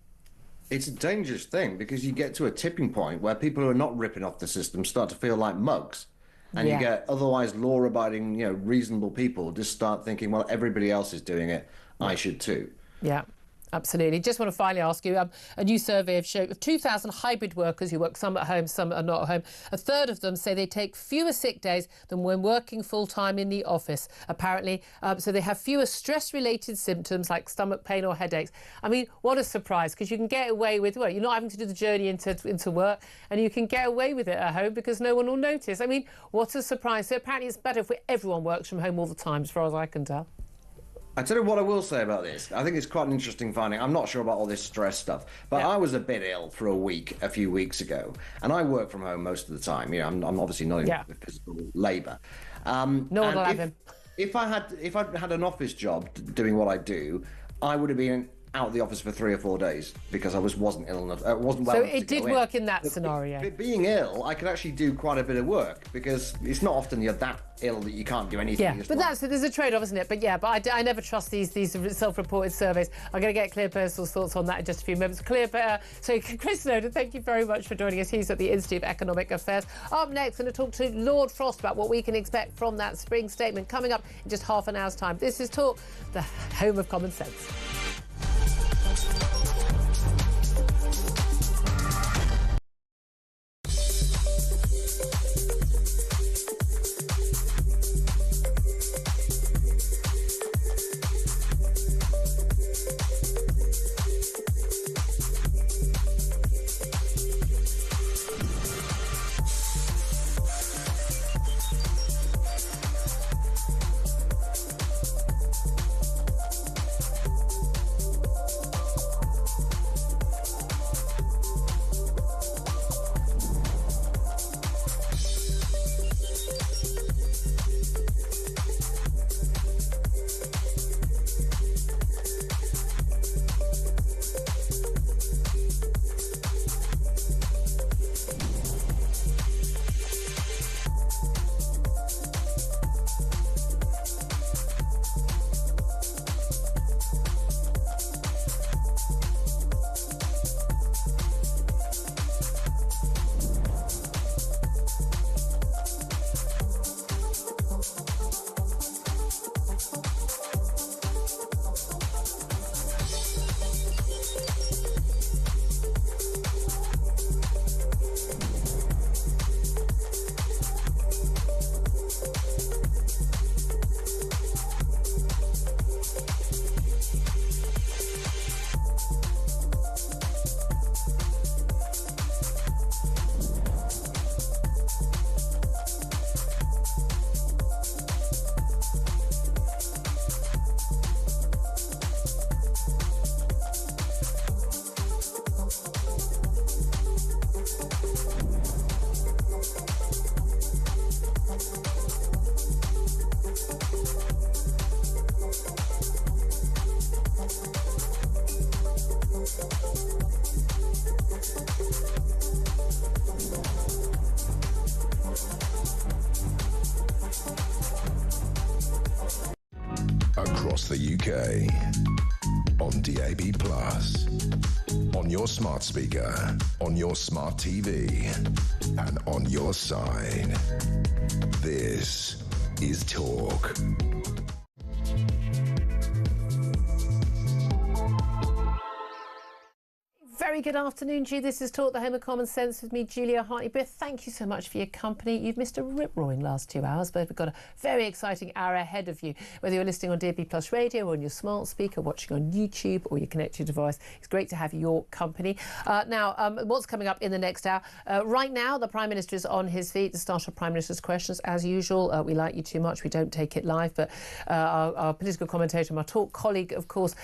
It's a dangerous thing because you get to a tipping point where people who are not ripping off the system start to feel like mugs. And you get otherwise law-abiding, reasonable people just start thinking, well, everybody else is doing it, I should too. Yeah. Absolutely. Just want to finally ask you, a new survey of 2,000 hybrid workers who work some at home, some are not at home. A third of them say they take fewer sick days than when working full-time in the office, apparently. So they have fewer stress-related symptoms like stomach pain or headaches. I mean, what a surprise, because you can get away with, you're not having to do the journey into work, and you can get away with it at home because no one will notice. I mean, what a surprise. So apparently it's better if everyone works from home all the time, as far as I can tell. I tell you what I will say about this. I think it's quite an interesting finding. I'm not sure about all this stress stuff, but I was a bit ill for a few weeks ago, and I work from home most of the time. I'm obviously not in physical labour. No one will have him. If I had an office job doing what I do, I would have been out of the office for 3 or 4 days because I wasn't ill enough. Wasn't well. So it did work in that scenario. But being ill, I could actually do quite a bit of work because it's not often you're that ill that you can't do anything. Yeah, but there's a trade-off, isn't it? But I never trust these self-reported surveys. I'm going to get Claire Purcell's thoughts on that in just a few moments. Chris Snowden, thank you very much for joining us. He's at the Institute of Economic Affairs. Up next, going to talk to Lord Frost about what we can expect from that spring statement coming up in just half an hour's time. This is Talk, the home of common sense. across the UK. On DAB+, on your smart speaker, on your smart TV, and on your side. This is Talk. Very good afternoon to you. This is Talk, the home of common sense, with me, Julia Hartley-Brewer. Thank you so much for your company. You've missed a rip-roaring last 2 hours, but we've got a very exciting hour ahead of you. Whether you're listening on DAB+ radio or on your smart speaker, watching on YouTube or your connected device, it's great to have your company. What's coming up in the next hour? Right now, the Prime Minister is on his feet. The start of Prime Minister's questions, as usual. We like you too much. We don't take it live, but our political commentator, my Talk colleague, of course,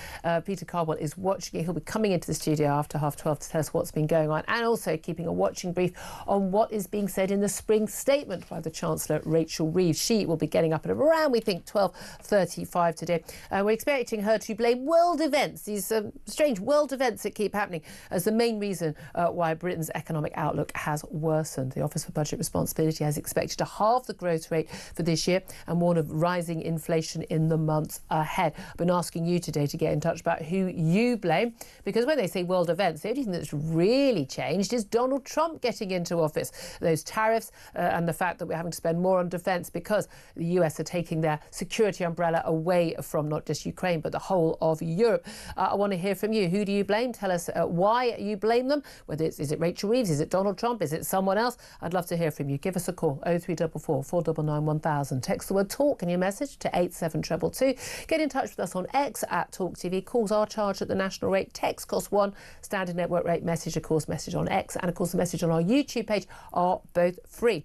Peter Cardwell, is watching it. He'll be coming into the studio after 12:30 to tell us what's been going on, and also keeping a watching brief on what is being said in the spring statement by the Chancellor, Rachel Reeves. She will be getting up at around, we think, 12:35 today. We're expecting her to blame world events, these strange world events that keep happening, as the main reason why Britain's economic outlook has worsened. The Office for Budget Responsibility has expected to halve the growth rate for this year and warn of rising inflation in the months ahead. I've been asking you today to get in touch about who you blame, because when they say world events, the only thing that's really changed is Donald Trump getting into office. Those tariffs and the fact that we're having to spend more on defence because the US are taking their security umbrella away from not just Ukraine but the whole of Europe. I want to hear from you. Who do you blame? Tell us why you blame them. Whether is it Rachel Reeves? Is it Donald Trump? Is it someone else? I'd love to hear from you. Give us a call, 0344 499 1000. Text the word TALK in your message to 87222. Get in touch with us on X at talkTV. Calls are charged at the national rate. Text costs £1. Standard network rate. Message, of course, message on X, and of course the message on our YouTube page are both free.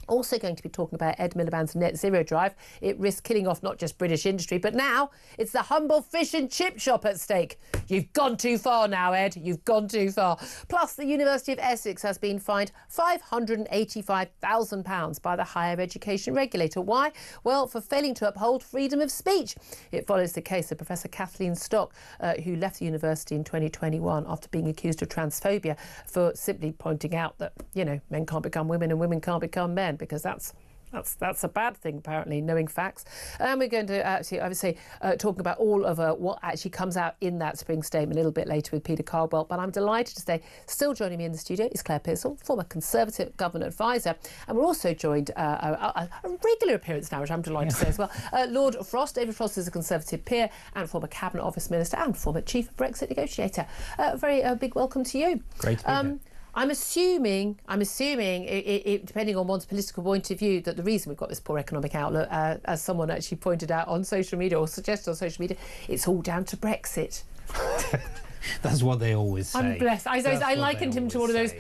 Also going to be talking about Ed Miliband's net zero drive. It risks killing off not just British industry, but now it's the humble fish and chip shop at stake. You've gone too far now, Ed. You've gone too far. Plus, the University of Essex has been fined £585,000 by the higher education regulator. Why? Well, for failing to uphold freedom of speech. It follows the case of Professor Kathleen Stock, who left the university in 2021 after being accused of transphobia for simply pointing out that, you know, men can't become women and women can't become men, because that's a bad thing, apparently, knowing facts. And we're going to actually, I would say, talk about all of what actually comes out in that spring statement a little bit later with Peter Cardwell. But I'm delighted to say, still joining me in the studio is Claire Pearsall, former Conservative government advisor. And we're also joined, a regular appearance now, which I'm delighted to say as well, Lord Frost. David Frost is a Conservative peer and former Cabinet Office Minister and former Chief Brexit negotiator. Very big welcome to you. Great to be here. I'm assuming, it, depending on one's political point of view, that the reason we've got this poor economic outlook, as someone actually pointed out on social media or suggested on social media, it's all down to Brexit. That's what they always say. I'm blessed. I likened him to one of those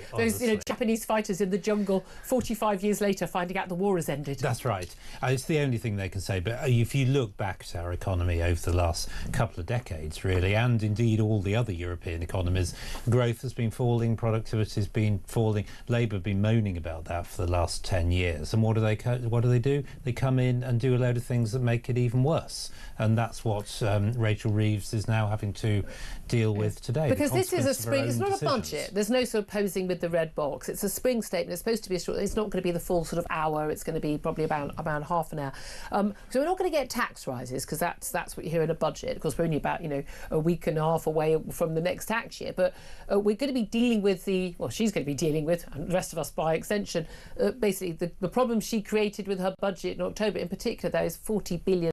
Japanese fighters in the jungle 45 years later finding out the war has ended. That's right. It's the only thing they can say. But if you look back at our economy over the last couple of decades, really, and indeed all the other European economies, growth has been falling, productivity has been falling. Labour have been moaning about that for the last 10 years. And what do they do? They come in and do a load of things that make it even worse. And that's what Rachel Reeves is now having to deal with today. Because this is a spring, it's not a budget. There's no sort of posing with the red box. It's a spring statement. It's supposed to be it's not going to be the full sort of hour. It's going to be probably about half an hour. So we're not going to get tax rises, because that's what you hear in a budget. Of course, we're only about, a week and a half away from the next tax year. But we're going to be dealing with she's going to be dealing with, and the rest of us by extension, basically the problem she created with her budget in October, in particular, those £40 billion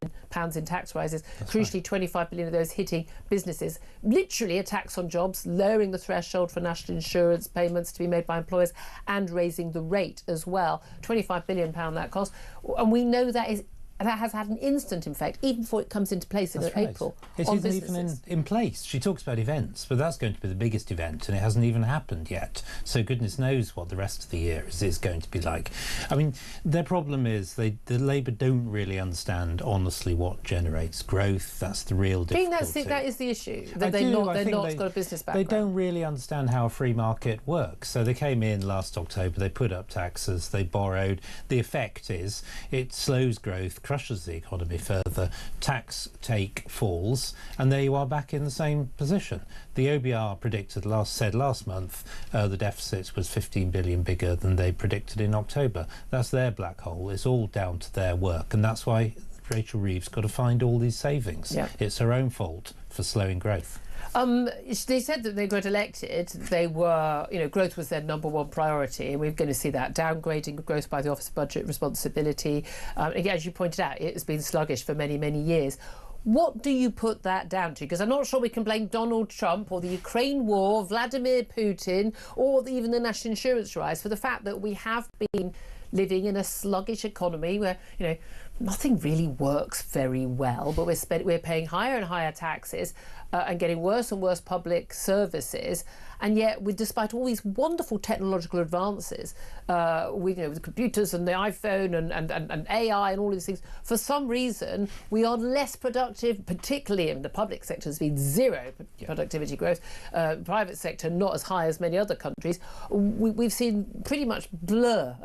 in tax rises. That's crucially, right. 25 billion of those hitting businesses. Literally a tax on jobs, lowering the threshold for national insurance payments to be made by employers, and raising the rate as well. £25 billion that cost. And we know that has had an instant effect, even before it comes into place in April. It isn't even in place. She talks about events, but that's going to be the biggest event, and it hasn't even happened yet. So goodness knows what the rest of the year is going to be like. I mean, their problem is the Labour don't really understand honestly what generates growth. That's the real difficulty. I think that is the issue. That they've not got a business background. They don't really understand how a free market works. So they came in last October. They put up taxes. They borrowed. The effect is it slows growth, crushes the economy further, tax take falls, and there you are back in the same position. The OBR said last month the deficit was 15 billion bigger than they predicted in October. That's their black hole. It's all down to their work, and that's why Rachel Reeves got to find all these savings. Yeah. It's her own fault for slowing growth. They said that they got elected. They were, growth was their number one priority, and we're going to see that downgrading of growth by the Office of Budget Responsibility. Again, as you pointed out, it has been sluggish for many, many years. What do you put that down to? Because I'm not sure we can blame Donald Trump or the Ukraine war, Vladimir Putin, or even the national insurance rise for the fact that we have been living in a sluggish economy where, nothing really works very well, but we're paying higher and higher taxes and getting worse and worse public services. And yet, despite all these wonderful technological advances, with computers and the iPhone and AI and all these things, for some reason, we are less productive, particularly in the public sector. There's been zero productivity growth. Private sector, not as high as many other countries. We've seen pretty much blur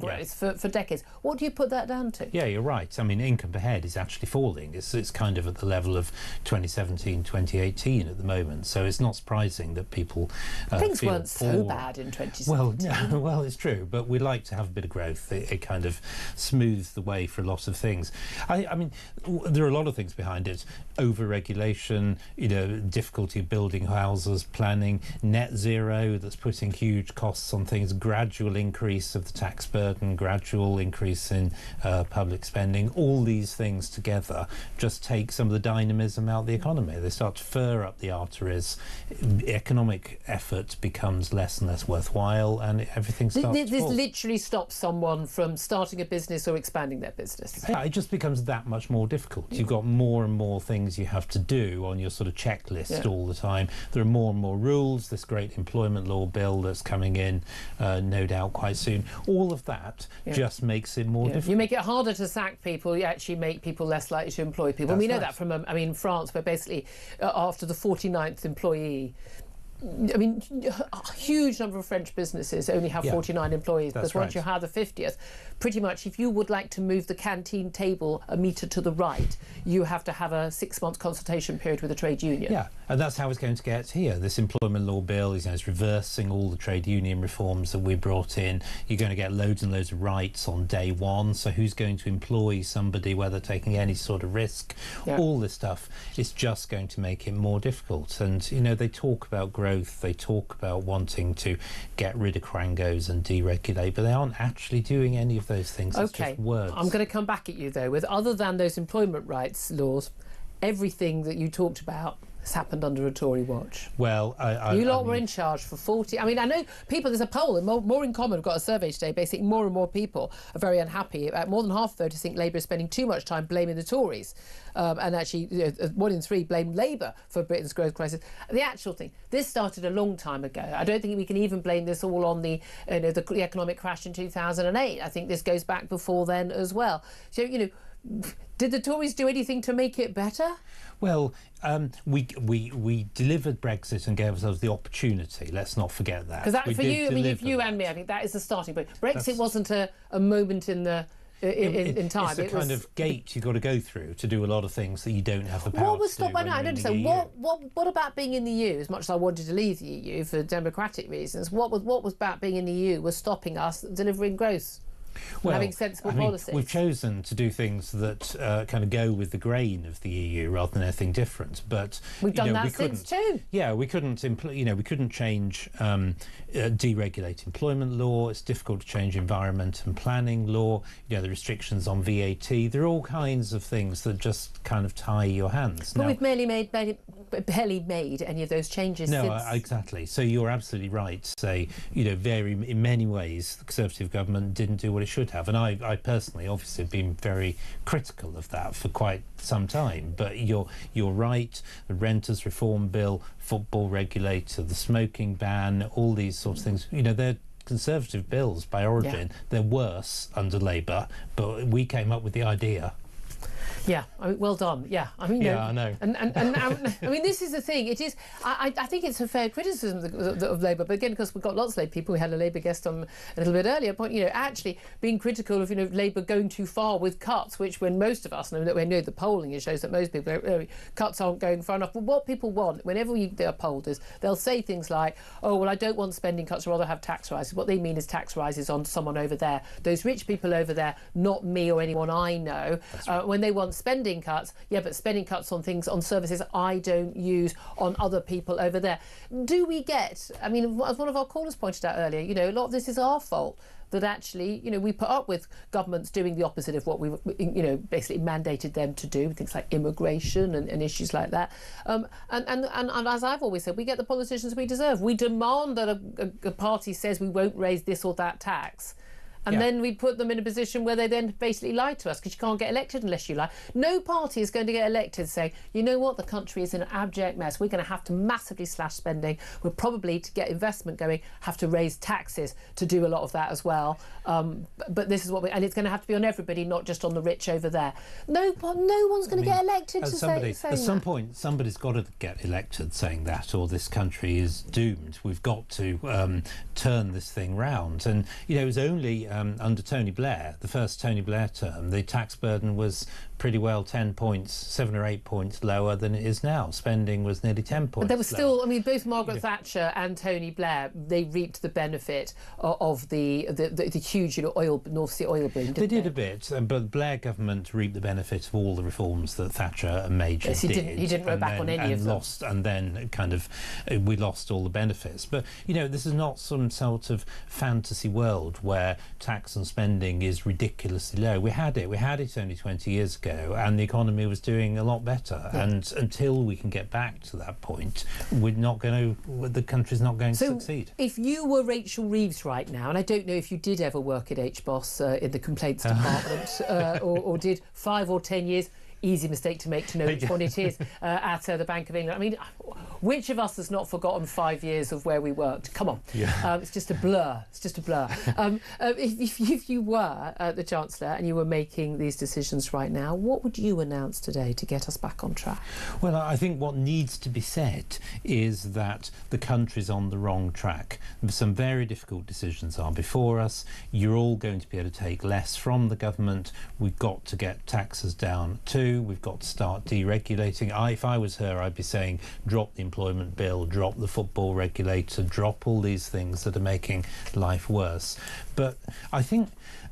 growth for decades. What do you put that down to? Yeah, you're right. I mean, income per head is actually falling. It's kind of at the level of 2017, 2018 at the moment. So it's not surprising that people things feel weren't so bad in 2017. Well, it's true, but we like to have a bit of growth. It kind of smooths the way for a lot of things. I mean, there are a lot of things behind it. Over-regulation, difficulty building houses, planning, net zero that's putting huge costs on things, gradual increase of the tax burden, gradual increase in public spending. All these things together just take some of the dynamism out of the economy. They start to fur up the arteries. Economic effort becomes less and less worthwhile, and everything starts to fall. This literally stops someone from starting a business or expanding their business. Yeah, it just becomes that much more difficult. You've got more and more things you have to do on your sort of checklist all the time. There are more and more rules. This great employment law bill that's coming in, no doubt quite soon. All of that just makes it more difficult. You make it harder to sack people. You actually make people less likely to employ people. That's we know right. that from France, where basically after the 49th employee, I mean, a huge number of French businesses only have 49 employees, because once you have the 50th, pretty much if you would like to move the canteen table a metre to the right, you have to have a 6-month consultation period with a trade union. Yeah, and that's how it's going to get here. This employment law bill is reversing all the trade union reforms that we brought in. You're going to get loads and loads of rights on day one. So who's going to employ somebody, whether taking any sort of risk? All this stuff is just going to make it more difficult. And, they talk about growth, they talk about wanting to get rid of quangos and deregulate, but they aren't actually doing any of those things. It's just words. I'm going to come back at you, though, with other than those employment rights laws, everything that you talked about has happened under a Tory watch. Well, you lot were in charge for 40... I mean, I know people, there's a poll, and More in Common have got a survey today, basically more and more people are very unhappy. More than half of voters think Labour is spending too much time blaming the Tories. And actually, 1 in 3 blame Labour for Britain's growth crisis. The actual thing, this started a long time ago. I don't think we can even blame this all on the economic crash in 2008. I think this goes back before then as well. So, did the Tories do anything to make it better? Well, we delivered Brexit and gave ourselves the opportunity. Let's not forget that. Because for you, I mean, if you and me, I think that is the starting point. Brexit wasn't a moment in time. It's the kind of gate you've got to go through to do a lot of things that you don't have the power to do. I don't understand. What about being in the EU? As much as I wanted to leave the EU for democratic reasons, what was about being in the EU was stopping us delivering growth? Having sensible policies. We've chosen to do things that kind of go with the grain of the EU rather than anything different. But we've done that since too. Yeah, we couldn't. We couldn't change deregulate employment law. It's difficult to change environment and planning law. The restrictions on VAT. There are all kinds of things that just kind of tie your hands. But we've barely made any of those changes. No, since. Exactly. So you're absolutely right to say, in many ways, the Conservative government didn't do what it should have, and I personally obviously have been very critical of that for quite some time. But you're right. The Renters Reform Bill, football regulator, the smoking ban, all these sorts of things. They're Conservative bills by origin. They're worse under Labour, but we came up with the idea. Yeah, I mean, well done. Yeah, I mean, I know. And I mean, this is the thing. It is. I think it's a fair criticism of Labour, but again, because we've got lots of Labour people. We had a Labour guest on a little bit earlier. Point, actually being critical of Labour going too far with cuts, which when most of us know that we know the polling it shows that most people cuts aren't going far enough. But what people want, whenever they're polled, is they'll say things like, "Oh, well, I don't want spending cuts. I'd rather have tax rises." What they mean is tax rises on someone over there, those rich people over there, not me or anyone I know. Right. When they want spending cuts, but spending cuts on things, on services I don't use, on other people over there. Do we get, I mean, as one of our callers pointed out earlier, a lot of this is our fault, that actually, we put up with governments doing the opposite of what we, basically mandated them to do, things like immigration and issues like that. And as I've always said, we get the politicians we deserve. We demand that a party says we won't raise this or that tax. And then we put them in a position where they then basically lie to us, because you can't get elected unless you lie. No party is going to get elected saying, you know what, the country is in an abject mess. We're going to have to massively slash spending. We'll probably, to get investment going, have to raise taxes to do a lot of that as well. But this is what and it's going to have to be on everybody, not just on the rich over there. No one's going to get elected to say at some point, somebody's got to get elected saying that, or this country is doomed. We've got to turn this thing round. And, it was only under Tony Blair, the first Tony Blair term, the tax burden was pretty well 10 points, 7 or 8 points lower than it is now. Spending was nearly 10 points. But there was still, both Margaret Thatcher and Tony Blair, they reaped the benefit of the huge, North Sea oil boom. They did a bit, but the Blair government reaped the benefit of all the reforms that Thatcher and Major did. He didn't row back on any of them. And then we lost all the benefits. But this is not some sort of fantasy world where tax and spending is ridiculously low. We had it only 20 years ago, and the economy was doing a lot better. Yeah. And until we can get back to that point, the country's not going to succeed. If you were Rachel Reeves right now, and I don't know if you did ever work at HBOS in the complaints department, or did 5 or 10 years, easy mistake to make to know which one it is, at the Bank of England. Which of us has not forgotten 5 years of where we worked? Come on. Yeah. It's just a blur. If you were the Chancellor and you were making these decisions right now, what would you announce today to get us back on track? Well, I think what needs to be said is that the country's on the wrong track. Some very difficult decisions are before us. You're all going to be able to take less from the government. We've got to get taxes down too. We've got to start deregulating. If I was her, I'd be saying drop the employment bill, drop the football regulator, drop all these things that are making life worse. But I think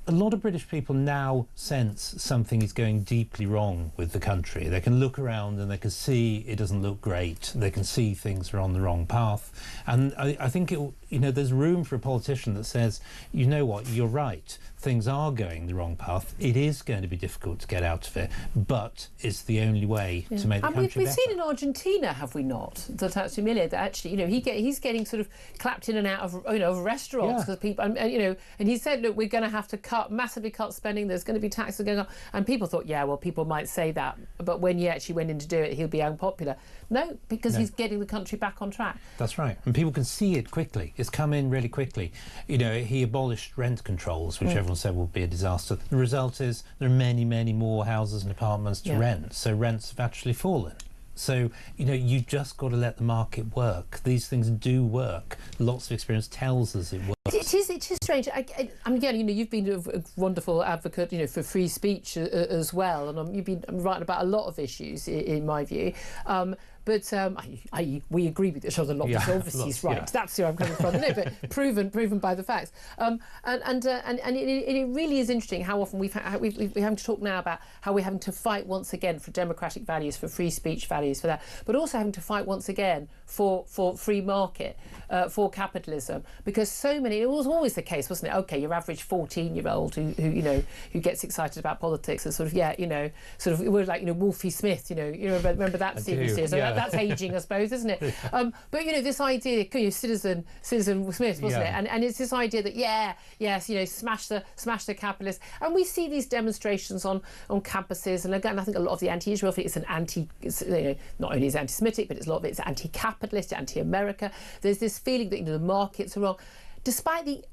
a lot of British people now sense something is going deeply wrong with the country. They can look around and they can see it doesn't look great. They can see things are on the wrong path. And I think there's room for a politician that says, you know what, you're right. Things are going the wrong path. It is going to be difficult to get out of it, but it's the only way to make the country better. We've seen in Argentina, have we not, that actually, he's getting sort of clapped in and out of restaurants because people, and he said, look, we're going to have to massively cut spending. There's going to be taxes going up, and people thought, people might say that, but when he actually went in to do it, he'll be unpopular. No, because he's getting the country back on track. That's right, and people can see it quickly. It's come in really quickly. He abolished rent controls, which everyone said would be a disaster. The result is there are many, many more houses and apartments to rent, so rents have actually fallen. So, you just got to let the market work. These things do work. Lots of experience tells us it works. It is strange. Again, you've been a wonderful advocate, for free speech as well, and you've been writing about a lot of issues, in my view. But we agree with each other a lot, because obviously he's right. That's where I'm coming from. No, but proven by the facts. And it really is interesting how often we're having to talk now about how we're having to fight once again for democratic values, for free speech values, for that, but also having to fight once again for free market, for capitalism, because so many. It was always the case, wasn't it? Okay, your average 14-year-old who gets excited about politics and we're like Wolfie Smith. Remember that TV series? That's ageing, I suppose, isn't it? But this idea, Citizen Smith, wasn't it? And it's this idea that smash the capitalists. And we see these demonstrations on campuses, and again, I think a lot of the anti-Israel thing is not only is anti-Semitic, but a lot of it's anti-capitalist, anti-America. There's this feeling that the markets are wrong, despite the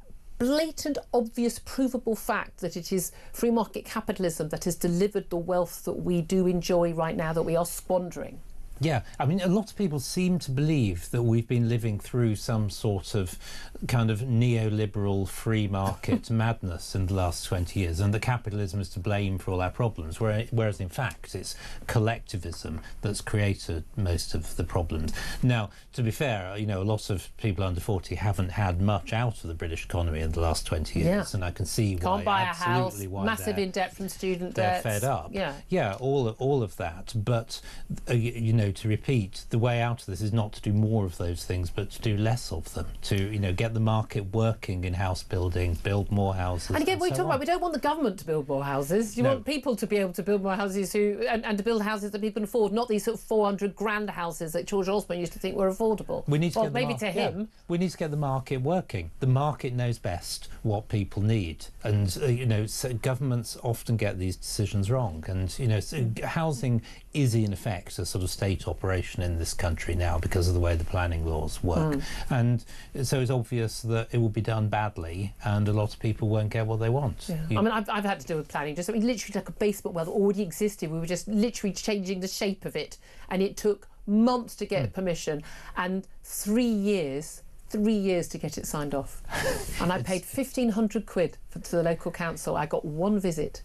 blatant, obvious, provable fact that it is free market capitalism that has delivered the wealth that we do enjoy right now, that we are squandering? Yeah, I mean, a lot of people seem to believe that we've been living through some sort of kind of neoliberal free market madness in the last 20 years, and that capitalism is to blame for all our problems, whereas in fact it's collectivism that's created most of the problems. Now, to be fair, you know, a lot of people under 40 haven't had much out of the British economy in the last 20 years, and I can see why. Can't buy a house, why massive in debt from student they're debts. fed up. Yeah, all of that. But you know, to repeat, the way out of this is not to do more of those things, but to do less of them. To, you know, get the market working in house building, build more houses. And again, we so talk about, we don't want the government to build more houses. You want people to be able to build more houses and to build houses that people can afford, not these sort of 400 grand houses that George Osborne used to think were affordable. We need to get maybe to him. We need to get the market working. The market knows best what people need, and you know, so governments often get these decisions wrong. And you know, so housing is in effect a sort of state operation in this country now because of the way the planning laws work, and so it's obvious that it will be done badly, and a lot of people won't get what they want. I mean, I've had to deal with planning. Just, I mean, literally like a basement well that already existed. We were just literally changing the shape of it, and it took months to get permission and 3 years to get it signed off. And I paid 1,500 quid to the local council. I got one visit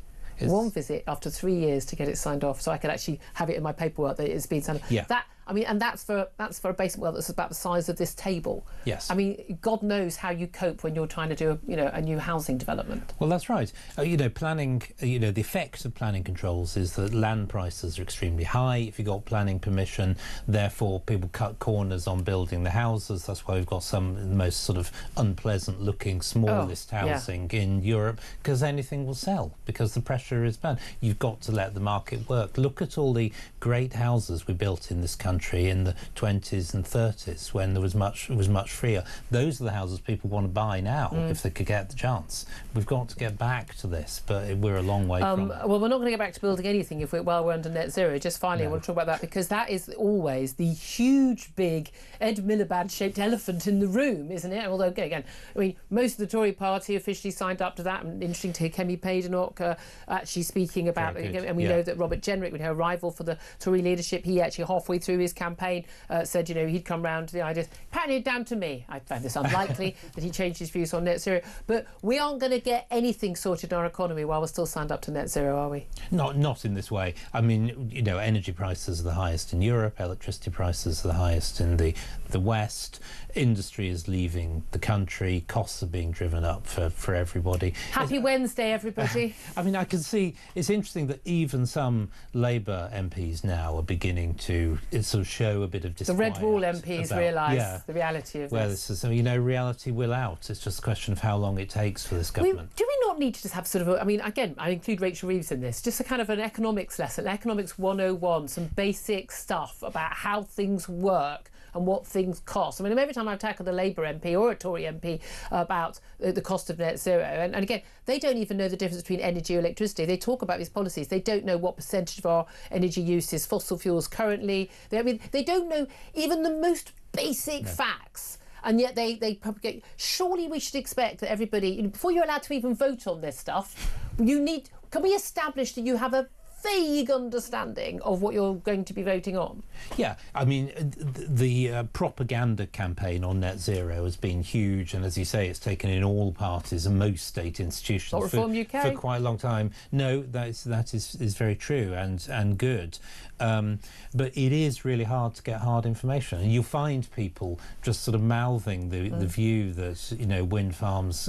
after 3 years to get it signed off, so I could actually have it in my paperwork that it's been signed off. Yeah. I mean, and that's for a basement well that's about the size of this table. Yes. I mean, God knows how you cope when you're trying to do a new housing development. Well, that's right. You know, planning. You know, the effect of planning controls is that land prices are extremely high. If you got planning permission, therefore people cut corners on building the houses. That's why we've got some of the most sort of unpleasant-looking, smallest housing in Europe, because anything will sell because the pressure is bad. You've got to let the market work. Look at all the great houses we built in this country in the 20s and 30s when it was much freer. Those are the houses people want to buy now if they could get the chance. We've got to get back to this, but we're a long way from it. Well, we're not going to get back to building anything if we're under net zero. Just finally, I want to talk about that because that is always the huge, big Ed Miliband-shaped elephant in the room, isn't it? Although, again, I mean, most of the Tory party officially signed up to that. And interesting to hear Kemi Badenoch actually speaking about it. And we know that Robert Jenrick, we know a rival for the Tory leadership, he actually halfway through his campaign said, you know, he'd come round to the idea, patting it down to me. I find this unlikely that he changed his views on net zero. But we aren't going to get anything sorted in our economy while we're still signed up to net zero, are we? Not in this way. I mean, you know, energy prices are the highest in Europe, electricity prices are the highest in the West. Industry is leaving the country, costs are being driven up for everybody. Happy Wednesday, everybody. I mean, I can see, it's interesting that even some Labour MPs now are beginning to sort of show a bit of disquiet. The Red Wall MPs realise the reality of this is, you know, reality will out. It's just a question of how long it takes for this government. Do we not need to just have sort of, I mean, again, I include Rachel Reeves in this, just a kind of an economics lesson, economics 101, some basic stuff about how things work and what things cost. I mean, every time I've tackled a Labour MP or a Tory MP about the cost of net zero, and again, they don't even know the difference between energy or electricity. They talk about these policies. They don't know what percentage of our energy use is fossil fuels currently. They don't know even the most basic facts. And yet they propagate. Surely we should expect that everybody, you know, before you're allowed to even vote on this stuff, can we establish that you have a vague understanding of what you're going to be voting on? Yeah, I mean, the propaganda campaign on net zero has been huge, and as you say, it's taken in all parties and most state institutions for quite a long time. No, that is very true and good. But it is really hard to get hard information, and you'll find people just sort of mouthing the view that, you know, wind farms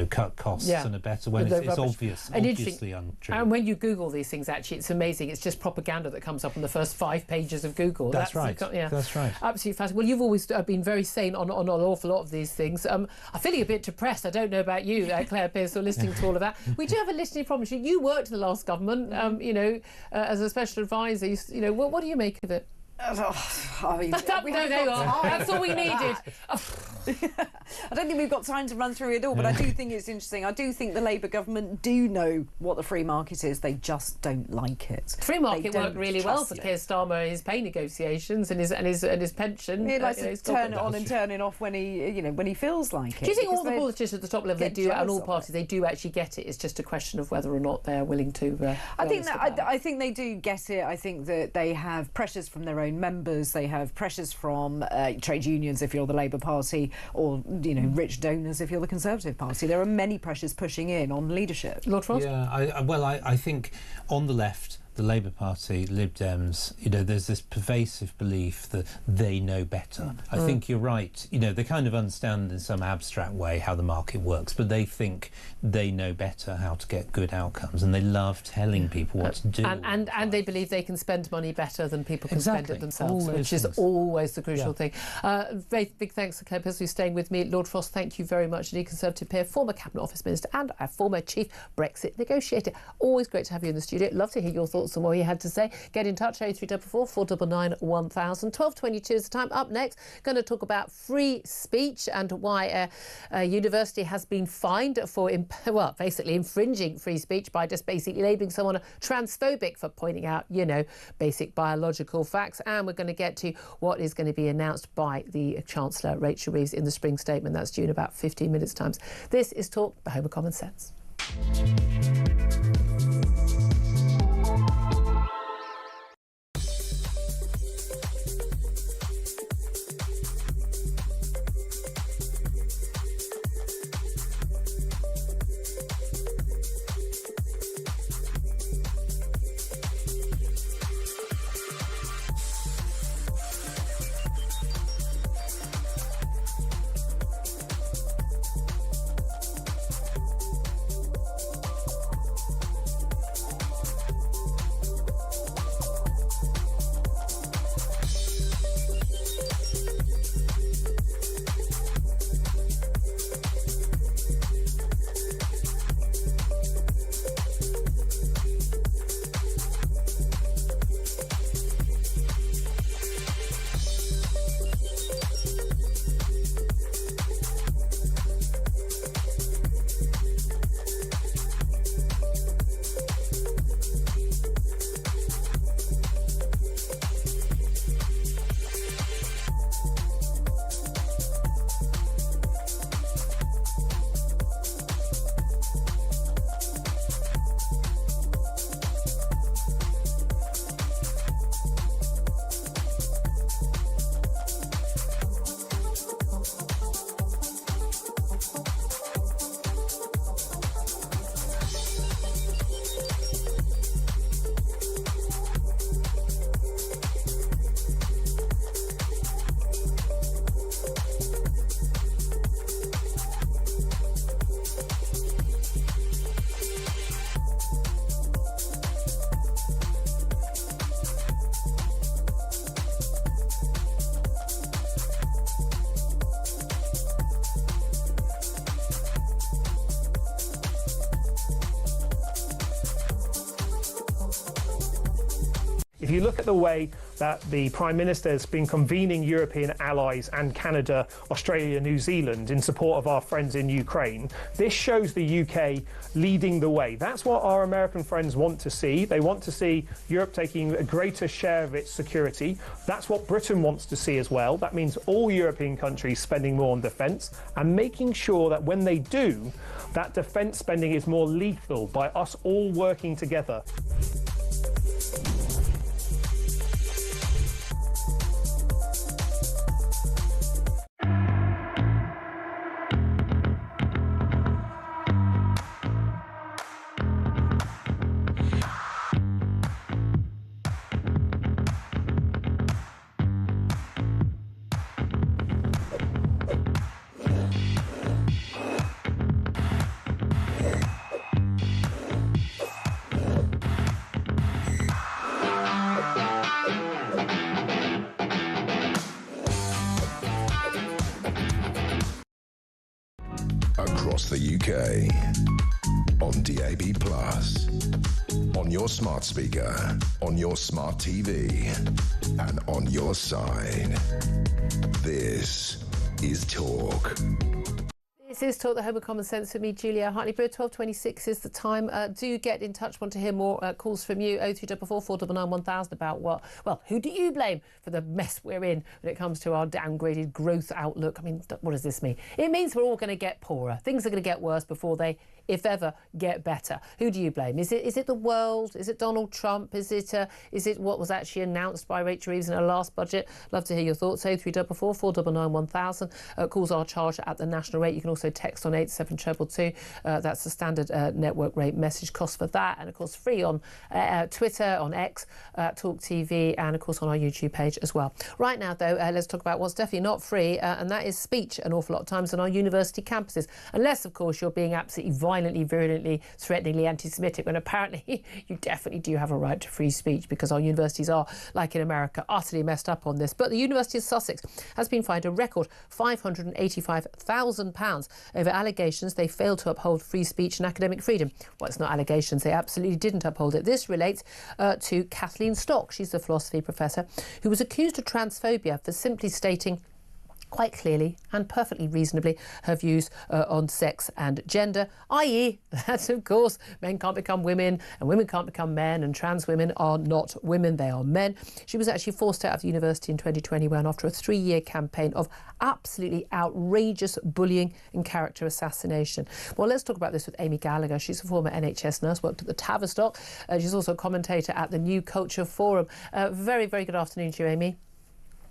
cut costs and are better when it's obviously untrue. And when you Google these things, actually, it's amazing. It's just propaganda that comes up on the first 5 pages of Google. That's right. That's right. Absolutely fascinating. Well, you've always been very sane on an awful lot of these things. I'm feeling a bit depressed. I don't know about you, Claire Pearson, listening to all of that. We do have a listening problem. You worked in the last government, as a special advisor. What do you make of it? I mean, there you are. That's all we needed. I don't think we've got time to run through it all, but I do think it's interesting. I do think the Labour government do know what the free market is. They just don't like it. Free market worked really well for Keir Starmer, his pay negotiations and his pension. He likes to turn it on and turn it off when he feels like it. Do you think all the politicians at the top level, they do, and all parties, they do actually get it? It's just a question of whether or not they're willing to. I think they do get it. I think that they have pressures from their own members. They have pressures from trade unions if you're the Labour Party, or rich donors if you're the Conservative Party. There are many pressures pushing in on leadership. Lord Frost? Yeah, I think on the left, the Labour Party, Lib Dems, there's this pervasive belief that they know better. I think you're right. They kind of understand in some abstract way how the market works, but they think they know better how to get good outcomes, and they love telling people what to do. And they believe they can spend money better than people can spend it themselves, which is always the crucial thing. Very big thanks to Claire Pillsbury staying with me. Lord Frost, thank you very much. The Conservative peer, former Cabinet Office Minister and our former Chief Brexit negotiator. Always great to have you in the studio. Love to hear your thoughts and what you had to say. Get in touch, 0344 499 1000. 12:22 is the time. Up next, going to talk about free speech and why a university has been fined for, basically infringing free speech by just basically labelling someone transphobic for pointing out, basic biological facts. And we're going to get to what is going to be announced by the Chancellor, Rachel Reeves, in the spring statement. That's due in about 15 minutes' time. This is Talk, the home of common sense. If you look at the way that the Prime Minister has been convening European allies and Canada, Australia, New Zealand in support of our friends in Ukraine, this shows the UK leading the way. That's what our American friends want to see. They want to see Europe taking a greater share of its security. That's what Britain wants to see as well. That means all European countries spending more on defence and making sure that when they do, that defence spending is more lethal by us all working together. Across the UK, on DAB+, on your smart speaker, on your smart TV, and on your side. This is Talk. This is Talk, the Home of Common Sense with me, Julia Hartley-Brewer. 12:26 is the time. Do get in touch. Want to hear more calls from you. 0344 499 1000 about what? Well, who do you blame for the mess we're in when it comes to our downgraded growth outlook? I mean, what does this mean? It means we're all going to get poorer. Things are going to get worse before they, if ever, get better. Who do you blame? Is it the world? Is it Donald Trump? Is it what was actually announced by Rachel Reeves in her last budget? Love to hear your thoughts. 0344 499 1000. Calls are charged at the national rate. You can also text on 87222. That's the standard network rate message cost for that. And of course, free on Twitter, on X, talkTV, and of course on our YouTube page as well. Right now, though, let's talk about what's definitely not free, and that is speech an awful lot of times on our university campuses. Unless, of course, you're being absolutely violently, virulently, threateningly anti-Semitic, when apparently you definitely do have a right to free speech, because our universities are, like in America, utterly messed up on this. But the University of Sussex has been fined a record £585,000 over allegations they failed to uphold free speech and academic freedom. Well, it's not allegations, they absolutely didn't uphold it. This relates to Kathleen Stock. She's a philosophy professor who was accused of transphobia for simply stating quite clearly and perfectly reasonably her views on sex and gender, i.e. that, of course, men can't become women and women can't become men, and trans women are not women, they are men. She was actually forced out of the university in 2021 after a 3-year campaign of absolutely outrageous bullying and character assassination. Well, let's talk about this with Amy Gallagher. She's a former NHS nurse, worked at the Tavistock. She's also a commentator at the New Culture Forum. Very, very good afternoon to you, Amy.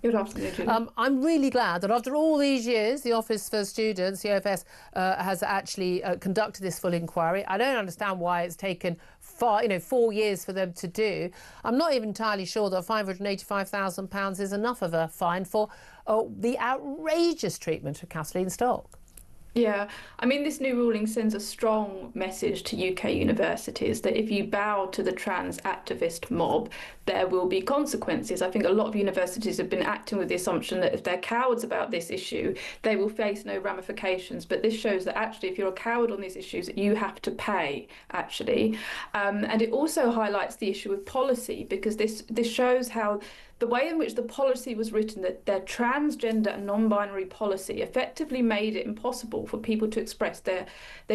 Good afternoon, Julie. I'm really glad that after all these years, the Office for Students, the OFS, has actually conducted this full inquiry. I don't understand why it's taken 4 years for them to do. I'm not even entirely sure that £585,000 is enough of a fine for the outrageous treatment of Kathleen Stock. Yeah, I mean, this new ruling sends a strong message to UK universities that if you bow to the trans activist mob, there will be consequences. I think a lot of universities have been acting with the assumption that if they're cowards about this issue, they will face no ramifications. But this shows that actually, if you're a coward on these issues, you have to pay, actually. And it also highlights the issue of policy, because this shows how the way in which the policy was written, that their transgender and non-binary policy effectively made it impossible for people to express their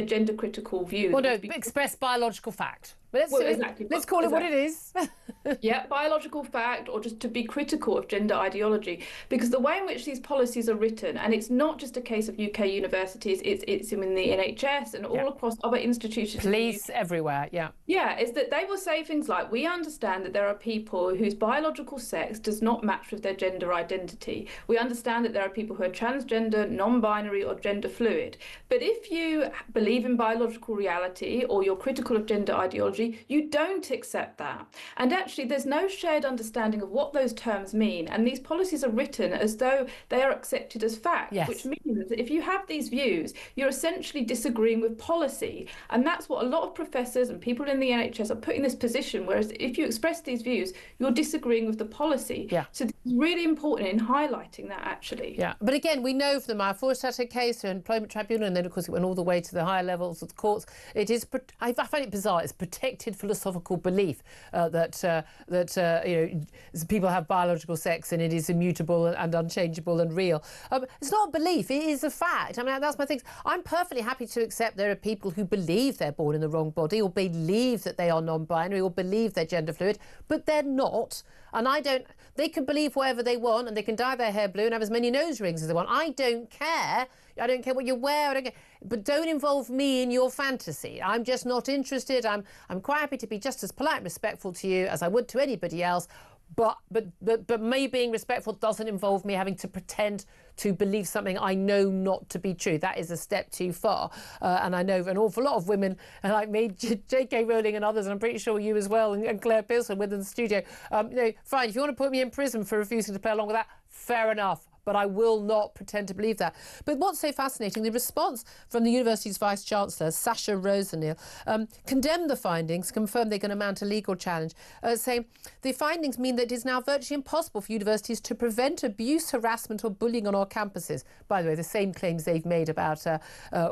gender critical views. Well, no, express biological fact. But let's call it what it is. Yeah, biological fact, or just to be critical of gender ideology. Because the way in which these policies are written, and it's not just a case of UK universities, it's in the NHS and all across other institutions. Police everywhere, Yeah, is that they will say things like, we understand that there are people whose biological sex does not match with their gender identity. We understand that there are people who are transgender, non-binary or gender fluid. But if you believe in biological reality or you're critical of gender ideology, you don't accept that. And actually, there's no shared understanding of what those terms mean. And these policies are written as though they are accepted as fact, which means that if you have these views, you're essentially disagreeing with policy. And that's what a lot of professors and people in the NHS are put in this position, whereas if you express these views, you're disagreeing with the policy. So it's really important in highlighting that, actually. Yeah, but again, we know from the Forstater case, the Employment Tribunal, and then, of course, it went all the way to the higher levels of the courts. It is, I find it bizarre, it's protected philosophical belief that people have biological sex and it is immutable and unchangeable and real. It's not a belief, it is a fact. I mean, that's my thing. I'm perfectly happy to accept there are people who believe they're born in the wrong body, or believe that they are non-binary, or believe they're gender fluid, but they're not. And they can believe whatever they want, and they can dye their hair blue and have as many nose rings as they want. I don't care. I don't care what you wear. I don't care. But don't involve me in your fantasy. I'm just not interested. I'm quite happy to be just as polite and respectful to you as I would to anybody else. But me being respectful doesn't involve me having to pretend to believe something I know not to be true. That is a step too far. And I know an awful lot of women like me, J.K. Rowling and others, and I'm pretty sure you as well, and Claire Pearson within the studio. Fine, if you want to put me in prison for refusing to play along with that, fair enough. But I will not pretend to believe that. But what's so fascinating, the response from the university's Vice-Chancellor, Sasha Rosenil, condemned the findings, confirmed they're going to mount a legal challenge, saying the findings mean that it is now virtually impossible for universities to prevent abuse, harassment or bullying on our campuses. By the way, the same claims they've made about,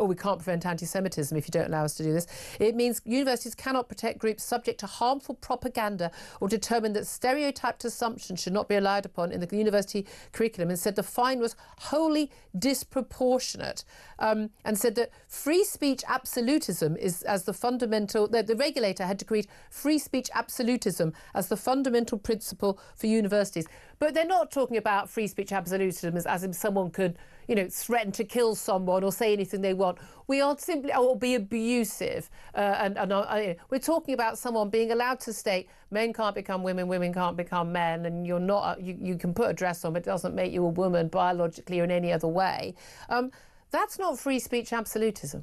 we can't prevent anti-Semitism if you don't allow us to do this. It means universities cannot protect groups subject to harmful propaganda or determine that stereotyped assumptions should not be relied upon in the university curriculum. And said the fine was wholly disproportionate, and said that free speech absolutism is as the fundamental, that the regulator had decreed free speech absolutism as the fundamental principle for universities. But they're not talking about free speech absolutism as if someone could, threaten to kill someone or say anything they want. We are simply, or be abusive. We're talking about someone being allowed to state men can't become women, women can't become men, and you're not, you can put a dress on, but it doesn't make you a woman biologically or in any other way. That's not free speech absolutism.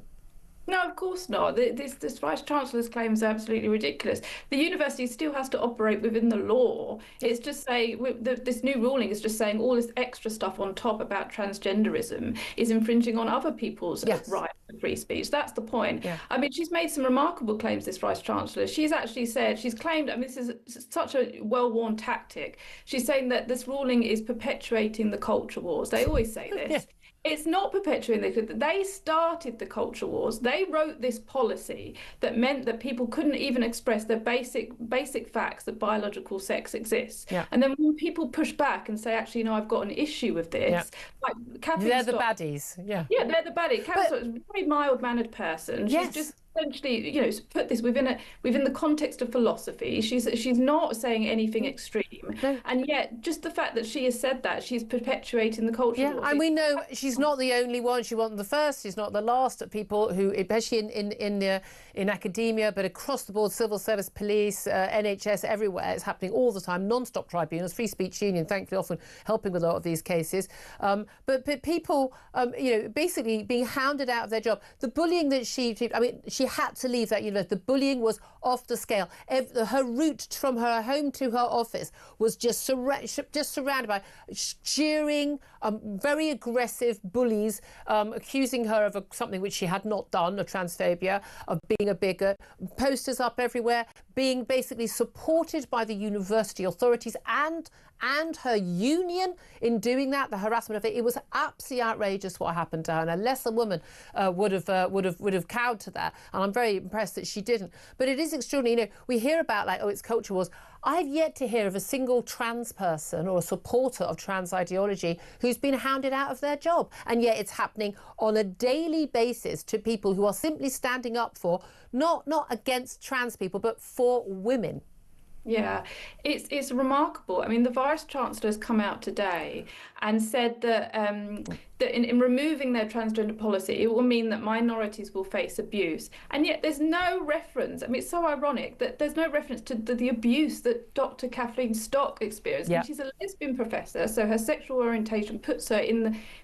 No, of course not. This Vice-Chancellor's claim is absolutely ridiculous. The university still has to operate within the law. It's just this new ruling is just saying all this extra stuff on top about transgenderism is infringing on other people's right to free speech. That's the point. Yeah. I mean, she's made some remarkable claims, this Vice-Chancellor. She's actually said, she's claimed, I mean, this is such a well-worn tactic. She's saying that this ruling is perpetuating the culture wars. They always say this. Yeah. It's not perpetuating. They started the culture wars. They wrote this policy that meant that people couldn't even express their basic facts that biological sex exists. Yeah. And then when people push back and say, actually, I've got an issue with this, like Catherine They're the baddies. Yeah. Yeah, they're the baddies. Catherine Stock is a very mild-mannered person. She's just essentially, put this within the context of philosophy. She's not saying anything extreme, and yet just the fact that she has said that, she's perpetuating the culture. Yeah, and we know she's not the only one. She wasn't the first. She's not the last. People who, especially in academia, but across the board, civil service, police, NHS, everywhere, it's happening all the time. Non-stop tribunals, Free Speech Union, thankfully, often helping with a lot of these cases. But people, basically being hounded out of their job. The bullying that she had to leave that university. The bullying was off the scale. Her route from her home to her office was just surrounded by jeering, very aggressive bullies, accusing her of something which she had not done, a transphobia, of being a bigot, posters up everywhere, being basically supported by the university authorities and her union in doing that, the harassment of it. It was absolutely outrageous what happened to her, and unless a woman would have cowed to that, and I'm very impressed that she didn't. But it is extraordinary. We hear about it's culture wars. I've yet to hear of a single trans person or a supporter of trans ideology who's been hounded out of their job, and yet it's happening on a daily basis to people who are simply standing up for not against trans people, but for women. Yeah, it's remarkable. I mean, the Vice-Chancellor has come out today and said that that in removing their transgender policy, it will mean that minorities will face abuse. And yet there's no reference. I mean, it's so ironic that there's no reference to the abuse that Dr. Kathleen Stock experienced. Yeah. She's a lesbian professor, so her sexual orientation puts her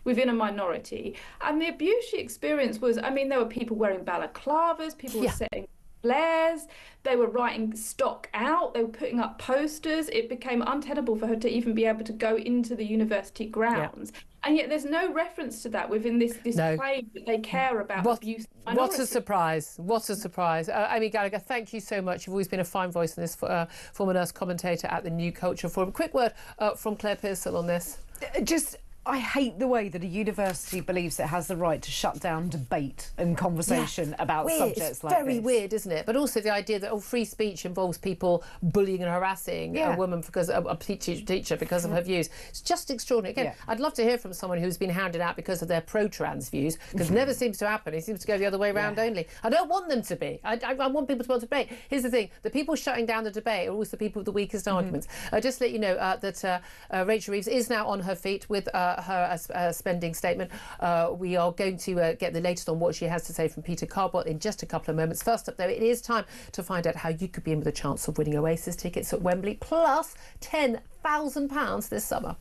within a minority. And the abuse she experienced was, I mean, there were people wearing balaclavas, people were setting flares, they were writing stock out, they were putting up posters. It became untenable for her to even be able to go into the university grounds. Yeah. And yet there's no reference to that within this claim that they care about abuse. What a surprise. What a surprise. Amy Gallagher, thank you so much. You've always been a fine voice in this, former nurse commentator at the New Culture Forum. Quick word from Claire Pearsall on this. I hate the way that a university believes it has the right to shut down debate and conversation about subjects like this. It's very weird, isn't it? But also the idea that free speech involves people bullying and harassing a woman because a teacher because of her views. It's just extraordinary. Again, I'd love to hear from someone who's been hounded out because of their pro-trans views, because it never seems to happen. It seems to go the other way around only. I don't want them to be. I want people to want to debate. Here's the thing: the people shutting down the debate are always the people with the weakest arguments. Just to let you know that Rachel Reeves is now on her feet with her spending statement. We are going to get the latest on what she has to say from Peter Carbot in just a couple of moments. First up, though, it is time to find out how you could be in with a chance of winning Oasis tickets at Wembley, plus £10,000 this summer.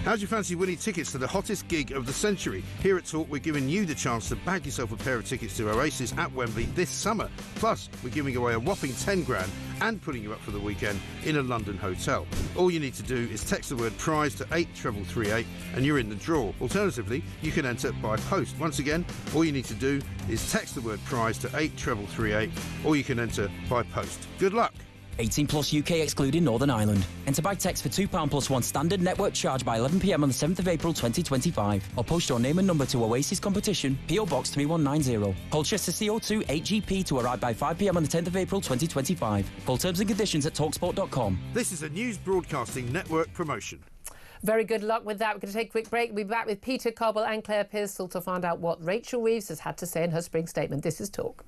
How'd you fancy winning tickets to the hottest gig of the century? Here at Talk, we're giving you the chance to bag yourself a pair of tickets to Oasis at Wembley this summer. Plus, we're giving away a whopping 10 grand and putting you up for the weekend in a London hotel. All you need to do is text the word prize to 83338 and you're in the draw. Alternatively, you can enter by post. Once again, all you need to do is text the word prize to 83338 or you can enter by post. Good luck. 18 plus UK excluding Northern Ireland. Enter by text for £2 plus one standard network charge by 11 p.m. on the 7th of April 2025. Or post your name and number to Oasis Competition, PO Box 3190. Colchester CO2 8GP to arrive by 5 p.m. on the 10th of April 2025. Full terms and conditions at talksport.com. This is a News Broadcasting Network promotion. Very good luck with that. We're going to take a quick break. We'll be back with Peter Cobble and Claire Pearsall to find out what Rachel Reeves has had to say in her spring statement. This is Talk.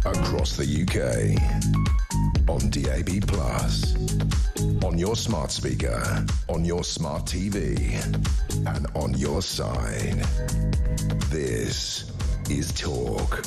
Across the UK, on DAB+, on your smart speaker, on your smart TV, and on your side. This is Talk.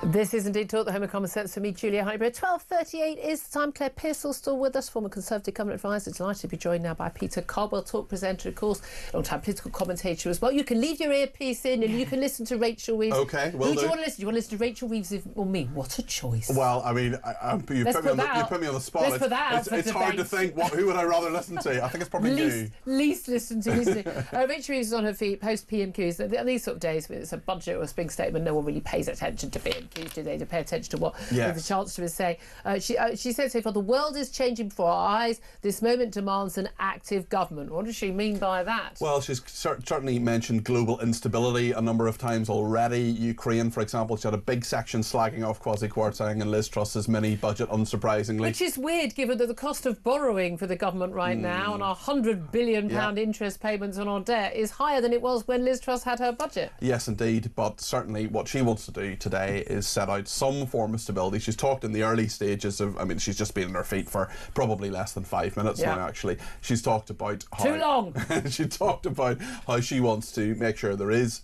This is indeed Talk, the home of common sense for me, Julia Hartley-Brewer. 12:38 is the time. Claire Pearsall still with us, former Conservative Government Advisor. Delighted to be joined now by Peter Cobble, Talk presenter, of course, long-time political commentator as well. You can leave your earpiece in and you can listen to Rachel Reeves. OK, well, who do you want to listen to? Do you want to listen to Rachel Reeves or me? What a choice. Well, I mean, you put me on the spot. Let's put that out it's hard to think, who would I rather listen to? I think it's probably you. Least listen to, isn't it? Rachel Reeves is on her feet, post-PMQs. These sort of days, when it's a budget or a spring statement, no one really pays attention to PMQs, do they? They pay attention to what the Chancellor is saying. She said so far, the world is changing before our eyes. This moment demands an active government. What does she mean by that? Well, she's certainly mentioned global instability a number of times already. Ukraine, for example, she had a big section slagging off Kwasi Kwarteng and Liz Truss's mini budget, unsurprisingly. Which is weird, given that the cost of borrowing for the government right now and our £100 billion interest payments on our debt is higher than it was when Liz Truss had her budget. Yes, indeed. But certainly what she wants to do today is set out some form of stability. She's talked in the early stages of, I mean, she's just been on her feet for probably less than 5 minutes now, actually. She's talked about how... Too long! She talked about how she wants to make sure there is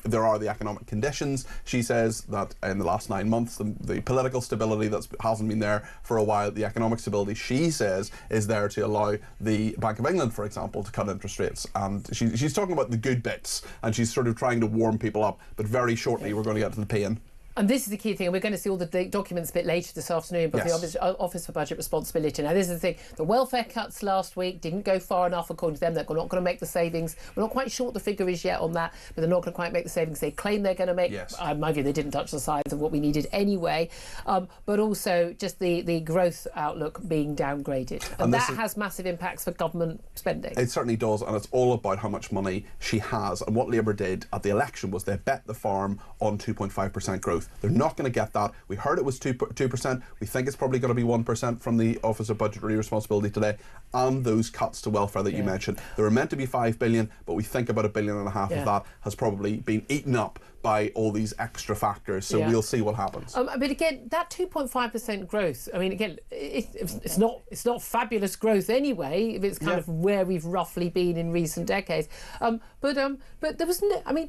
there are the economic conditions. She says that in the last 9 months, the political stability that hasn't been there for a while, the economic stability, she says, is there to allow the Bank of England, for example, to cut interest rates. And she's talking about the good bits, and she's sort of trying to warm people up. But very shortly, we're going to get to the pain. And this is the key thing, and we're going to see all the documents a bit later this afternoon, but the Office for Budget Responsibility. Now, this is the thing. The welfare cuts last week didn't go far enough, according to them. They're not going to make the savings. We're not quite sure what the figure is yet on that, but they're not going to quite make the savings they claim they're going to make. In my view, they didn't touch the size of what we needed anyway. But also just the growth outlook being downgraded. And that has massive impacts for government spending. It certainly does, and it's all about how much money she has. And what Labour did at the election was they bet the farm on 2.5% growth. They're not going to get that. We heard it was 2%. We think it's probably going to be 1% from the Office of Budgetary Responsibility today. And those cuts to welfare that you mentioned. They were meant to be $5 billion, but we think about $1.5 billion of that has probably been eaten up by all these extra factors. So we'll see what happens. But again, that 2.5% growth, I mean, again, it's not fabulous growth anyway, if it's kind of where we've roughly been in recent decades. But there was no, I mean,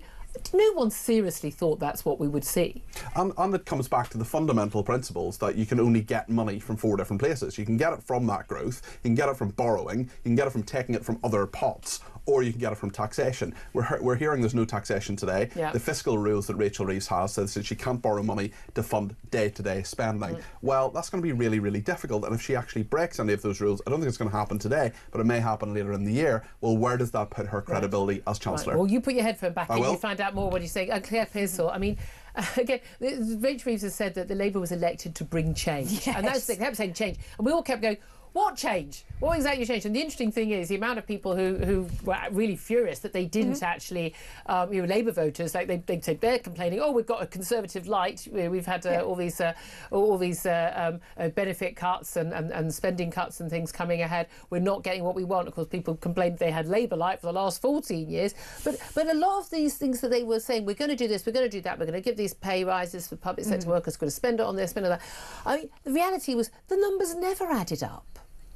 No one seriously thought that's what we would see. And it comes back to the fundamental principles that you can only get money from 4 different places. You can get it from that growth, you can get it from borrowing, you can get it from taking it from other pots, or you can get it from taxation. We're hearing there's no taxation today. Yeah. The fiscal rules that Rachel Reeves has says that she can't borrow money to fund day-to-day spending. Well, that's going to be really, really difficult, and if she actually breaks any of those rules, I don't think it's going to happen today, but it may happen later in the year. Well, where does that put her credibility as Chancellor? Right. Well, you put your headphone back I in, will. you find out more when you say Claire Pearsall. I mean, again, Rachel Reeves has said that the Labour was elected to bring change. Yes. And that's the thing, they kept saying change. And we all kept going, what change? What exactly changed? And the interesting thing is the amount of people who were really furious that they didn't actually, Labour voters, like they'd say they're complaining, oh, we've got a Conservative light, we've had all these benefit cuts and spending cuts and things coming ahead. We're not getting what we want. Of course, people complained they had Labour light for the last 14 years. But a lot of these things that they were saying, we're going to do this, we're going to do that, we're going to give these pay rises for public sector workers, we're going to spend it on this, spend it on that. I mean, the reality was the numbers never added up.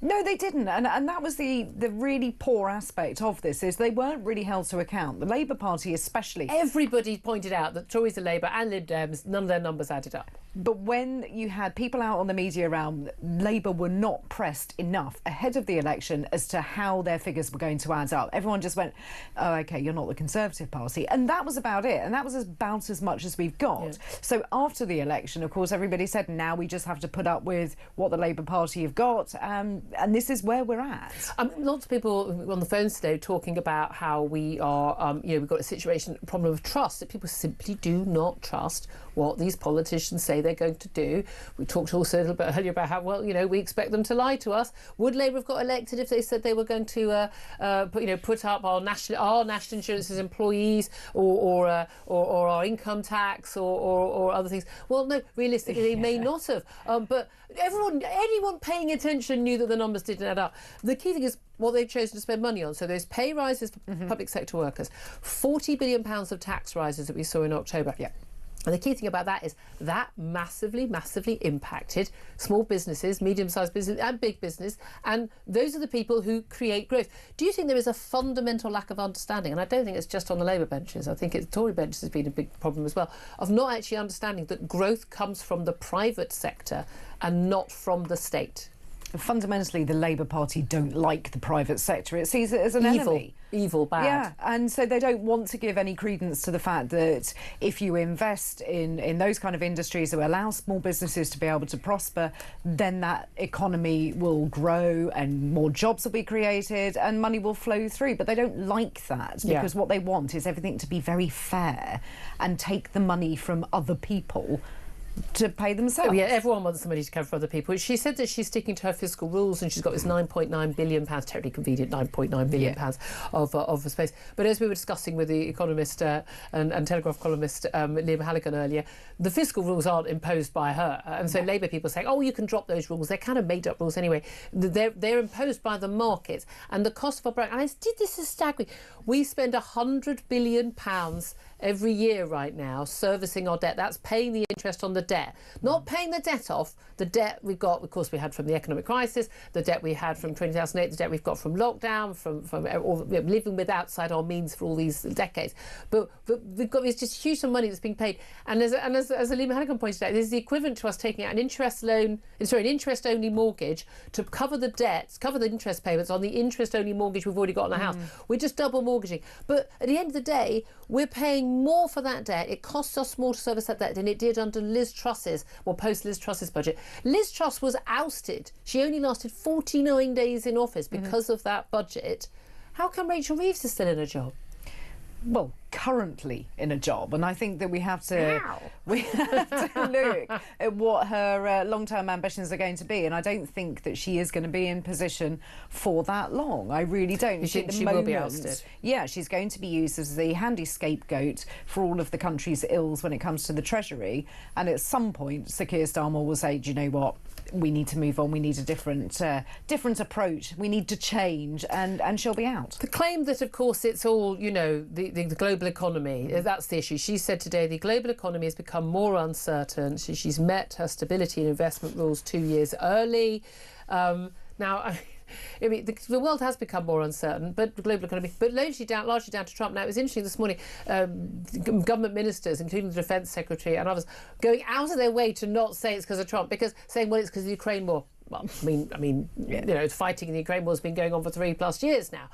No, they didn't, and that was the really poor aspect of this, is they weren't really held to account. The Labour Party especially. Everybody pointed out that Tories and Labour and Lib Dems, none of their numbers added up. But when you had people out on the media around, Labour were not pressed enough ahead of the election as to how their figures were going to add up. Everyone just went, oh, OK, you're not the Conservative Party. And that was about it. And that was about as much as we've got. Yeah. So after the election, of course, everybody said, now we just have to put up with what the Labour Party have got. And this is where we're at. Lots of people on the phones today talking about how we are, we've got a problem of trust, that people simply do not trust what these politicians say they're going to do. We talked also a little bit earlier about how, we expect them to lie to us. Would Labour have got elected if they said they were going to put up our national insurance as employees or our income tax or other things? Well, no, realistically, they may not have. But anyone paying attention knew that the numbers didn't add up. The key thing is what they've chosen to spend money on. So those pay rises for public sector workers, £40 billion of tax rises that we saw in October. Yeah. And the key thing about that is that massively, massively impacted small businesses, medium-sized business and big business, and those are the people who create growth. Do you think there is a fundamental lack of understanding, and I don't think it's just on the Labour benches, I think the Tory benches has been a big problem as well, of not actually understanding that growth comes from the private sector and not from the state? Fundamentally, the Labour Party don't like the private sector. It sees it as an enemy. Evil, bad. Yeah, and so they don't want to give any credence to the fact that if you invest in those kind of industries that allow small businesses to be able to prosper, then that economy will grow and more jobs will be created and money will flow through. But they don't like that because what they want is everything to be very fair and take the money from other people to pay themselves. Oh, yeah, everyone wants the money to come from other people. She said that she's sticking to her fiscal rules and she's got this £9.9 billion, terribly convenient £9.9 billion of space. But as we were discussing with the Economist and Telegraph columnist Liam Halligan earlier, the fiscal rules aren't imposed by her. And so Labour people saying, oh, you can drop those rules. They're kind of made-up rules anyway. They're imposed by the market. And the cost of our brand, and I did this is staggering. We spend £100 billion every year right now servicing our debt. That's paying the interest on the debt, not paying the debt off. The debt we've got, of course, we had from the economic crisis, the debt we had from 2008, the debt we've got from lockdown, from living with outside our means for all these decades. But we've got this just huge sum of money that's being paid. And as Liam Halligan pointed out, this is the equivalent to us taking out an interest-only mortgage to cover the debts, cover the interest payments on the interest-only mortgage we've already got on the house. We're just double mortgaging. But at the end of the day, we're paying more for that debt. It costs us more to service that debt than it did under Liz Truss's, post-Liz Truss's budget. Liz Truss was ousted. She only lasted 49 days in office because of that budget. How come Rachel Reeves is still in a job? Well, currently in a job, and I think that we have to look at what her long-term ambitions are going to be, and I don't think that she is going to be in position for that long. I really don't. You think she will be ousted? Yeah, she's going to be used as the handy scapegoat for all of the country's ills when it comes to the Treasury, and at some point Sir Keir Starmer will say, do you know what, we need to move on, we need a different approach, we need to change, and she'll be out. The claim that, of course, it's all, the global economy, that's the issue. She said today the global economy has become more uncertain. She's met her stability and investment rules 2 years early. Now, I mean, the world has become more uncertain, but the global economy, but largely down to Trump. Now, it was interesting this morning, government ministers, including the Defence Secretary and others, going out of their way to not say it's because of Trump, because saying, well, it's because of the Ukraine war. Well, I mean, you know, fighting in the Ukraine war has been going on for 3+ years now,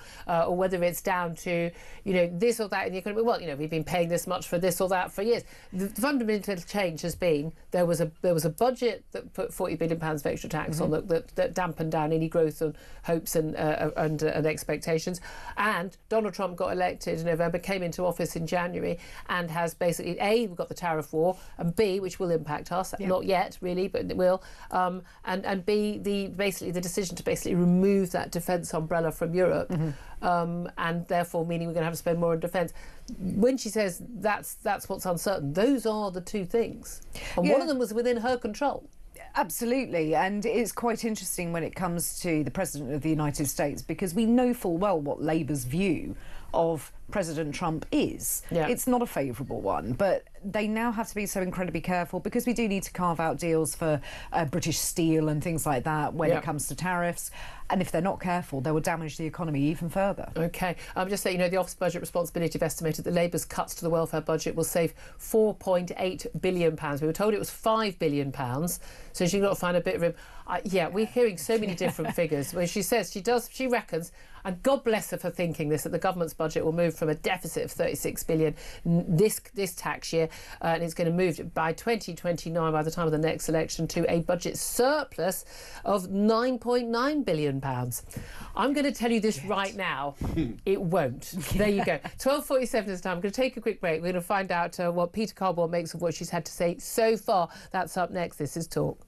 or whether it's down to, you know, this or that in the economy. Well, you know, we've been paying this much for this or that for years. The fundamental change has been there was a budget that put £40 billion of extra tax on that dampened down any growth and hopes and expectations. And Donald Trump got elected in November, came into office in January, and has basically we've got the tariff war, and B, which will impact us, not yet really, but it will, and B, the decision to basically remove that defence umbrella from Europe, and therefore meaning we're going to have to spend more on defence. When she says that's what's uncertain, those are the two things, and one of them was within her control. Absolutely, and it's quite interesting when it comes to the President of the United States, because we know full well what Labour's view of President Trump is. It's not a favourable one, but they now have to be so incredibly careful, because we do need to carve out deals for British steel and things like that when it comes to tariffs, and if they're not careful, they will damage the economy even further. OK, just so you know, the Office of Budget Responsibility have estimated that Labour's cuts to the welfare budget will save £4.8 billion. We were told it was £5 billion, so she's got to find a bit of room. We're hearing so many different figures. Where she says she reckons, and God bless her for thinking this, that the government's budget will move from a deficit of £36 billion this tax year, and it's going to move by 2029, by the time of the next election, to a budget surplus of £9.9 billion. I'm going to tell you this right now, it won't. There you go. 12:47 is time. I'm going to take a quick break. We're going to find out what Peter Carboy makes of what she's had to say so far. That's up next. This is Talk.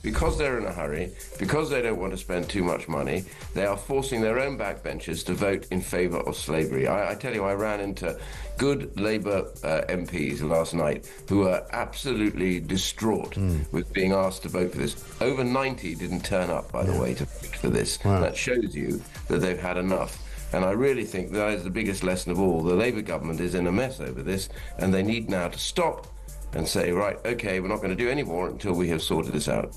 Because they're in a hurry, because they don't want to spend too much money, they are forcing their own backbenchers to vote in favour of slavery. I tell you, I ran into good Labour MPs last night who were absolutely distraught with being asked to vote for this. Over 90 didn't turn up, by the way, to vote for this. Wow. That shows you that they've had enough. And I really think that is the biggest lesson of all. The Labour government is in a mess over this, and they need now to stop and say, right, OK, we're not going to do any more until we have sorted this out.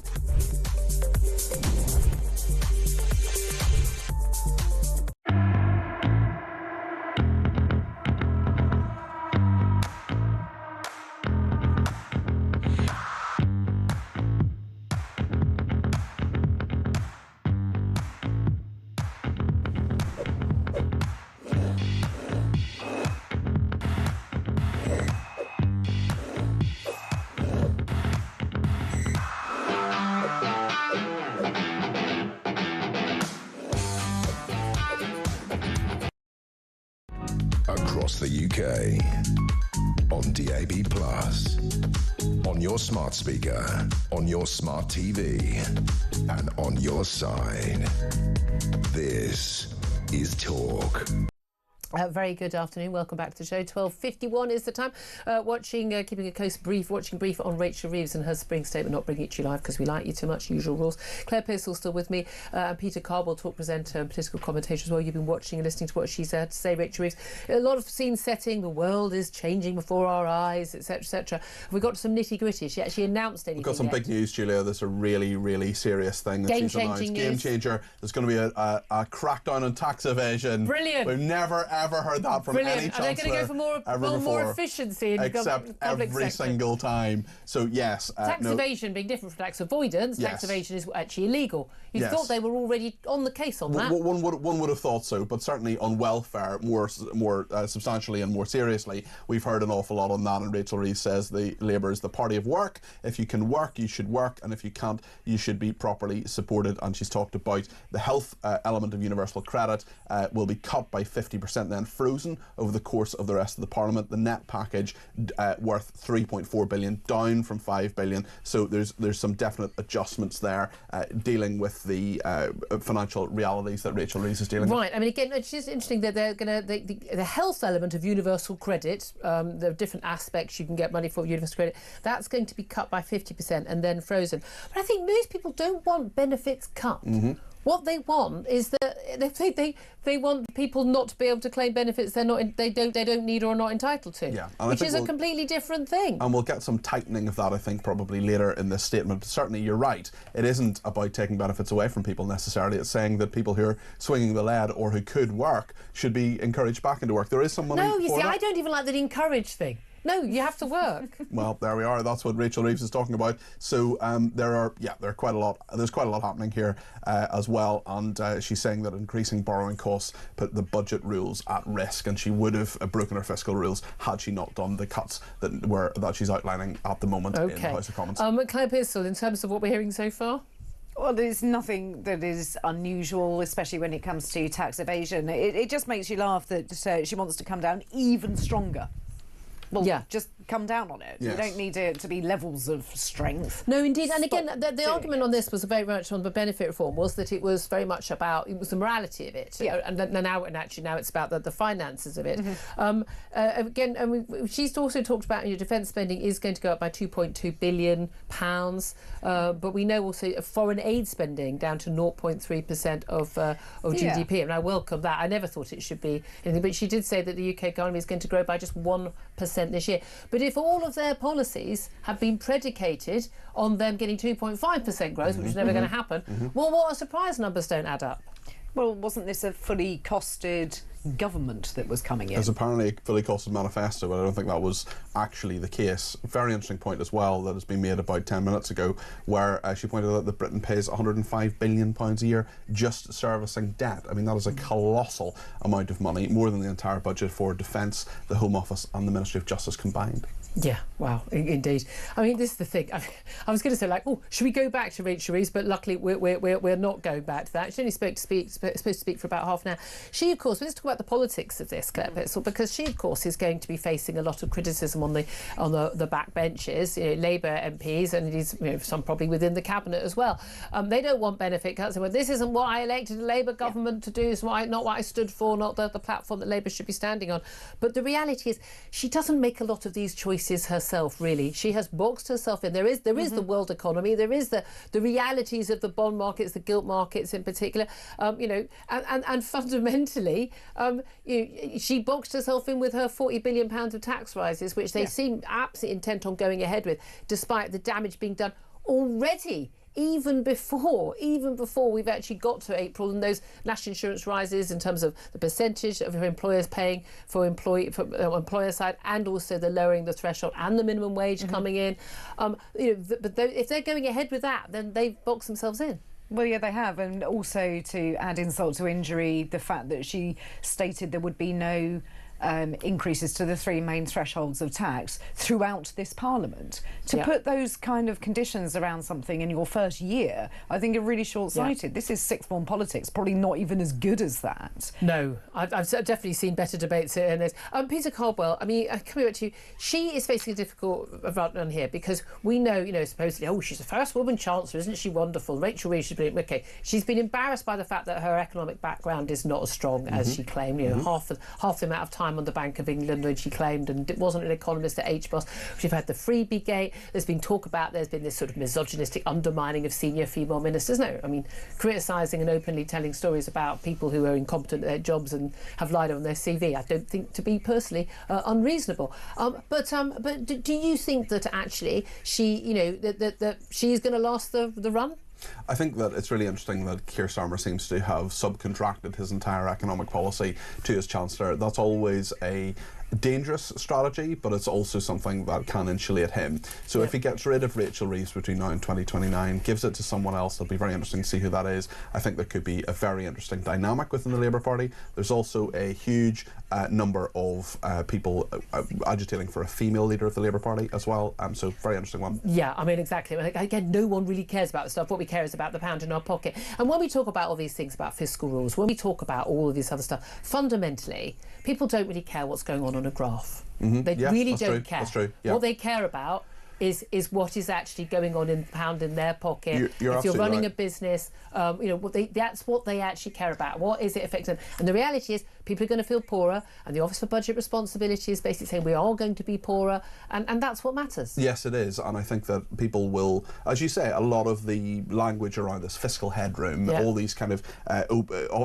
UK. On DAB+, on your smart speaker, on your smart TV, and on your side. This is Talk. Very good afternoon. Welcome back to the show. 12:51 is the time. Keeping a close brief on Rachel Reeves and her spring statement, not bringing it to you live because we like you too much, usual rules. Claire Pearsall still with me. Peter Cardwell, talk presenter and political commentator as well. You've been watching and listening to what she's had to say, Rachel Reeves. A lot of scene setting. The world is changing before our eyes, etc., etc. Have we got some nitty gritty? Has she actually announced anything? We've got some big news, Julia. There's a really, really serious thing that she's announced. Game changer. There's going to be a crackdown on tax evasion. Brilliant. We've never ever heard that from any chancellor. Are they going to go for more efficiency in except public every sector? Single time? So yes, tax evasion being different from tax avoidance. Yes. Tax evasion is actually illegal. You thought they were already on the case on that. One would have thought so, but certainly on welfare, more substantially and more seriously, we've heard an awful lot on that. And Rachel Reeves says the Labour is the party of work. If you can work, you should work, and if you can't, you should be properly supported. And she's talked about the health element of universal credit will be cut by 50%, then frozen over the course of the rest of the Parliament. The net package worth 3.4 billion, down from 5 billion. So there's some definite adjustments there, dealing with the financial realities that Rachel Reeves is dealing with. Right. I mean, again, it's just interesting that they're going to the health element of universal credit. There are different aspects you can get money for universal credit. That's going to be cut by 50% and then frozen. But I think most people don't want benefits cut. Mm-hmm. What they want is that they want people not to be able to claim benefits they don't need or are not entitled to. Yeah, which is a completely different thing. And we'll get some tightening of that, I think, probably later in this statement. But certainly, you're right. It isn't about taking benefits away from people necessarily. It's saying that people who are swinging the lead or who could work should be encouraged back into work. There is some money. No, you see, that. I don't even like that encourage thing. No, you have to work. Well, there we are. That's what Rachel Reeves is talking about. So there are quite a lot. There's quite a lot happening here as well. And she's saying that increasing borrowing costs put the budget rules at risk, and she would have broken her fiscal rules had she not done the cuts that she's outlining at the moment in the House of Commons. Claire Pearsall, in terms of what we're hearing so far. Well, there's nothing that is unusual, especially when it comes to tax evasion. It just makes you laugh that she wants to come down even stronger. Well, just come down on it. Yes. You don't need it to be levels of strength. No, indeed. And again, the argument on this was very much on the benefit reform, was that it was very much about, it was the morality of it. Yeah. And now it's about the finances of it. Mm-hmm. Again, she's also talked about defence spending is going to go up by £2.2 billion. But we know also foreign aid spending down to 0.3% of GDP. And I welcome that. I never thought it should be anything. But she did say that the UK economy is going to grow by just 1% this year. But if all of their policies have been predicated on them getting 2.5% growth, which is never going to happen, well, what a surprise, numbers don't add up. Well, wasn't this a fully costed government that was coming in? There's apparently a fully costed manifesto, but I don't think that was actually the case. Very interesting point as well that has been made about 10 minutes ago, where she pointed out that Britain pays £105 billion a year just servicing debt. I mean, that is a colossal amount of money, more than the entire budget for Defence, the Home Office and the Ministry of Justice combined. Yeah, wow, indeed. I mean, this is the thing. I was going to say, should we go back to Rachel Reeves? But luckily, we're not going back to that. She only supposed to speak for about half an hour. She, of course, let's talk about the politics of this, Claire Pearsall, because she, of course, is going to be facing a lot of criticism on the back benches. Labour MPs, and it is some probably within the cabinet as well. They don't want benefit cuts. Well, this isn't what I elected a Labour government to do. It's not what I stood for, not the platform that Labour should be standing on. But the reality is, she doesn't make a lot of these choices herself, really. She has boxed herself in. There is the world economy. There is the realities of the bond markets, the gilt markets in particular. And fundamentally, she boxed herself in with her £40 billion of tax rises, which they seem absolutely intent on going ahead with, despite the damage being done already. Even before we've actually got to April, and those national insurance rises in terms of the percentage of employers paying for employer side, and also the lowering the threshold and the minimum wage coming in. If they're going ahead with that, then they've boxed themselves in. Well, yeah, they have. And also, to add insult to injury, the fact that she stated there would be no increases to the 3 main thresholds of tax throughout this Parliament. To put those kind of conditions around something in your first year, I think are really short-sighted. This is sixth form politics, probably not even as good as that. No, I've definitely seen better debates in this. Peter Caldwell, I mean, coming back to you, she is facing a difficult run here because we know, supposedly, she's the first woman chancellor, isn't she wonderful? Rachel Reeves, she's been embarrassed by the fact that her economic background is not as strong as she claimed. Half the amount of time on the Bank of England when she claimed, and it wasn't an economist at HBOS. We've had the Freebie Gate. There's been talk about there's been this sort of misogynistic undermining of senior female ministers. No, I mean, criticising and openly telling stories about people who are incompetent at their jobs and have lied on their CV, I don't think to be personally unreasonable. But do you think that actually she, that she's going to last the run? I think that it's really interesting that Keir Starmer seems to have subcontracted his entire economic policy to his Chancellor. That's always a dangerous strategy, but it's also something that can insulate him. So if he gets rid of Rachel Reeves between now and 2029, gives it to someone else, it'll be very interesting to see who that is. I think there could be a very interesting dynamic within the Labour Party. There's also a huge number of people agitating for a female leader of the Labour Party as well. So very interesting one. Yeah, I mean, exactly. Again, no one really cares about the stuff. What we care is about the pound in our pocket. And when we talk about all these things about fiscal rules, when we talk about all of this other stuff, fundamentally, people don't really care what's going on a graph. They really don't care. That's true. Yeah. What they care about is what is actually going on in pound in their pocket. You're if you're running right. a business, that's what they actually care about. What is it affecting them? And the reality is people are going to feel poorer, and the Office for Budget Responsibility is basically saying we are going to be poorer, and that's what matters. Yes, it is, and I think that people will, as you say, a lot of the language around this fiscal headroom, all these kind of,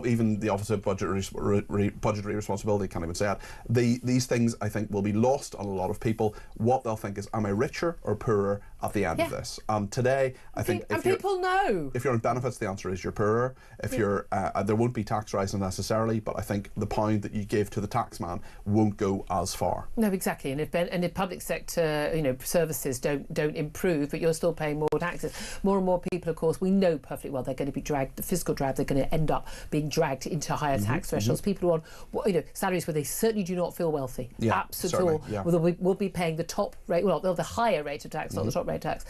even the Office of Budgetary Responsibility can't even say that. These things, I think, will be lost on a lot of people. What they'll think is, am I richer or poorer at the end of this? And today, I think people know. If you're on benefits, the answer is you're poorer. If you're, there won't be tax rises necessarily, but I think the pound that you give to the taxman won't go as far. No, exactly. And if public sector, services don't improve, but you're still paying more taxes, more and more people, of course, we know perfectly well they're going to be dragged. The fiscal drag, they're going to end up being dragged into higher tax thresholds. People who are on, salaries where they certainly do not feel wealthy. Absolutely. Will be paying the top rate. Well, the higher rate of tax, not the top rate of tax.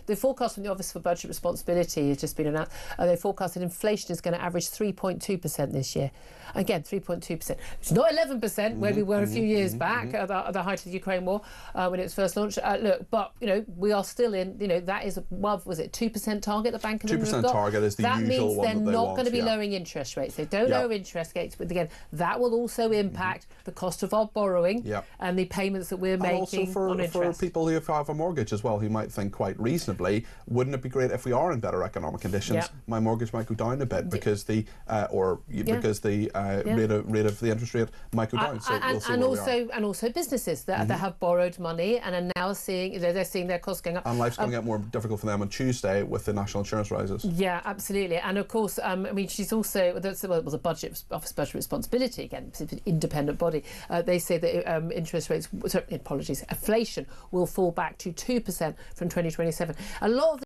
The forecast from the Office for Budget Responsibility has just been announced. They forecast that inflation is going to average 3.2% this year. Again, 3.2%. It's not 11% where we were a few years back at the height of the Ukraine war when it was first launched. But we are still in. That is above. Was it 2% target? The Bank of England have got. 2% target is the that usual means one they're that they not want, going to be lowering interest rates. They don't lower interest rates, but again, that will also impact the cost of our borrowing and the payments that we're making on interest. For people who have a mortgage as well, who might think quite reasonably, wouldn't it be great if we are in better economic conditions? My mortgage might go down a bit because the rate of the interest rate might go down. So we'll see and also businesses that have borrowed money and are now seeing they're seeing their costs going up. And life's going to get more difficult for them on Tuesday with the national insurance rises. Yeah, absolutely. And of course, she's also it was a Office Budget Responsibility again, it's an independent body. They say that interest rates, inflation will fall back to 2% from 2027. A lot of